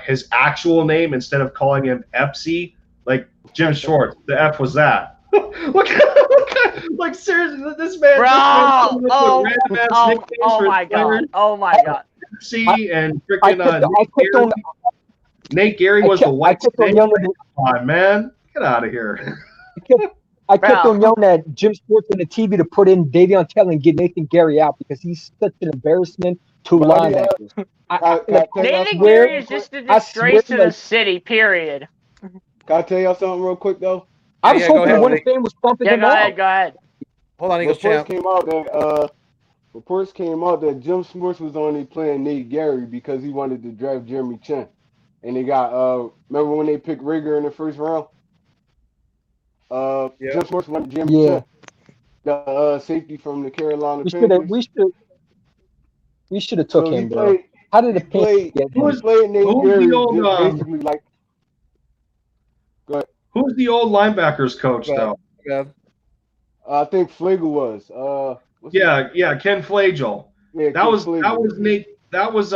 his actual name instead of calling him Epsy, like Jim Schwartz. The F was that. Like seriously, this man. Bro, oh my players. god, oh my god. Epsy and I freaking kept on Nate Gary I was kept- the white I kept on snake. yelling at- Come on, man, get out of here. I kept Bro. on yelling at Jim Schwartz on the TV to put in Davion Taylor and get Nathan Gary out because he's such an embarrassment to Buddy, linebackers. Nathan swear- Gary is just a I disgrace swear, to the like- city, period. Can I tell y'all something real quick though? I was Yeah, go hoping ahead, one Nick. fan was bumping Yeah, him go out. ahead, go ahead. Hold on, Eagles Reports champ. came out that Jim Schwartz was only playing Nate Gary because he wanted to draft Jeremy Chin, and they got remember when they picked Rigger in the first round? Yeah. Jim Schwartz wanted Jeremy Chin, the safety from the Carolina Panthers. We should have took So him, bro. How did the Panthers get him? He played Nate who's Gary the old, just basically like. Who's the old linebackers coach though? Yeah. I think Flagel was. What's his name? Yeah, Ken Flagel. Yeah, That Ken was Flagel. Nate. That was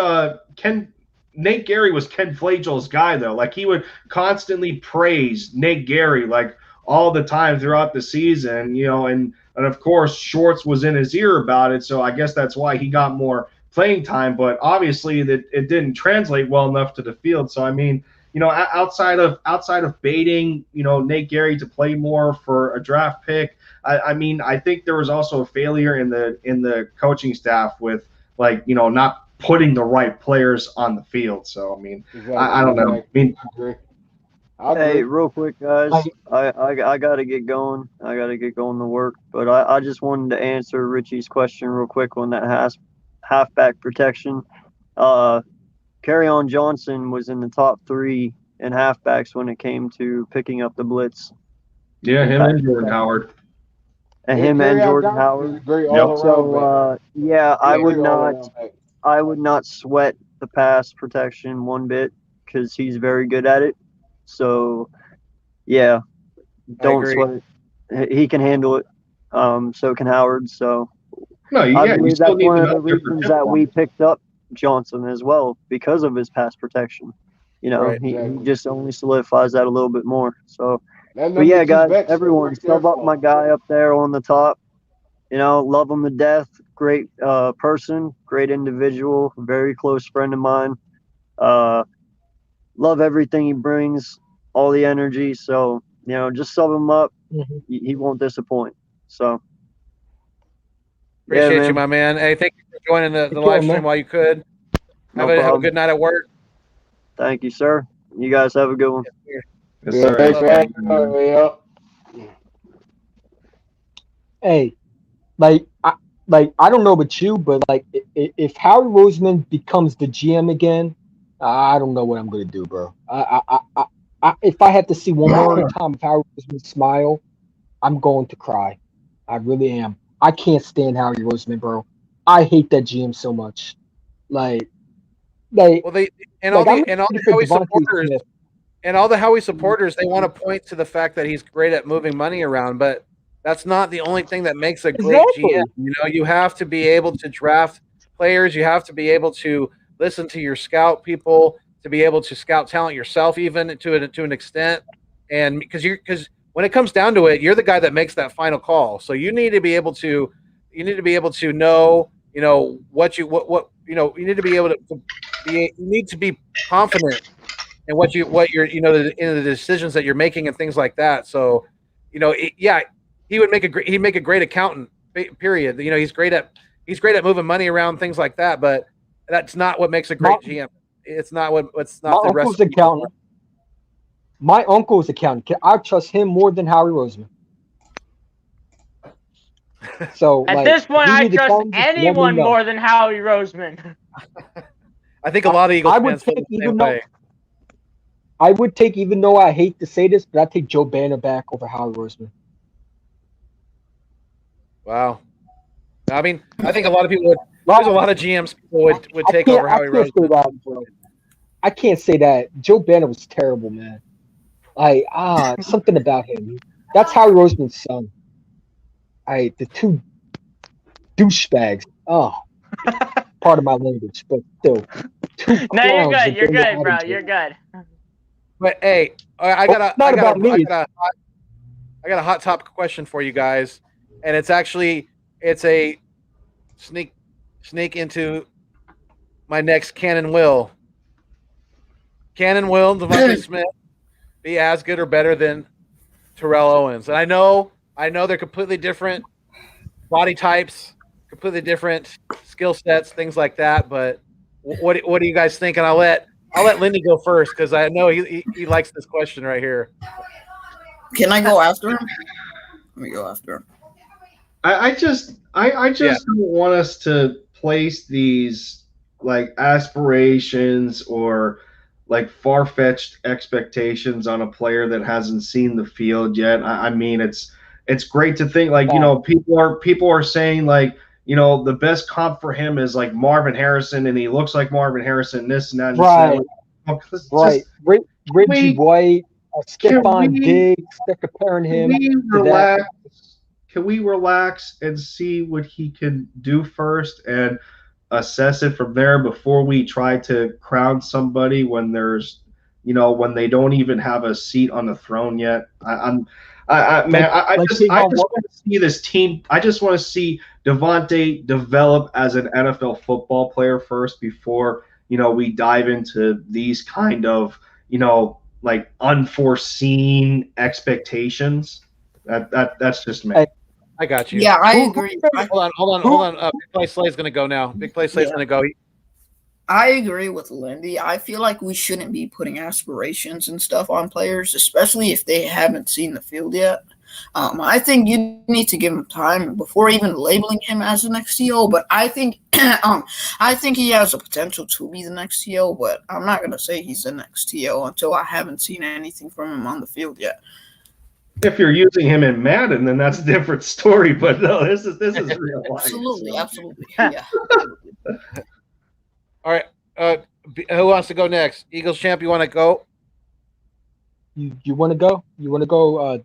Ken. Nate Gary was Ken Flagel's guy though. Like he would constantly praise Nate Gary like all the time throughout the season, you know, and of course Schwartz was in his ear about it, so I guess that's why he got more playing time. But obviously that it didn't translate well enough to the field. So I mean, you know, outside of baiting, you know, Nate Gary to play more for a draft pick, I mean, I think there was also a failure in the coaching staff with like, you know, not putting the right players on the field. So I mean, Exactly. I don't know. I mean, I agree. Hey, real quick, guys. I gotta get going. I gotta get going to work. But I just wanted to answer Richie's question real quick on that halfback protection. Kerryon Johnson was in the top 3 in halfbacks when it came to picking up the blitz. yeah, him and Jordan Howard. And Yeah, him and Kerryon Jordan Johnson Howard. is great Yep. all-around So back. yeah, I would Great not. all-around back. I would not sweat the pass protection one bit because he's very good at it. So, yeah, don't agree. sweat it. He can handle it. So can Howard. So No, I yeah, you believe still that's need one to of the know different reasons that people. we picked up Johnson as well because of his pass protection. You know, Right, he exactly. just only solidifies that a little bit more. So, That but yeah, number 2 guys, back everyone, right there sub up for my him. guy up there on the top. You know, love him to death. Great person, great individual, very close friend of mine. Love everything he brings, all the energy. So, you know, just sub him up. Mhm. He won't disappoint. So, Appreciate yeah, you, my man. Hey, thank you for joining the Take live care, stream man. while you could. No Have a problem. good night at work. Thank you, sir. You guys have a good one. Yes, Yeah, sir. thanks for having me. Yeah. Hey, I don't know about you, but like if Howie Roseman becomes the GM again, I don't know what I'm gonna do, bro. If I have to see one more time of Howie Roseman smile, I'm going to cry. I really am. I can't stand Howie Roseman, bro. I hate that GM so much. Like Well, they and all Like, I'm the ready for Howie Devontae supporters Smith. And all the Howie supporters, they want to point to the fact that he's great at moving money around, but that's not the only thing that makes a great GM. You know, you have to be able to draft players. You have to be able to listen to your scout people, to be able to scout talent yourself, even to an extent. And because when it comes down to it, you're the guy that makes that final call. So you need to be able to know, you know, you need to be able to you need to be confident in what you're, you know, in the decisions that you're making and things like that. So, you know, he'd make a great accountant, period. You know, he's great at moving money around, things like that, but that's not what makes a great GM. It's not the rest of accountant. My uncle's accountant. I trust him more than Howie Roseman. So at this point, I trust anyone more than Howie Roseman. I think a lot of Eagles fans feel the same way. I would take, even though I hate to say this, but I'd take Joe Banner back over Howie Roseman. Wow. I mean, I think a lot of people would. There's a lot of GMs people would take over Howie Roseman. I can't say that. Joe Banner was terrible, man. Something about him. That's Howie Roseman's son. The two douchebags. Oh, part of my language, but still. No, you're good. You're good, bro. You're good. But hey, I got a hot topic question for you guys, and it's a sneak into my next Cannon Will. Can Will Devontae Smith be as good or better than Terrell Owens? And I know they're completely different body types, completely different skill sets, things like that. But what do you guys think? And I'll let Lindy go first because I know he likes this question right here. Can I go after him? Let me go after him. I just don't want us to place these like aspirations or like far-fetched expectations on a player that hasn't seen the field yet. I mean, it's great to think like, you know, people are saying like, you know, the best comp for him is like Marvin Harrison, and he looks like Marvin Harrison, this and that. Right. Reggie White, Stephon Diggs, they're comparing him to that. Can we relax and see what he can do first and assess it from there before we try to crown somebody when there's, you know, when they don't even have a seat on the throne yet? I just want to see this team. I just want to see Devontae develop as an NFL football player first before, you know, we dive into these kind of, you know, like unforeseen expectations. That's just me. I got you. Yeah, I agree. Hold on. Big Play Slay's going to go now. Big Play Slay's going to go. I agree with Lindy. I feel like we shouldn't be putting aspirations and stuff on players, especially if they haven't seen the field yet. I think you need to give him time before even labeling him as the next TO. But I think he has the potential to be the next TO. But I'm not gonna say he's the next TO until I haven't seen anything from him on the field yet. If you're using him in Madden, then that's a different story. But no, this is real life. Absolutely. Yeah. All right. Who wants to go next? Eagles champ, you want to go? You want to go? You want to go?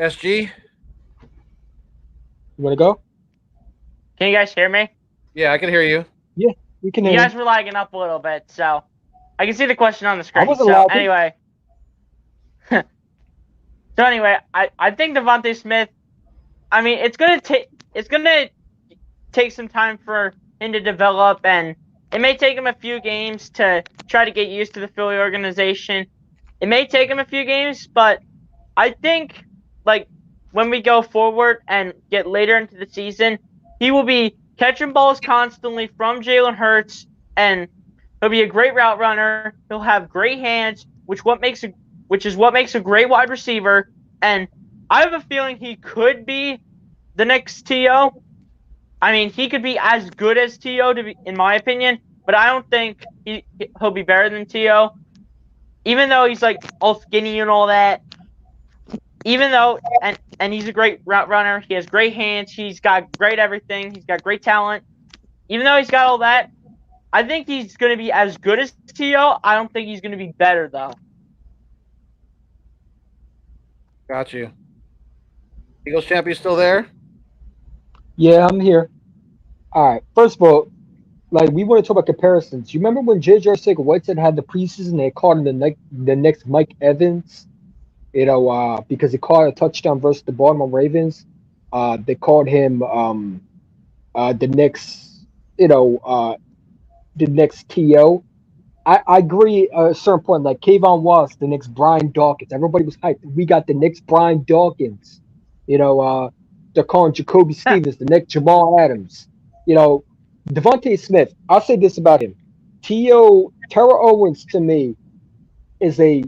SG. You want to go? Can you guys hear me? Yeah, I can hear you. Yeah, we can hear you. You guys were lagging up a little bit, so I can see the question on the screen. Anyway. So anyway, I think Devontae Smith. I mean, it's gonna take some time for him to develop, and it may take him a few games to try to get used to the Philly organization. It may take him a few games, but I think like when we go forward and get later into the season, he will be catching balls constantly from Jalen Hurts, and he'll be a great route runner. He'll have great hands, which is what makes a great wide receiver. And I have a feeling he could be the next TO. I mean, he could be as good as TO, in my opinion, but I don't think he'll be better than TO. Even though he's like all skinny and all that. Even though, and he's a great route runner, he has great hands, he's got great everything, he's got great talent. Even though he's got all that, I think he's going to be as good as T.O. I don't think he's going to be better, though. Got you. Eagles champ, you still there? Yeah, I'm here. All right. First of all, like we want to talk about comparisons. You remember when J.J. Arcega-Whiteside had the preseason? They called him the next Mike Evans. You know, because he caught a touchdown versus the Baltimore Ravens. They called him the next, the next T.O. I agree at a certain point, like Kayvon Wallace, the next Brian Dawkins. Everybody was hyped. We got the next Brian Dawkins. You know, they're calling Jacoby Stevens the next Jamal Adams. You know, Devontae Smith. I'll say this about him. Terrell Owens to me is a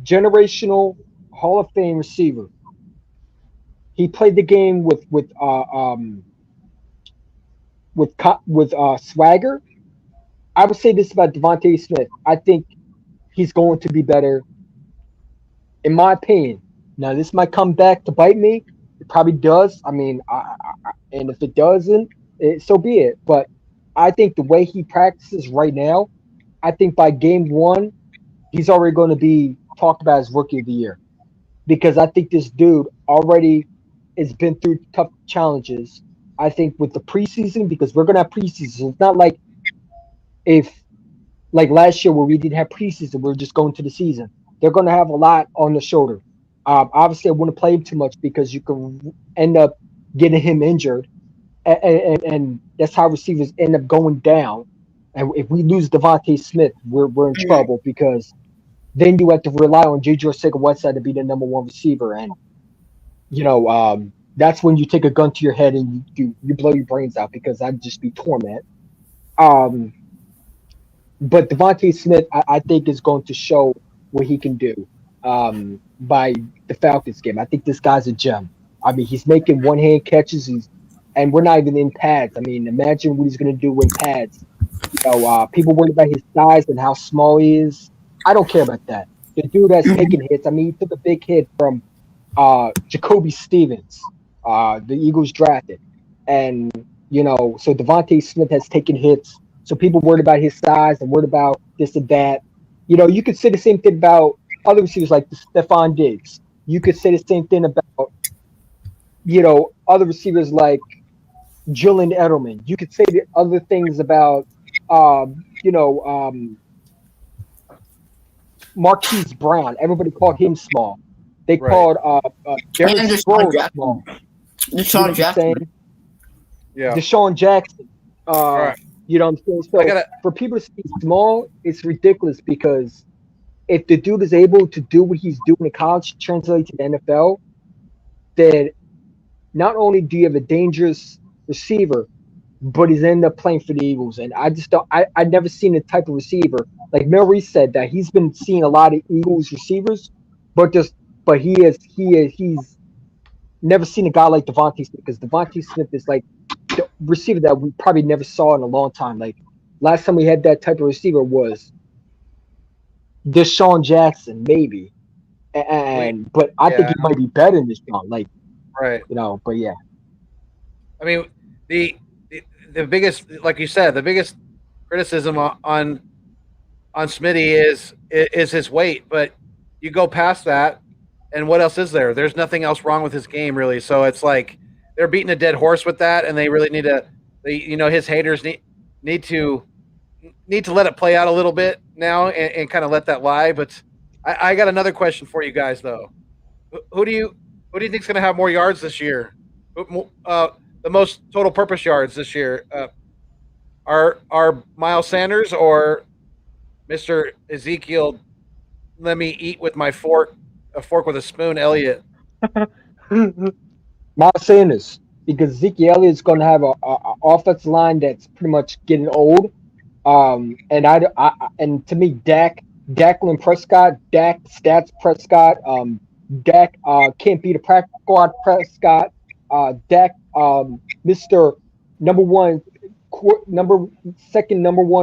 generational Hall of Fame receiver. He played the game with swagger. I would say this about Devontae Smith. I think he's going to be better, in my opinion. Now, this might come back to bite me. It probably does. I mean, and if it doesn't, so be it. But I think the way he practices right now, I think by game one, he's already going to be talked about as Rookie of the Year. Because I think this dude already has been through tough challenges. I think with the preseason, because we're going to have preseason. It's not like like last year where we didn't have preseason, we're just going to the season. They're going to have a lot on the shoulder. Obviously, I wouldn't play him too much because you can end up getting him injured. And that's how receivers end up going down. And if we lose Devontae Smith, we're in trouble because then you have to rely on J.J. Arcega-Whiteside to be the number one receiver. And, that's when you take a gun to your head and you blow your brains out because that'd just be torment. But Devontae Smith, I think, is going to show what he can do by the Falcons game. I think this guy's a gem. I mean, he's making one-hand catches, and we're not even in pads. I mean, imagine what he's going to do in pads. People worry about his size and how small he is. I don't care about that. The dude has taken hits. I mean, he took a big hit from Jacoby Stevens, the Eagles drafted. And, so Devontae Smith has taken hits. So people worried about his size and worried about this and that. You could say the same thing about other receivers like Stephon Diggs. You could say the same thing about, other receivers like Julian Edelman. You could say the other things about, Marquise Brown. Everybody called him small. They called Derrick Rose small. Deshaun Jackson. Yeah. Deshaun Jackson. Right. You know what I'm saying? So for people to see small, it's ridiculous because if the dude is able to do what he's doing in college, translate to the NFL, then not only do you have a dangerous receiver, but he's ended up playing for the Eagles. And I just don't. I've never seen the type of receiver like Mel Reese said that he's been seeing a lot of Eagles receivers, but he's never seen a guy like Devontae Smith because Devontae Smith is like the receiver that we probably never saw in a long time. Like last time we had that type of receiver was Deshaun Jackson, maybe. But I think he might be better than Deshaun. Like, right. But yeah. I mean, the biggest, like you said, the biggest criticism on Smitty is his weight, but you go past that, and what else is there? There's nothing else wrong with his game, really. So it's like they're beating a dead horse with that, and they really need to, his haters need to let it play out a little bit now and kind of let that lie. But I got another question for you guys, though. Who do you think is going to have more yards this year? The most total purpose yards this year are Miles Sanders or Mr. Ezekiel? Let me eat with my fork with a spoon, Elliott. Miles Sanders, because Ezekiel Elliott's going to have a offensive line that's pretty much getting old. And to me, Dak Prescott, Dak can't beat a practice squad Prescott. Dak, Mr. number one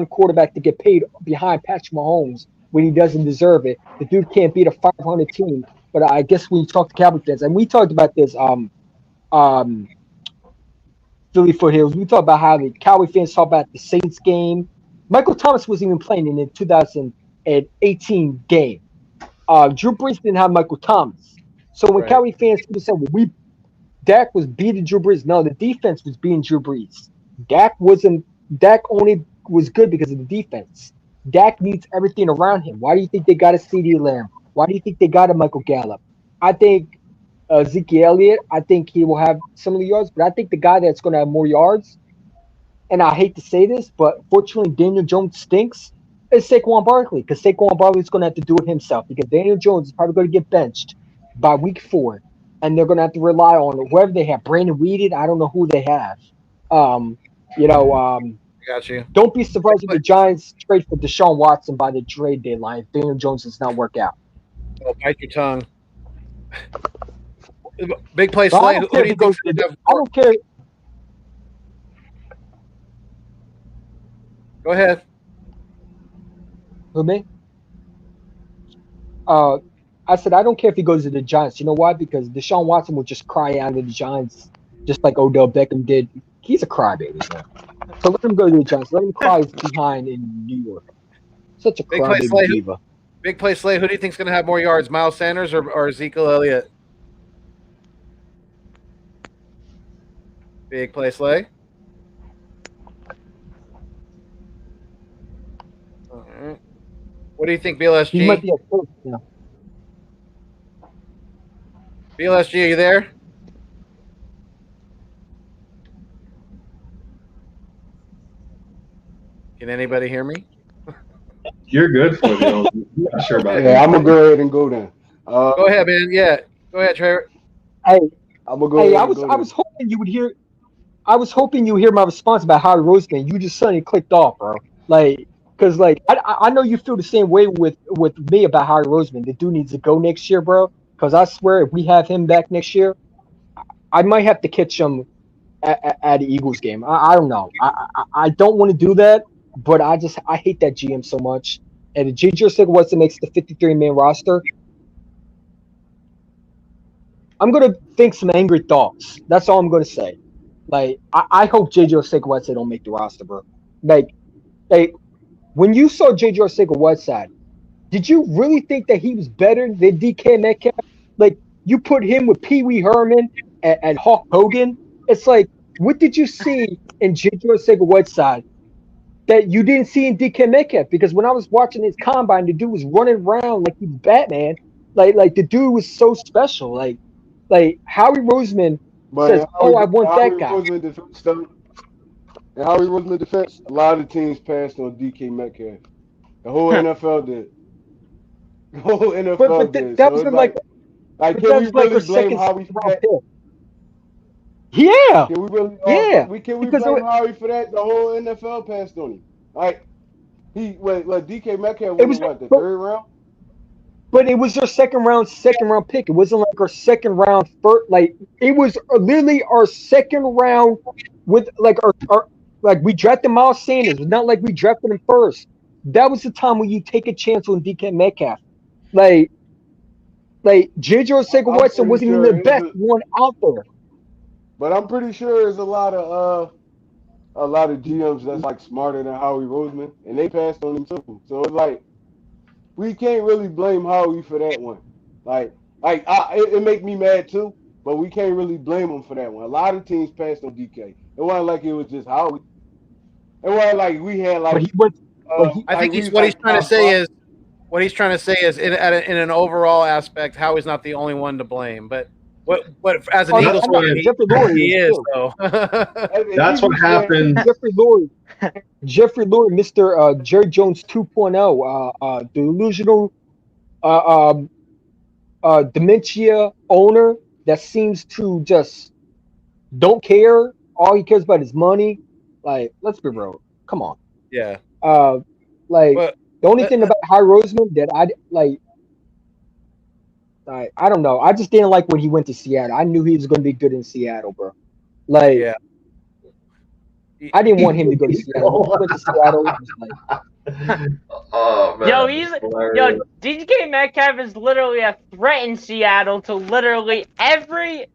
quarterback to get paid behind Patrick Mahomes when he doesn't deserve it. The dude can't beat a 500 team. But I guess when you talk to Cowboy fans, and we talked about this, Philly Foothills, we talked about how the Cowboy fans talk about the Saints game Michael Thomas wasn't even playing in the 2018 game. Drew Brees didn't have Michael Thomas. So when Right. Cowboy fans said, well, Dak was beating Drew Brees. No, the defense was beating Drew Brees. Dak only was good because of the defense. Dak needs everything around him. Why do you think they got a CeeDee Lamb? Why do you think they got a Michael Gallup? I think Ezekiel Elliott, I think he will have some of the yards, but I think the guy that's going to have more yards, and I hate to say this, but fortunately Daniel Jones stinks, is Saquon Barkley, because Saquon Barkley is going to have to do it himself, because Daniel Jones is probably going to get benched by week 4, and they're going to have to rely on whoever they have. Brandon Weeden, I don't know who they have. Got you. Don't be surprised if the Giants trade for Deshaun Watson by the trade deadline if Daniel Jones does not work out. Oh, bite your tongue. Big play But Slay. Who do you think? I don't care. Go ahead. Who, me? I said I don't care if he goes to the Giants. You know why? Because Deshaun Watson will just cry out to the Giants, just like Odell Beckham did. He's a crybaby, man. So let him go to the Giants. Let him cry behind in New York. Such a Big play crybaby Slay. diva. Big play Slay. Who do you think's going to have more yards, Miles Sanders or Ezekiel Elliott? Big play Slay. All right. What do you think, BLSG? He might be a coach now. BLSG, are you there? Can anybody hear me? You're good for it. Not sure about Yeah, I'm gonna go ahead and go then. Go ahead, man. Yeah, go ahead, Trevor. Hey, I'm gonna go hey, ahead I and was go I was hoping you would hear. I was hoping you would hear my response about Howie Roseman. You just suddenly clicked off, bro. Like, cause like I know you feel the same way with me about Howie Roseman. The dude needs to go next year, bro. Cause I swear, if we have him back next year, I might have to catch him at the Eagles game. I don't know. I don't want to do that, but I hate that GM so much. And if J.J. Arcega-Whiteside makes the 53-man roster, I'm gonna think some angry thoughts. That's all I'm gonna say. Like, I hope J.J. Arcega-Whiteside don't make the roster, bro. Like, when you saw J.J. Arcega-Whiteside, did you really think that he was better than DK Metcalf? Like, you put him with Pee Wee Herman and Hulk Hogan. It's like, what did you see in J.J. Arcega-Whiteside that you didn't see in DK Metcalf? Because when I was watching his combine, the dude was running around like he's Batman. Like the dude was so special. Like Howie Roseman says, "Oh, I want that guy." And Howie Roseman defense, a lot of teams passed on DK Metcalf. The whole NFL did. The whole NFL did. That was like can we really blame Howie for that? Yeah. Can we really? Can we Because blame Howie for that? The whole NFL passed on him. Like DK Metcalf was the third round. But it was their second round pick. It wasn't like our second round first. Like, it was literally our second round with like our like we drafted Miles Sanders. It's not like we drafted him first. That was the time when you take a chance on DK Metcalf. Like J.J. Arcega-Whiteside wasn't even the best one out there. But I'm pretty sure there's a lot of GMs that's like smarter than Howie Roseman, and they passed on him too. So it's like we can't really blame Howie for that one. It make me mad too, but we can't really blame him for that one. A lot of teams passed on DK. It wasn't like it was just Howie. It wasn't like we had like. I think what he's trying to say is in an overall aspect, Howie's not the only one to blame, but. What as an Eagles fan, he is though. That's what happened. Jeffrey Lurie, Mr. Jerry Jones 2.0, delusional, dementia owner that seems to just don't care. All he cares about is money. Like, let's be real. Come on. Yeah. The only thing about Howie Roseman that I don't know. I just didn't like when he went to Seattle. I knew he was going to be good in Seattle, bro. I didn't want him to go to Seattle. When he went to Seattle, oh man. DK Metcalf is literally a threat in Seattle to literally every,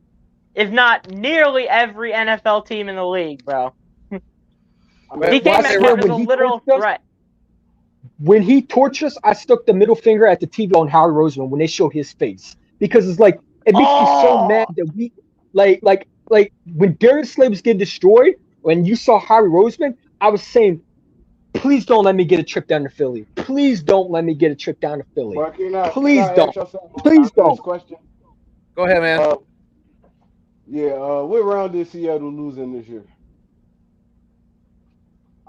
if not nearly every NFL team in the league, bro. DK I Metcalf swear is a when he literal torched us- threat. When he torched us, I stuck the middle finger at the TV on Howie Roseman when they show his face because it's like it makes me so mad that we like when Darius Slay was getting destroyed. When you saw Howie Roseman, I was saying, please don't let me get a trip down to Philly. Please don't let me get a trip down to Philly. But Please can I don't. ask y'all something on Please Andre's don't. Question? Go ahead, man. What round did Seattle lose in this year?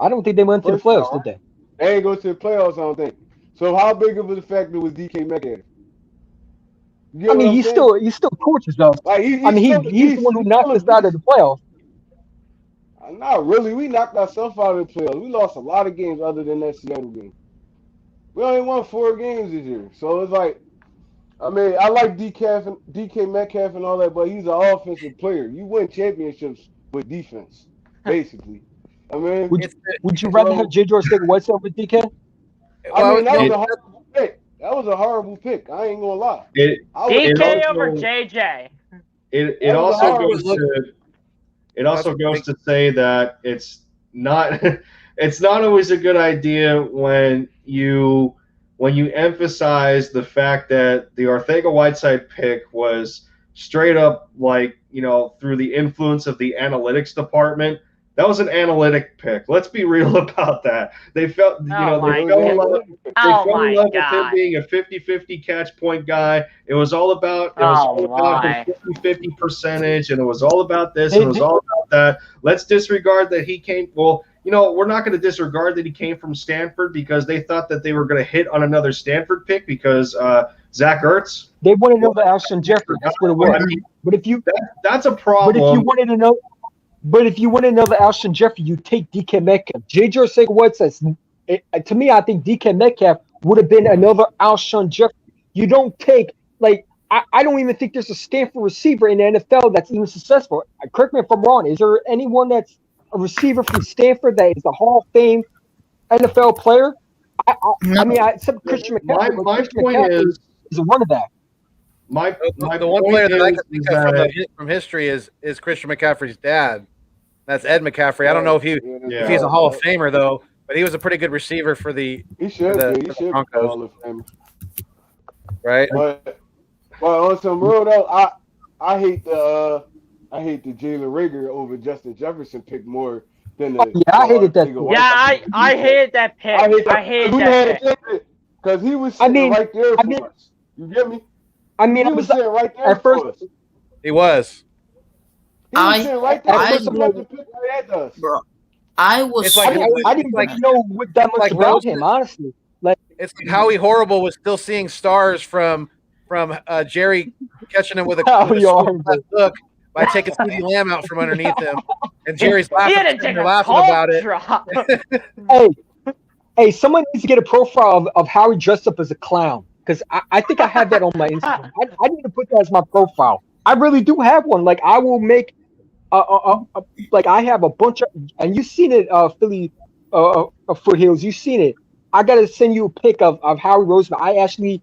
I don't think they went to the First round, playoffs, right? did they? They ain't go to the playoffs, I don't think. So how big of a factor was DK Metcalf? You get I what mean, I'm he saying? still torches us. Like He's the one who knocked us still a out of the playoffs. Not really. We knocked ourselves out of the playoffs. We lost a lot of games other than that Seattle game. We only won 4 games this year. So it's like, I mean, I like DK Metcalf and all that, but he's an offensive player. You win championships with defense, basically. I mean, Would you rather have J. George Whiteside with DK? I mean, that was a horrible pick. That was a horrible pick. I ain't gonna lie. DK over JJ. It also goes to say that it's not it's not always a good idea when you emphasize the fact that the Ortega-Whiteside pick was straight up through the influence of the analytics department. That was an analytic pick. Let's be real about that. They fell in love with him being a 50-50 catch point guy. It was all about the 50-50 percentage, and it was all about this, and it was all about that. Let's disregard that he came. Well, we're not going to disregard that he came from Stanford because they thought that they were going to hit on another Stanford pick because Zach Ertz. They wanted to know the Alshon Jeffrey. That's what it was. I mean, but if you that's a problem. But if you wanted to know the Alshon Jeffrey, you take DK Metcalf. J.J. Whiteside says, to me, I think DK Metcalf would have been another Alshon Jeffrey. You don't take I don't even think there's a Stanford receiver in the NFL that's even successful. Correct me if I'm wrong. Is there anyone that's a receiver from Stanford that is a Hall of Fame NFL player? I mean, except Christian McCaffrey. My point is a running back. The one player that I can think of from history is Christian McCaffrey's dad. That's Ed McCaffrey. I don't know if he's a Hall of Famer though, but he was a pretty good receiver for the Broncos. Hall of Famer. Right. But on some real though, I hate the Jalen Reagor over Justin Jefferson pick more than the. I hated that. I hated that pick. I hated that pick because he was sitting right there for us. You get me? I mean, he was sitting right there at first. For us. He was. He was sitting right there. I didn't know what that much about him, honestly. It's like Howie Horrible was still seeing stars from Jerry catching him with a look by taking CeeDee Lamb out from underneath him, and Jerry's laughing about it. Hey, someone needs to get a profile of Howie dressed up as a clown because I think I have that on my Instagram. I need to put that as my profile. I really do have one. I will make I have a bunch of, and you've seen it, Philly Foothills. You've seen it. I gotta send you a pic of Howie Roseman. I actually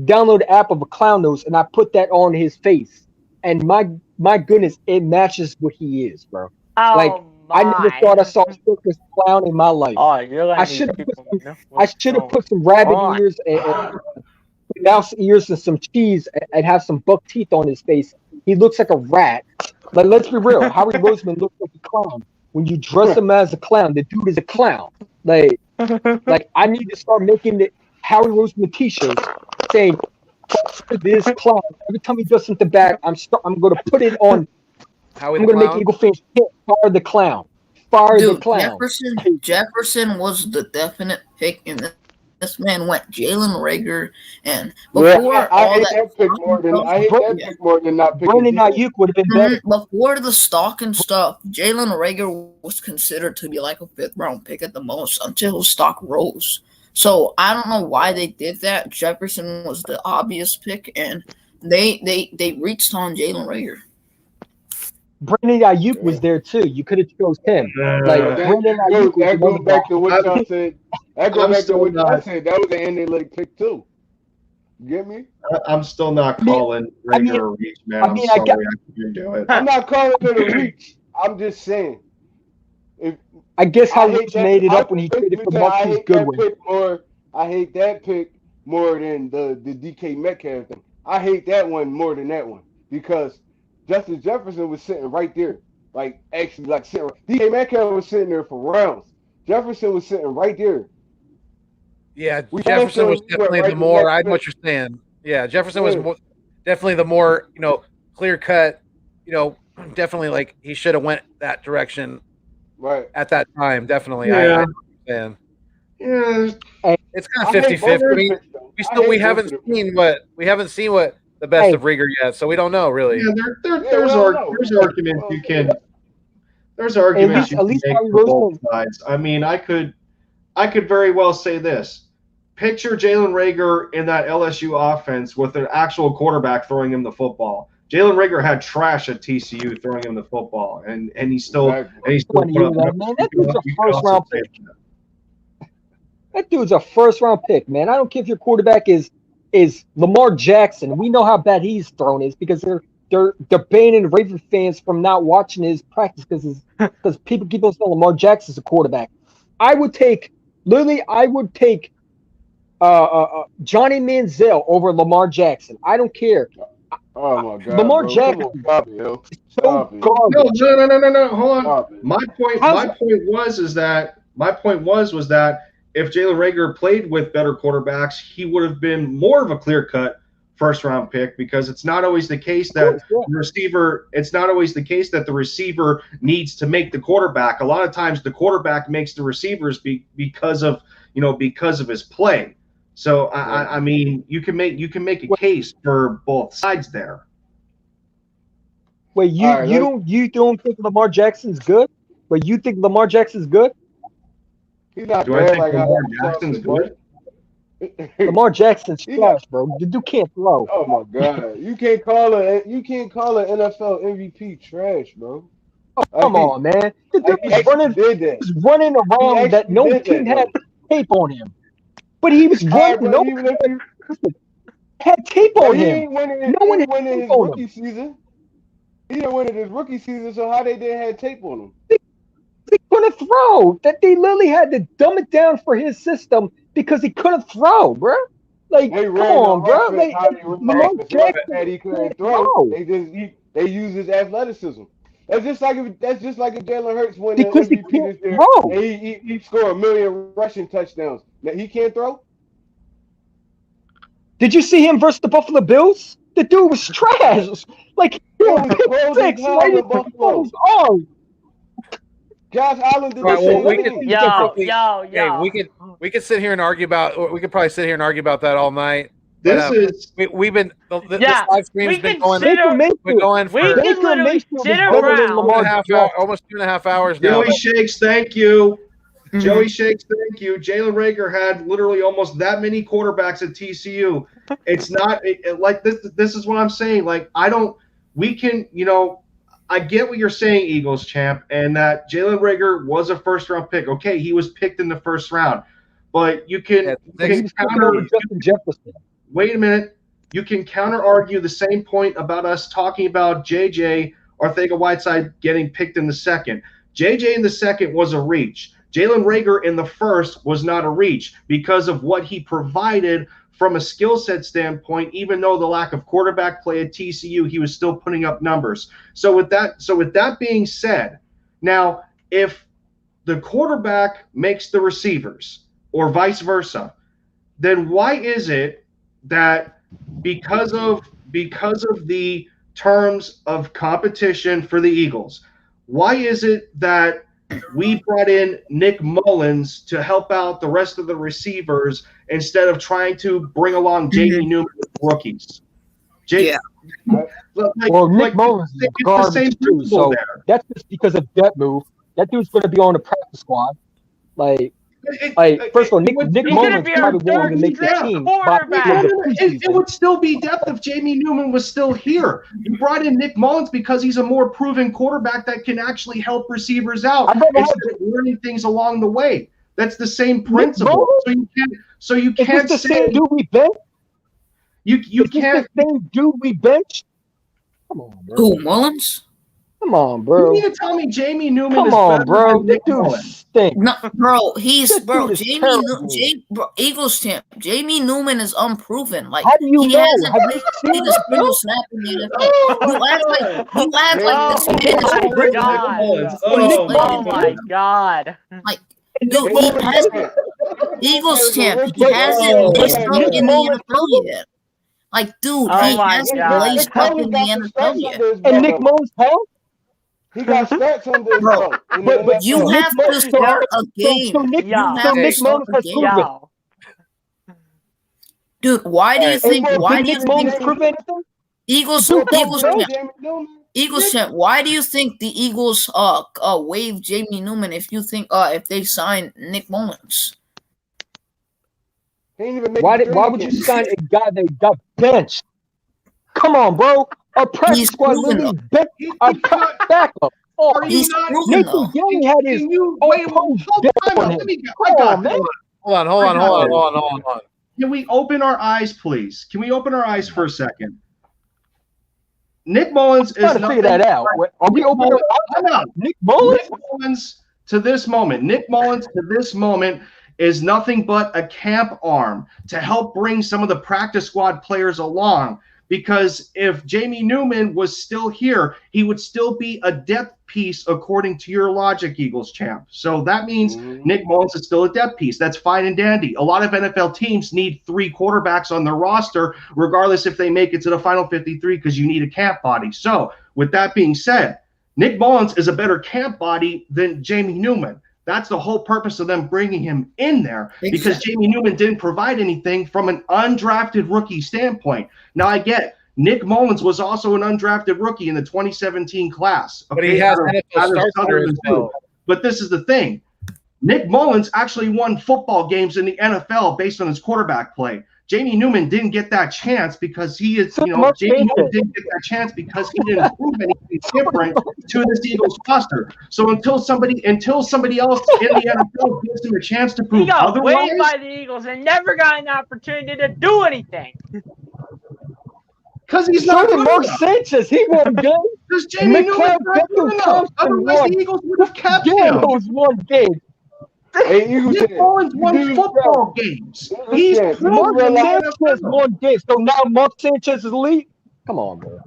download the app of a clown nose and I put that on his face. And my goodness, it matches what he is, bro. I never thought I saw a circus clown in my life. I should have put some rabbit ears and mouse ears and some cheese and have some buck teeth on his face. He looks like a rat. Let's be real. Howie Roseman looks like a clown. When you dress him as a clown, the dude is a clown. I need to start making the Howie Roseman t-shirts saying this clown. Every time he does something bad, I'm going to put it on. I'm going to make Eagle fans fire the clown. Fire the clown. Jefferson was the definite pick in this man went Jalen Reagor, and before I hate that pick more than not picking. Brandon Ayuk would have been better. Before the stock and stuff, Jalen Reagor was considered to be like a 5th round pick at the most until his stock rose. So I don't know why they did that. Jefferson was the obvious pick, and they reached on Jalen Reagor. Brandon Ayuk was there too. You could have chose him. Brandon Ayuk. That goes back to what y'all said. That goes back to what y'all said. That was an analytic pick too. You get me? I'm still not calling Reagor a reach, man. I'm sorry, I couldn't do it. I'm not calling it a reach. I'm just saying. I guess how Rich made it up when he traded for Marquise Goodwin. I hate that pick more than the DK Metcalf thing. I hate that one more than that one because Justin Jefferson was sitting right there. Like, actually, like, sitting. DK Metcalf was sitting there for rounds. Jefferson was sitting right there. Yeah, Jefferson was definitely the more. I know what you're saying. Yeah, Jefferson was definitely the more, clear cut. Definitely like he should have went that direction. Right. At that time, definitely. Yeah. Yeah. It's kind of 50-50. I mean, we haven't seen what the best of Reagor yet, so we don't know really. Yeah, there's arguments you can. There's arguments you can make for both sides. I mean, I could very well say this. Picture Jalen Reagor in that LSU offense with an actual quarterback throwing him the football. Jalen Reagor had trash at TCU throwing him the football, and he still put up. That dude's a first-round pick. That dude's a first-round pick, man. I don't care if your quarterback is Lamar Jackson. We know how bad he's thrown is because they're banning Raven fans from not watching his practice because people keep on saying Lamar Jackson's a quarterback. I would take Johnny Manziel over Lamar Jackson. I don't care. Oh my God! Lamar Jackson. No. Hold on. My point was that if Jalen Reagor played with better quarterbacks, he would have been more of a clear-cut first-round pick because it's not always the case that the receiver. It's not always the case that the receiver needs to make the quarterback. A lot of times, the quarterback makes the receivers because of his play. So I mean, you can make a case for both sides there. Wait, you don't think Lamar Jackson's good? Wait, you think Lamar Jackson's good? He's not Do I think Lamar Jackson's good? Lamar Jackson's trash, bro. The dude can't throw. Oh my God! You can't call an NFL MVP trash, bro. Oh, come on, man. The dude was running around that no team had tape on him. But he was running. No one had tape on him. No one had tape on him. He didn't win it his rookie season, so how they didn't have tape on him? He couldn't throw. That they literally had to dumb it down for his system because he couldn't throw, bro. Like, come on, bro. Lamar Jackson, he couldn't throw. They use his athleticism. That's just like if Jalen Hurts won the MVP this year. He scored 1 million rushing touchdowns. Now he can't throw. Did you see him versus the Buffalo Bills? The dude was trash. Like, he was pick six right in the Buffalo's arm. Josh Allen did we could sit here and argue about. We could probably sit here and argue about that all night. This live stream's been going. We're going for almost 2.5 hours now. Joey Shakes, thank you. Joey Shakes, thank you. Jalen Reagor had literally almost that many quarterbacks at TCU. It's not like this. This is what I'm saying. Like, I get what you're saying, Eagles champ, and that Jalen Reagor was a first-round pick. Okay, he was picked in the first round. But you can counter Justin Jefferson. Wait a minute. You can counter-argue the same point about us talking about J.J. Arcega-Whiteside getting picked in the second. J.J. in the second was a reach. Jalen Reagor in the first was not a reach because of what he provided from a skill set standpoint. Even though the lack of quarterback play at TCU, he was still putting up numbers. So with that being said, now if the quarterback makes the receivers or vice versa, then why is it that because of the terms of competition for the Eagles, why is it that we brought in Nick Mullins to help out the rest of the receivers instead of trying to bring along J.D. Newman with rookies? Nick Mullins is garbage too, so that's just because of that move. That dude's going to be on the practice squad. First of all, Nick Mullins probably won't even make the team. It would still be depth if Jamie Newman was still here. You brought in Nick Mullins because he's a more proven quarterback that can actually help receivers out instead of learning things along the way. That's the same principle. So you can't say same dude we benched. You can't the same dude we benched. Come on, bro. Who, Mullins? Come on, You bro. mean to tell me Jamie Newman Come is on, better bro. than This Nick dude Mullins? stinks. No, bro, he's This bro. dude is Jamie, terrible. bro, Eagles champ. Jamie Newman is unproven. Like How do you he know? hasn't Have you played seen a this single film? snap in the NFL. Oh You my act like this man is Oh my proven. God. Mullins. What he's Oh, playing. Oh my God. Like, And dude, Nick he Mullins has can't. Eagles champ. He But hasn't oh, laced my up God. in Mullins the NFL yet. Like, dude, Oh he my hasn't God. laced up in the NFL yet. Nick And Nick Mullins has. he got stats under his Bro, belt. in the But You NFL. Nick have to Mullins, start a game. so Nick, Yeah. so have Nick to start Mullins a has game. proven. Yo. Dude, why do you And think? well, Why did do you Nick Mullins think prove anything? Eagles? Dude, don't Eagles say. champ. Jamie Newman. Eagles champ. Why do you think the Eagles waive Jamie Newman if you think if they sign Nick Mullins? He ain't even make Why the would you training sign a guy that got benched? Come on, bro. Our practice He's squad proven, literally benched our backup. Oh, Are you He's not? proven Nathan though. Young had his Can you own wait? post Hold built on. on Let him. me. I Come got on, this. man. Hold on. Can we open our eyes, please? Can we open our eyes for a second? Nick Mullins is Trying to figure that out. Are we opening our eyes? Hold on. Nick Mullins? Nick Mullins to this moment. Nick Mullins to this moment is nothing but a camp arm to help bring some of the practice squad players along. Because if Jamie Newman was still here, he would still be a depth piece according to your logic, Eagles champ. So that means Nick Mullins is still a depth piece. That's fine and dandy. A lot of NFL teams need 3 quarterbacks on their roster, regardless if they make it to the final 53, because you need a camp body. So with that being said, Nick Mullins is a better camp body than Jamie Newman. That's the whole purpose of them bringing him in there, because Jamie Newman didn't provide anything from an undrafted rookie standpoint. Now, I get Nick Mullins was also an undrafted rookie in the 2017 class. But he has NFL starts under his belt. But this is the thing. Nick Mullins actually won football games in the NFL based on his quarterback play. Jamie Newman didn't get that chance because he is, Jamie Newman didn't get that chance because he didn't prove anything different to this Eagles roster. So until somebody else in the NFL gives him a chance to He prove got otherwise, waived by the Eagles and never got an opportunity to do anything. because he's So not did good Mark enough. Sanchez. He won games. Because Jamie McLeod Newman's not good Beckham enough. Thompson Otherwise, won. the Eagles would have kept Yeah, him. those one game. Hey, Eagles Nick champ, Mullins you won do- football games. Eagles He's champ, you proven do in the realize- Sanchez NFL. won games. So now Mark Sanchez is elite. Come on, bro.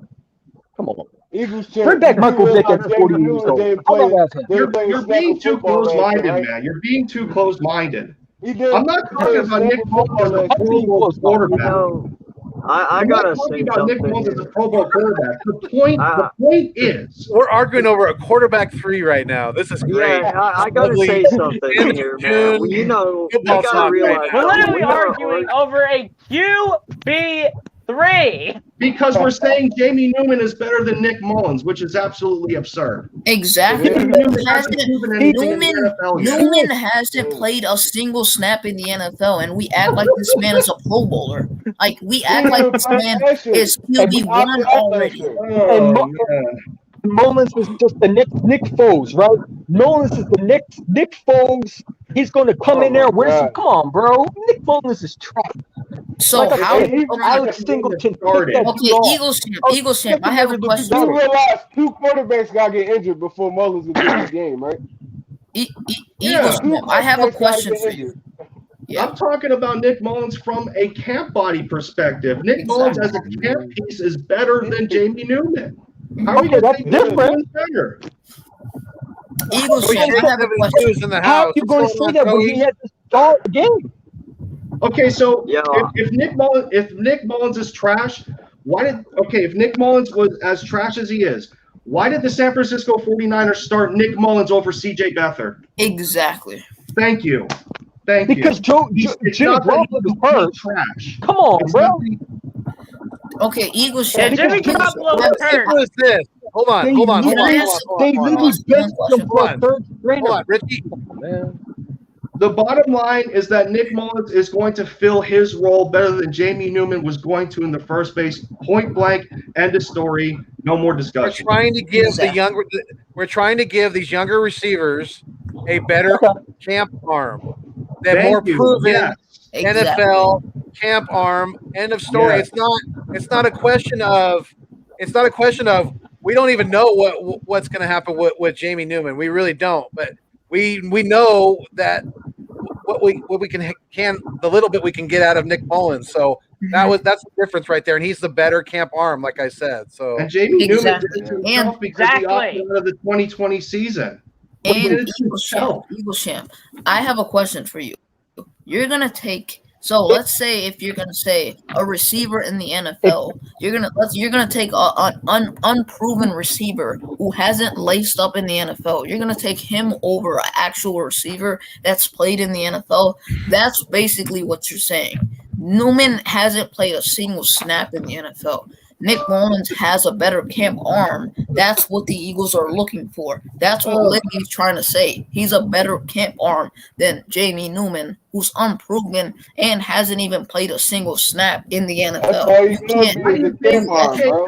Come on. Eagles champ, Bring back you Michael do Vick realize at 40 Jamie years Newman old. didn't How play- about that? didn't play You're snap being of too football last year, close-minded, right? man. You're being too close-minded. He did. I'm not talking about Nick Mullins as a Pro Bowl You quarterback. know, I I'm not gotta talking say about Nick something Mullins as here. a Pro Bowl quarterback. The point is, We're arguing over a quarterback 3 right now. This is great. Yeah, I gotta Lovely. say something End of here, June. man. Well, you Football gotta talk realize. right We're now. literally we are arguing over a QB3. because we're saying Jamie Newman is better than Nick Mullins, which is absolutely absurd. Exactly. Jamie Newman hasn't proven anything in the NFL yet. Newman hasn't played a single snap in the NFL, and we act like this man is a Pro Bowler. Like we act like this man is QB1 already. Oh, Mo- man. Mullins is just the next Nick Foles, right? Mullins is the next Nick Foles. He's going to come in there. Come on, bro. Nick Mullins is trash. So Like I how? said, Okay, Alex Singleton picked that okay, dude off. Eagles champ. I have a question. You realize 2 quarterbacks got to get injured before Mullins will get the game, right? Eagles champ. I have a question for you. I'm talking about Nick Mullins from a camp body perspective. Nick Mullins as a camp piece is better than Jamie Newman. How are we Okay, gonna that's think Nick different. Mullins better? Eagles We champ. should I have a question. in the How house. are you going to What's say going that on, when he Cody? had to start the game? Okay, so Yeah. if Nick Mullins is trash, if Nick Mullins was as trash as he is, why did the San Francisco 49ers start Nick Mullins over CJ Beathard? Exactly. Thank you. Because It's Jimmy not that Garoppolo he's was hurt. trash. Come on, It's bro. not that Okay, Eagles Yeah, champ. Jimmy Eagles Garoppolo champ. was hurt. What is this? Hold on. They literally benched him for a third Hold trainer. on, Richie. The bottom line is that Nick Mullins is going to fill his role better than Jamie Newman was going to in the first place. Point blank, end of story. No more We're discussion. trying to give Exactly. these younger receivers a better camp arm. They're Thank more you. proven Yes. Exactly. NFL camp arm. End of story. Yes. It's not a question of we don't even know what's going to happen with Jamie Newman. We really don't. But we know that what we can the little bit we can get out of Nick Mullins. So that's the difference right there. And he's the better camp arm, like I said. So and Jamie Newman Exactly. did it himself because he opted out of the 2020 season. He did And it Eagle Champ, I have a question for you. You're gonna take let's say if you're gonna say a receiver in the NFL, you're gonna take an unproven receiver who hasn't laced up in the NFL. You're gonna take him over an actual receiver that's played in the NFL. That's basically what you're saying. Newman hasn't played a single snap in the NFL. Nick Mullins has a better camp arm. That's what the Eagles are looking for. That's what Lindy's trying to say. He's a better camp arm than Jamie Newman, who's unproven and hasn't even played a single snap in the NFL. That's all you know, the camp arm, bro.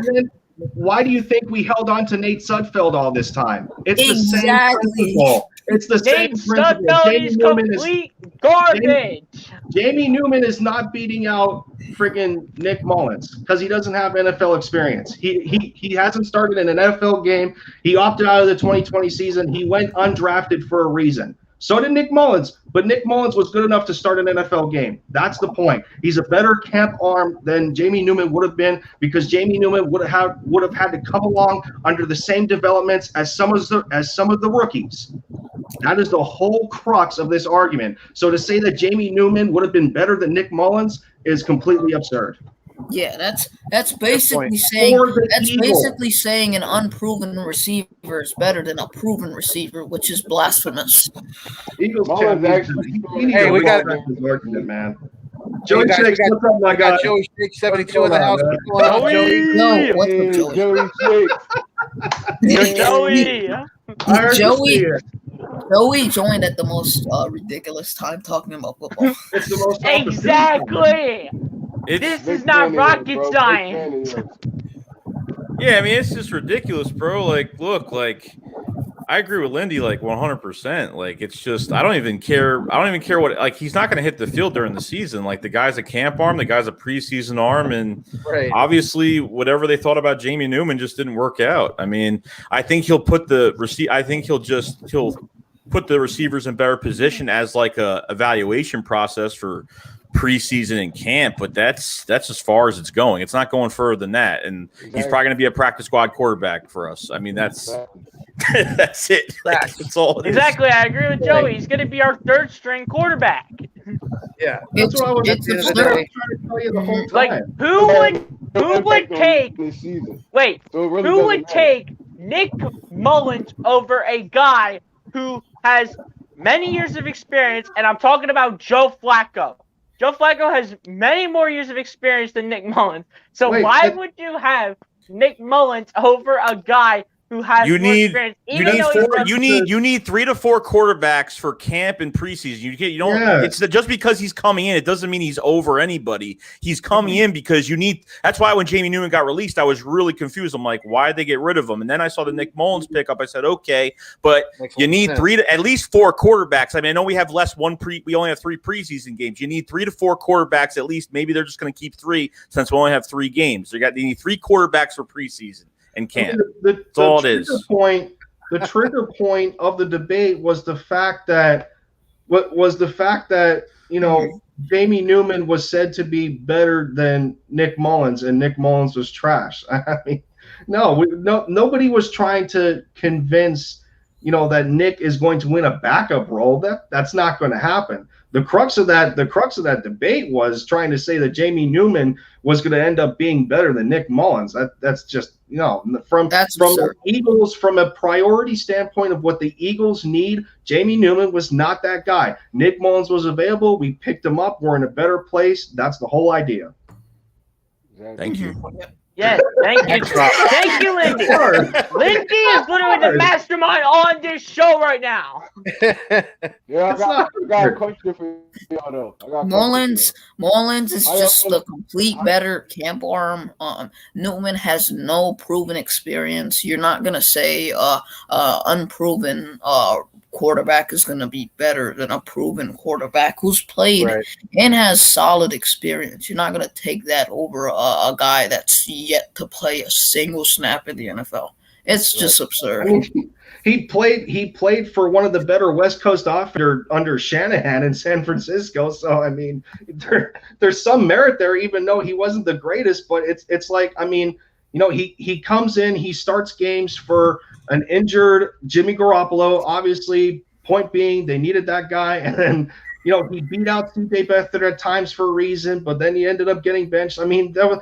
Why do you think we held on to Nate Sudfeld all this time? It's the same Exactly. principle. It's the same Nate principle. Sudfeld is complete garbage. Jamie Newman is not beating out freaking Nick Mullins because he doesn't have NFL experience. He hasn't started in an NFL game. He opted out of the 2020 season. He went undrafted for a reason. So did Nick Mullins, but Nick Mullins was good enough to start an NFL game. That's the point. He's a better camp arm than Jamie Newman would have been because Jamie Newman would have had to come along under the same developments as some of the rookies. That is the whole crux of this argument. So to say that Jamie Newman would have been better than Nick Mullins is completely absurd. Yeah, that's basically saying an unproven receiver is better than a proven receiver, which is blasphemous. Eagles Mullins actually. Hey, we got this argument, man. Joey Joey Shakes, what's up, my we got guy? Joey Shakes 72 in the house. What's going on, Joey? No, what's Hey, with Joey? Joey Shakes. Joey. I heard you Joey- see it. Joey joined at the most ridiculous time talking about football. It's the most Exactly. This is not rocket science. Yeah, I mean it's just ridiculous, bro. Like, look, like I agree with Lindy, like 100%. Like, it's just I don't even care what like he's not going to hit the field during the season. Like the guy's a camp arm, the guy's a preseason arm, and obviously whatever they thought about Jamie Newman just didn't work out. I mean, I think he'll put the he'll put the receivers in better position as like a evaluation process for preseason and camp, but that's as far as it's going. It's not going further than that, and he's probably going to be a practice squad quarterback for us. I mean, that's that's it. Like, that's all. Exactly, I agree with Joey. He's going to be our third string quarterback. Yeah, that's what I was trying to tell you the whole time. Like, who would take? Wait, who would take Nick Mullins over a guy who has many years of experience? And I'm talking about Joe Flacco. Joe Flacco has many more years of experience than Nick Mullins. So why would you have Nick Mullins over a guy who has more experience? You need 3 to 4 quarterbacks for camp and preseason. You don't. Yeah. It's just because he's coming in, it doesn't mean he's over anybody. He's coming in because you need. That's why when Jamie Newman got released, I was really confused. I'm like, why did they get rid of him? And then I saw the Nick Mullins pickup. I said, okay, but you need at least 4 quarterbacks. I mean, I know we have we only have 3 preseason games. You need 3 to 4 quarterbacks at least. Maybe they're just going to keep 3 since we only have 3 games. They need 3 quarterbacks for preseason. And can't. That's all it is. The trigger point of the debate was the fact that Jamie Newman was said to be better than Nick Mullins, and Nick Mullins was trash. I mean, nobody was trying to convince that Nick is going to win a backup role. That's not going to happen. The crux of that debate was trying to say that Jamie Newman was going to end up being better than Nick Mullins. That's just from the Eagles, from a priority standpoint of what the Eagles need, Jamie Newman was not that guy. Nick Mullins was available. We picked him up. We're in a better place. That's the whole idea. Thank you. Yes, thank you. Thank you, Lindy. Lindy is literally the mastermind on this show right now. Yeah, I got a question for y'all though. Mullins is just the complete better camp arm. Newman has no proven experience. You're not gonna say unproven quarterback is going to be better than a proven quarterback who's played and has solid experience. You're not going to take that over a guy that's yet to play a single snap in the NFL. It's just absurd. I mean, he played for one of the better West Coast offense under Shanahan in San Francisco. So I mean, there's some merit there, even though he wasn't the greatest. But it's like, I mean, you know, he comes in, he starts games for an injured Jimmy Garoppolo. Obviously, point being they needed that guy, and then, you know, he beat out C.J. Beathard at times for a reason, but then he ended up getting benched. I mean, the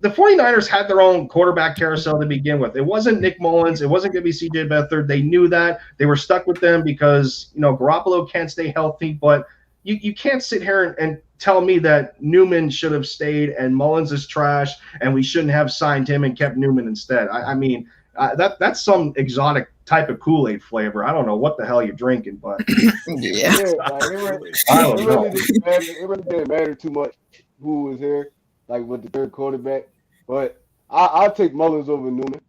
49ers had their own quarterback carousel to begin with. It wasn't Nick Mullins. It wasn't going to be C.J. Beathard. They knew that. They were stuck with them because, you know, Garoppolo can't stay healthy. But you can't sit here and tell me that Newman should have stayed and Mullins is trash and we shouldn't have signed him and kept Newman instead. I mean, that's some exotic type of Kool-Aid flavor. I don't know what the hell you're drinking, but yeah. Like, it really didn't matter too much who was here, like with the third quarterback. But I'll take Mullins over Newman.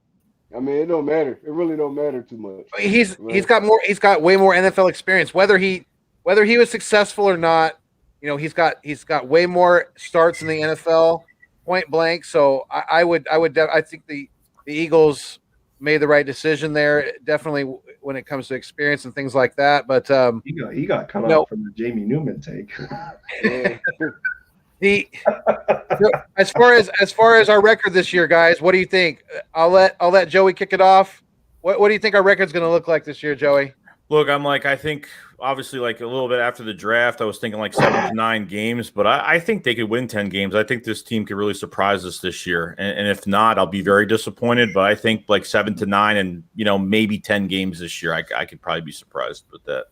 I mean, it don't matter. It really don't matter too much. He's got way more NFL experience. Whether he was successful or not, you know, he's got way more starts in the NFL, point blank. So I think the Eagles made the right decision there, definitely when it comes to experience and things like that. But he got cut off from the Jamie Newman take. As far as our record this year, guys, what do you think? I'll let Joey kick it off. What do you think our record's going to look like this year, Joey? Look, I think obviously like a little bit after the draft, I was thinking like 7 to 9 games, but I think they could win 10 games. I think this team could really surprise us this year. And if not, I'll be very disappointed, but I think like 7 to 9 and, you know, maybe 10 games this year. I could probably be surprised with that.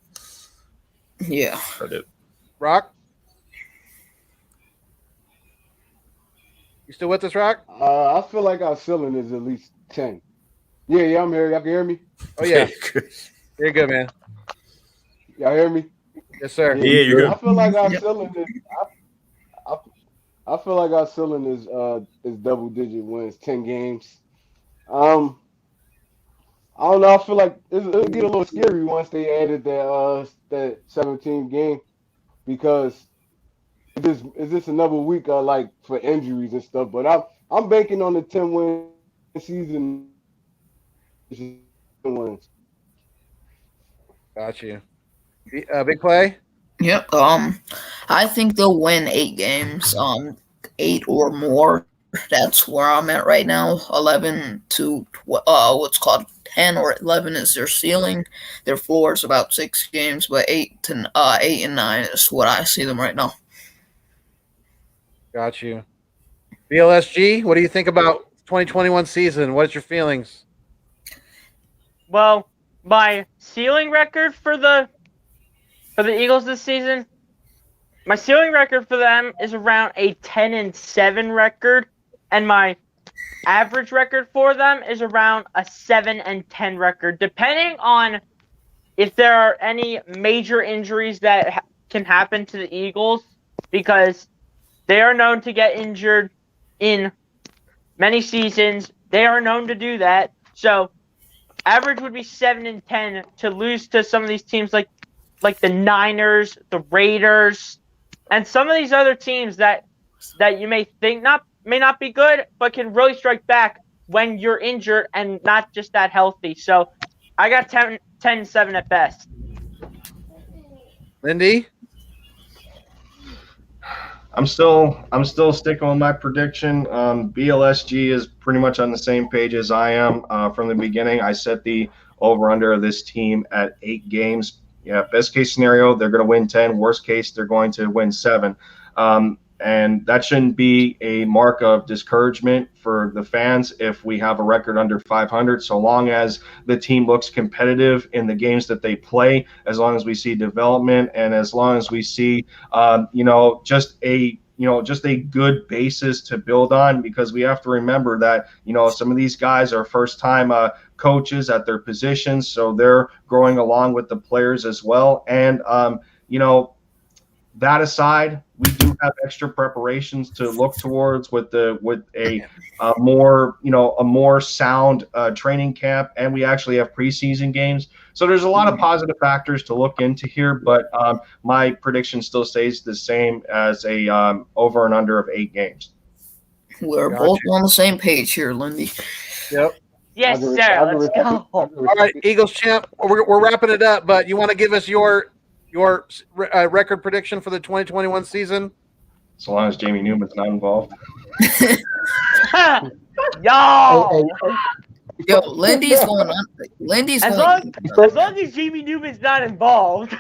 Yeah. Rock? You still with us, Rock? I feel like our ceiling is at least 10. Yeah, I'm here. Y'all can hear me? Oh, yeah. You're good, man. Y'all hear me? Yes, sir. Yeah, you're good. I feel like our ceiling is. I feel like our ceiling is double-digit wins, 10 games. I don't know. I feel like it'll get a little scary once they added that 17 game, because is this another week like for injuries and stuff. But I'm banking on the 10-win season. Wins. Got you. Big play? Yep. I think they'll win 8 games. 8 or more. That's where I'm at right now. 11 to what's called 10 or 11 is their ceiling. Their floor is about 6 games, but 8 and 9 is what I see them right now. Got you. BLSG, what do you think about 2021 season? What's your feelings? Well, my ceiling record for the Eagles this season, my ceiling record for them is around a 10-7 record, and my average record for them is around a 7-10 record, depending on if there are any major injuries that can happen to the Eagles, because they are known to get injured in many seasons. They are known to do that. So average would be 7-10 to lose to some of these teams like the Niners, the Raiders, and some of these other teams that you may think may not be good, but can really strike back when you're injured and not just that healthy. So I got 10-7 at best. Lindy? I'm still sticking with my prediction. BLSG is pretty much on the same page as I am from the beginning. I set the over-under of this team at 8 games. Yeah, best case scenario, they're going to win 10. Worst case, they're going to win 7. And that shouldn't be a mark of discouragement for the fans if we have a record under 500, so long as the team looks competitive in the games that they play, as long as we see development, and as long as we see, just a good basis to build on, because we have to remember that, some of these guys are first-time coaches at their positions, so they're growing along with the players as well. And, that aside, we do have extra preparations to look towards with a more sound training camp, and we actually have preseason games. So there's a lot of positive factors to look into here, but my prediction still stays the same as a over and under of 8 games. We're both on the same page here, Lindy. Yep. Yes, sir. Let's go. All right, Eagles champ. We're wrapping it up, but you want to give us your record prediction for the 2021 season? So long as Jamie Newman's not involved. Yo. Yo, Lindy's going on. Lindy's As going. long as Jamie Newman's not involved.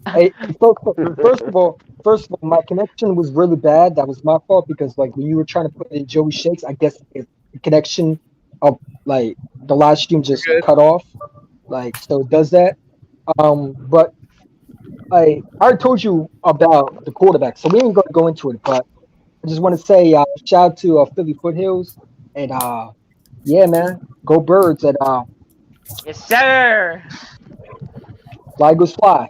Hey, first of all, my connection was really bad. That was my fault because like when you were trying to put in Joey Shakes, I guess the connection of like the live stream just cut off. Like so it does that. But I already told you about the quarterback, so we ain't gonna go into it. But I just want to say shout out to Philly Foothills and yeah, man, go Birds and Yes, sir. fly goes fly.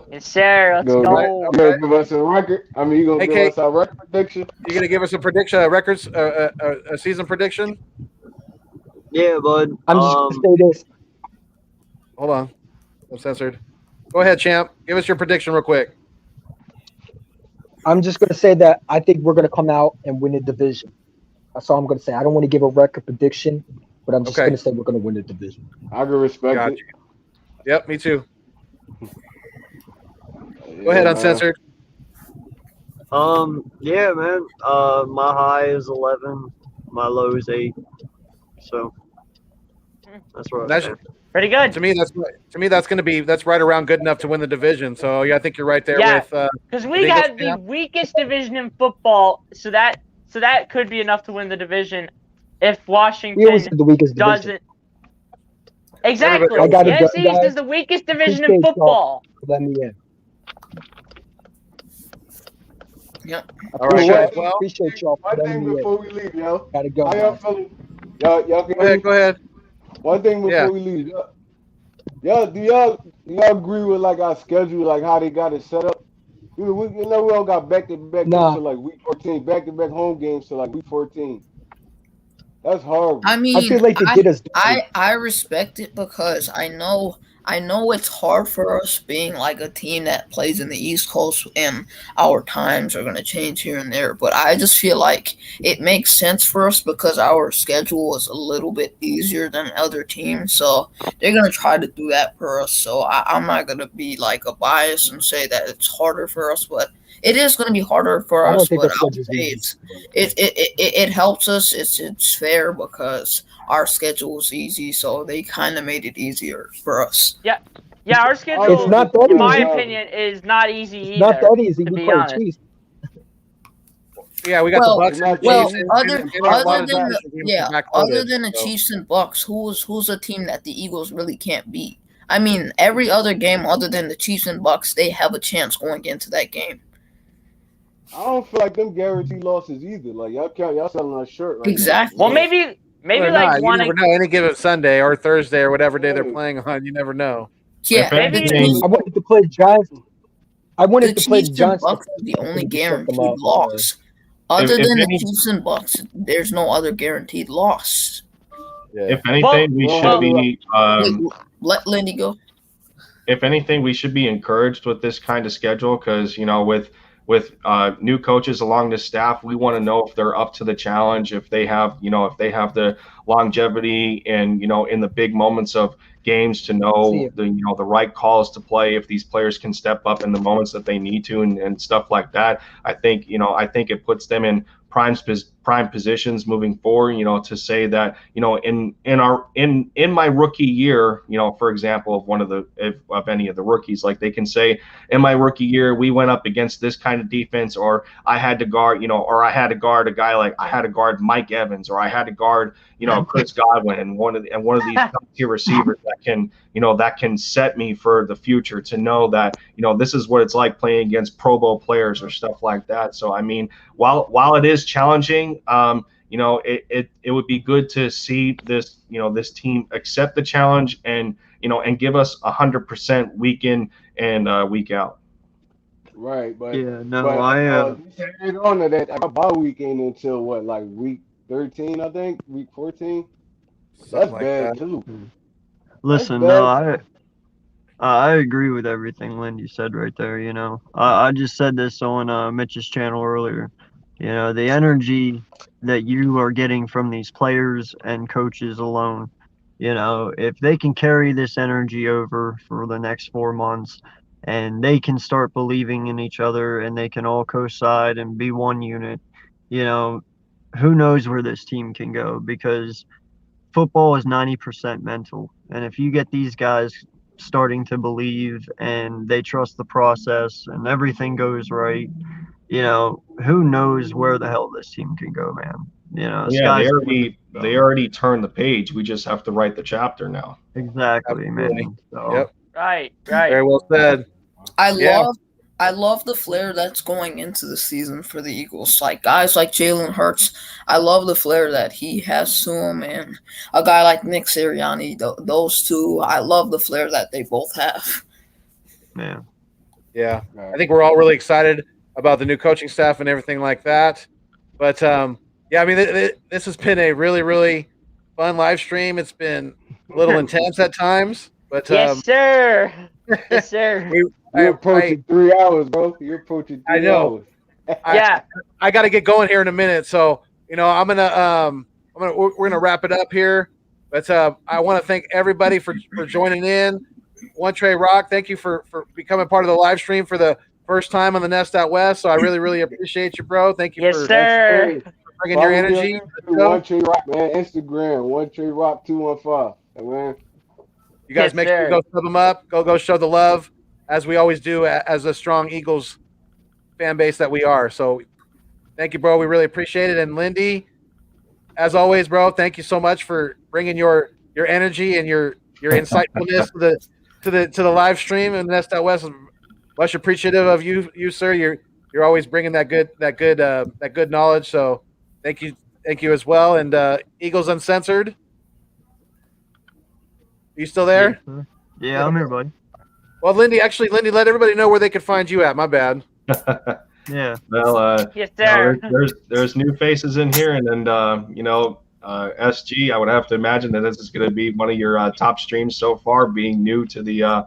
Yes, sir. Let's Go, go. You gonna give us a record? I mean, you gonna give us our record prediction? You gonna give us a prediction, a season prediction? Yeah, bud. I'm just gonna say this. Hold on, I'm censored. Go ahead, champ. Give us your prediction real quick. I'm just gonna say that I think we're gonna come out and win the division. That's all I'm gonna say. I don't want to give a record prediction, but I'm just gonna say we're gonna win the division. I can respect it. Yep, me too. Go ahead, uncensored. Yeah, man. My high is 11. My low is 8. So that's what. That's pretty good. To me, that's right around good enough to win the division. So yeah, I think you're right there with. Because we got the weakest division in football, so that could be enough to win the division if Washington We always have the weakest division. doesn't. Exactly. I gotta The go, NFC East guys. is the weakest division in Appreciate y'all football. for letting me in. Yep. All right, guys. Appreciate y'all for One letting thing me in. before we leave, yo. Gotta go. How y'all guys. feeling? Y'all can Go ahead. Go ahead. One thing before we leave, do y'all agree with like our schedule, like how they got it set up? We all got back-to-back games to like week 14, back-to-back home games to like week 14. That's horrible. I mean, I feel like they did us. I respect it because I know it's hard for us being like a team that plays in the East Coast and our times are going to change here and there. But I just feel like it makes sense for us because our schedule is a little bit easier than other teams. So they're going to try to do that for us. So I'm not going to be like a bias and say that it's harder for us, but it is going to be harder for us. But I would say it helps us. It's fair because our schedule is easy, so they kind of made it easier for us. Yeah, our schedule, It's not that in my easy. opinion, is not easy It's either. not that easy. To We be play the honest. Chiefs. Yeah, we got the Bucks. And the Chiefs and other a than lot of other than the Chiefs and Bucks, who's a team that the Eagles really can't beat? I mean, every other game other than the Chiefs and Bucks, they have a chance going into that game. I don't feel like them guaranteed losses either. Like y'all selling a shirt right Exactly. Well, maybe Well, like you one. never know. Any given Sunday or Thursday or whatever day they're playing on, you never know. Yeah, I wanted to play Giants. I wanted the to play the Chiefs and Giants. Bucks are the only guaranteed up, loss. Other If than the any- Chiefs and Bucks, there's no other guaranteed loss. If anything, we should be. Let Lindy go. If anything, we should be encouraged with this kind of schedule because with new coaches along the staff, we want to know if they're up to the challenge, if they have the longevity and in the big moments of games to know the right calls to play, if these players can step up in the moments that they need to and stuff like that. I think it puts them in prime positions moving forward, to say that, in my rookie year, for example, of any of the rookies, like they can say in my rookie year, we went up against this kind of defense, or I had to guard, or I had to guard a guy like I had to guard Mike Evans, or I had to guard, Chris Godwin and one of these top tier receivers that can set me for the future to know that, this is what it's like playing against Pro Bowl players or stuff like that. So, I mean, while it is challenging, it would be good to see this, this team accept the challenge and give us 100% week in and week out. Right, but Yeah, no, but, I on to that, I got bye weekend until what, like week 13, I think, week 14. That's like bad that. too. listen. That's No, I agree with everything Lindy said right there. I just said this on Mitch's channel earlier. You know, the energy that you are getting from these players and coaches alone, you know, if they can carry this energy over for the next 4 months and they can start believing in each other and they can all coincide and be one unit, you know, who knows where this team can go, because football is 90% mental. And if you get these guys starting to believe and they trust the process and everything goes right, you know, who knows where the hell this team can go, man. You know, Yeah, they already turned the page. We just have to write the chapter now. Exactly, man. So, Yep. Right. Very well said. I love the flair that's going into the season for the Eagles. Like guys like Jalen Hurts, I love the flair that he has to him, and a guy like Nick Sirianni. Those two, I love the flair that they both have. man. Yeah, I think we're all really excited about the new coaching staff and everything like that. But yeah, I mean, this has been a really, really fun live stream. It's been a little intense at times, but Yes, sir. Yes, sir. You're approaching 3 hours, bro. You're approaching 3 I know. hours. Yeah. I got to get going here in a minute. So, you know, we're gonna wrap it up here. But I want to thank everybody for joining in. One Trey Rock, thank you for becoming part of the live stream for the first time on the Nest Out West. So I really, really appreciate you, bro. Thank you Yes, for sir. bringing your energy. One Trey Rock, man. Instagram, One Trey Rock 215. Man. You guys Yes, make sure you sir. go sub them up. Go show the love, as we always do as a strong Eagles fan base that we are. So thank you, bro. We really appreciate it. And Lindy, as always, bro, thank you so much for bringing your energy and your insightfulness to the live stream and Nest Out West. Much appreciative of you, sir. You're always bringing that good knowledge. So thank you as well. And Eagles Uncensored, you still there? Yeah, I'm here, buddy. Well, Lindy, let everybody know where they can find you at. My bad. Yeah. Well, Yes, sir. there's new faces in here, and then you know, SG. I would have to imagine that this is going to be one of your top streams so far, being new to the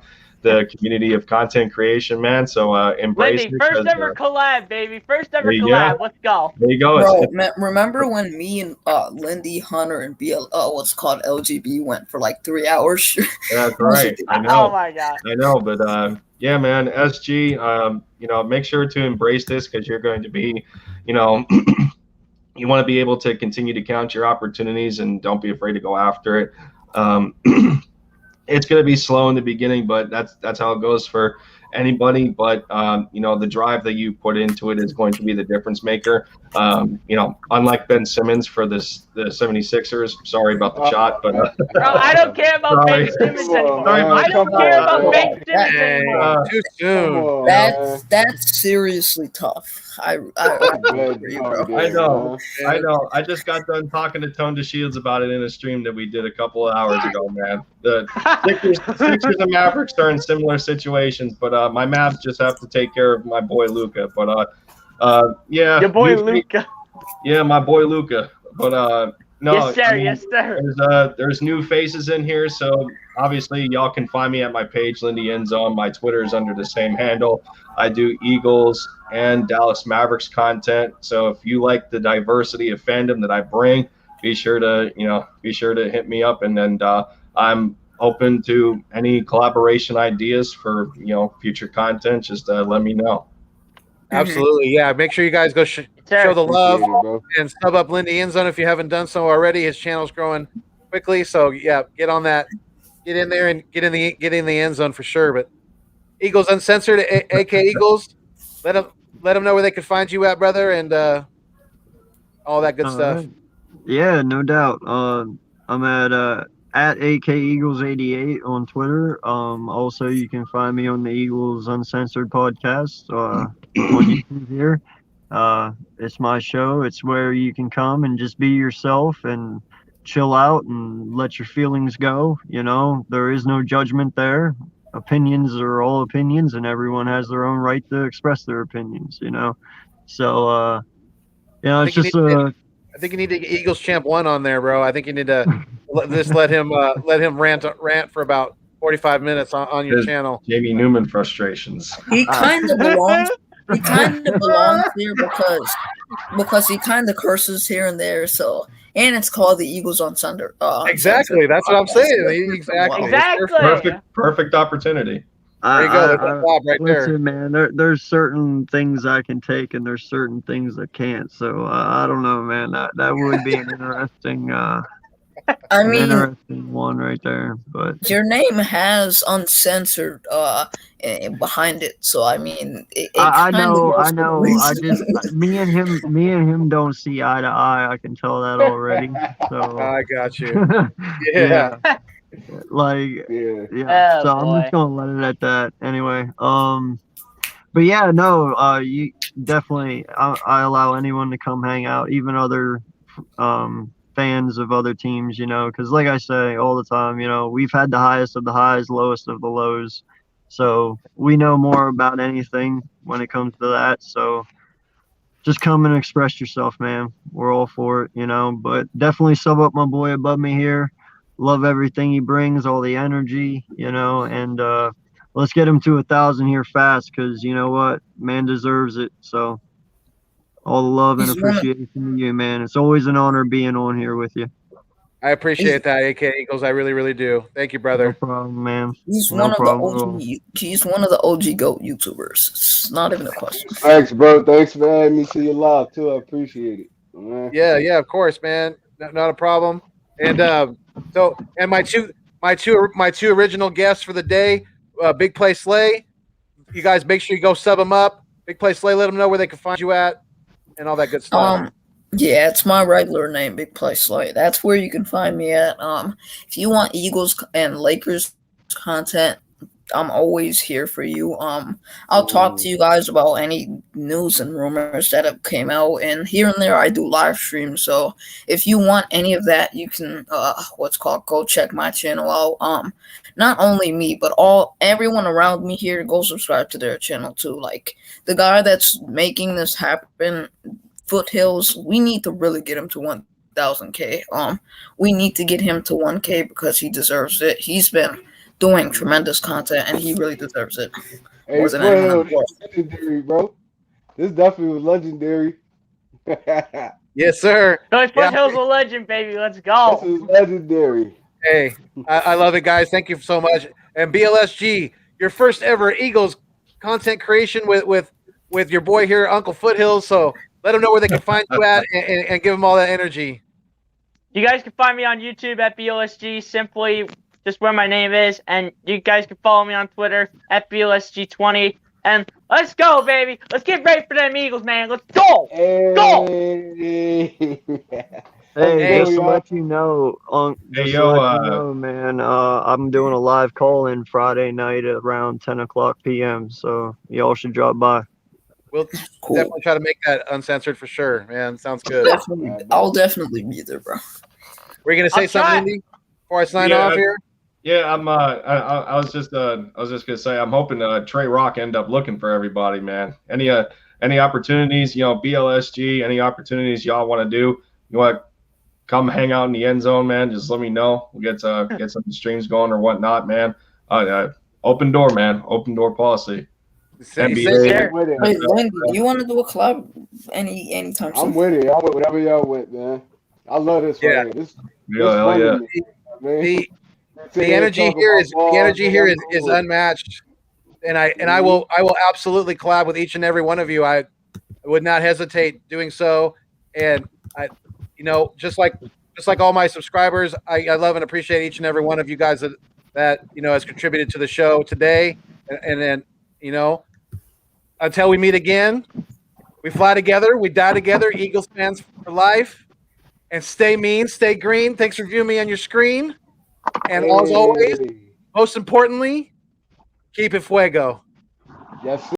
community of content creation, man. So embrace Lindy, it. first 'cause, ever collab, baby. First ever there you collab. go. Let's go. there you go. Bro, remember when me and Lindy, Hunter, and what's called LGB went for like 3 hours? That's right. I know. Oh my god. I know, but yeah, man, SG, you know, make sure to embrace this, because you're going to be, you know, you want to be able to continue to count your opportunities, and don't be afraid to go after it. It's going to be slow in the beginning, but that's how it goes for anybody. But you know, the drive that you put into it is going to be the difference maker. You know, unlike Ben Simmons for the 76ers. Sorry about the shot, but Bro, I don't care about Sorry. Ben Simmons anymore. Sorry, I don't come care on, about man. Ben Simmons anymore. Too soon. Come on, man. That's seriously tough. I agree, bro. I know. I just got done talking to Tone DeShields about it in a stream that we did a couple of hours ago, man. The Sixers and Mavericks are in similar situations, but my Mavs just have to take care of my boy Luka. But yeah, Your boy usually- Luka. Yeah, my boy Luka. But no, Yes, sir. I mean, Yes, sir. there's new faces in here, so obviously y'all can find me at my page, Lindy Endzone. My Twitter is under the same handle. I do Eagles and Dallas Mavericks content, so if you like the diversity of fandom that I bring, be sure to hit me up, and then I'm open to any collaboration ideas for future content. Just let me know. Absolutely, yeah. Make sure you guys go show the love Appreciate it, bro. and sub up Lindy Endzone if you haven't done so already. His channel's growing quickly, so yeah, get on that, get in there and get in the end zone for sure. But Eagles Uncensored, AK Eagles, let them know where they can find you at, brother, and all that good stuff. Right. Yeah, no doubt. I'm at AK Eagles 88 on Twitter. Also, you can find me on the Eagles Uncensored podcast on YouTube here. It's my show. It's where you can come and just be yourself and chill out and let your feelings go. You know, there is no judgment there. Opinions are all opinions, and everyone has their own right to express their opinions, you know. So, it's just I think you need to get Eagles Champ 1 on there, bro. I think you need to just let him rant for about 45 minutes on your channel. Jamie Newman frustrations. He kind of belongs. He kind of belongs here because because he kind of curses here and there. So, and it's called the Eagles on Thunder. Exactly. That's what I'm saying. Exactly. Perfect opportunity. There you go. That's Bob right there. Listen, man, there's certain things I can take and there's certain things I can't. So I don't know, man. That would be an interesting interesting one right there. But your name has uncensored behind it, so I mean, I know. I just me and him don't see eye to eye. I can tell that already. So I got you. Yeah. Like Oh, so I'm just gonna let it at that anyway. But yeah, no, you definitely I allow anyone to come hang out, even other fans of other teams, you know, because like I say all the time, you know, we've had the highest of the highs, lowest of the lows, so we know more about anything when it comes to that. So just come and express yourself, man. We're all for it, you know. But definitely sub up my boy above me here. Love everything he brings, all the energy, you know, and let's get him to 1,000 here fast, because you know what, man deserves it. So all the love and appreciation to you, man. It's always an honor being on here with you. I appreciate that, AK Eagles. I really, really do. Thank you, brother. No problem, man. He's one of the OG GOAT YouTubers. It's not even a question. Thanks, bro. Thanks for having me see you live too. I appreciate it, man. Yeah, of course, man. Not a problem. And and my two original guests for the day, Big Play Slay. You guys make sure you go sub them up. Big Play Slay, let them know where they can find you at and all that good stuff. Yeah, it's my regular name, Big Play Slay. That's where you can find me at. If you want Eagles and Lakers content, I'm always here for you. I'll talk to you guys about any news and rumors that have came out, and here and there I do live streams. So if you want any of that, you can go check my channel out. Not only me, but everyone around me here, go subscribe to their channel too. Like the guy that's making this happen, Foothills, we need to really get him to 1,000K. We need to get him to 1K because he deserves it. He's been doing tremendous content, and he really deserves it. Hey, more than anyone else. Legendary, bro. This definitely was legendary. Yes, sir. Foothills a legend, baby. Let's go. This is legendary. Hey, I love it, guys. Thank you so much. And BLSG, your first ever Eagles content creation with your boy here, Uncle Foothills. So let them know where they can find you at and give them all that energy. You guys can find me on YouTube at BLSG, simply just where my name is. And you guys can follow me on Twitter at BLSG20. And let's go, baby. Let's get ready for them Eagles, man. Let's go. Go. Hey, just to let you know, man, I'm doing a live call-in Friday night at around 10 o'clock p.m., so y'all should drop by. We'll definitely try to make that uncensored for sure, man. Sounds good. I'll definitely be there, bro. Were you gonna say something, Andy, before I sign off here? Yeah, I was just gonna say I'm hoping Trey Rock end up looking for everybody, man. Any opportunities, BLSG, any opportunities y'all want to do? You want to come hang out in the end zone, man? Just let me know. We'll get some streams going or whatnot, man. Open door, man. Open door policy. NBA. Wait, Lindy, do you want to do a club anytime soon? I'm with it. I'm with whatever y'all with, man. I love this. Yeah. This The energy here is unmatched, and I will absolutely collab with each and every one of you. I would not hesitate doing so, and just like all my subscribers, I love and appreciate each and every one of you guys that has contributed to the show today, and then until we meet again, we fly together, we die together. Eagles fans for life, and stay mean, stay green. Thanks for viewing me on your screen. And as always, most importantly, keep it fuego. Yes, sir.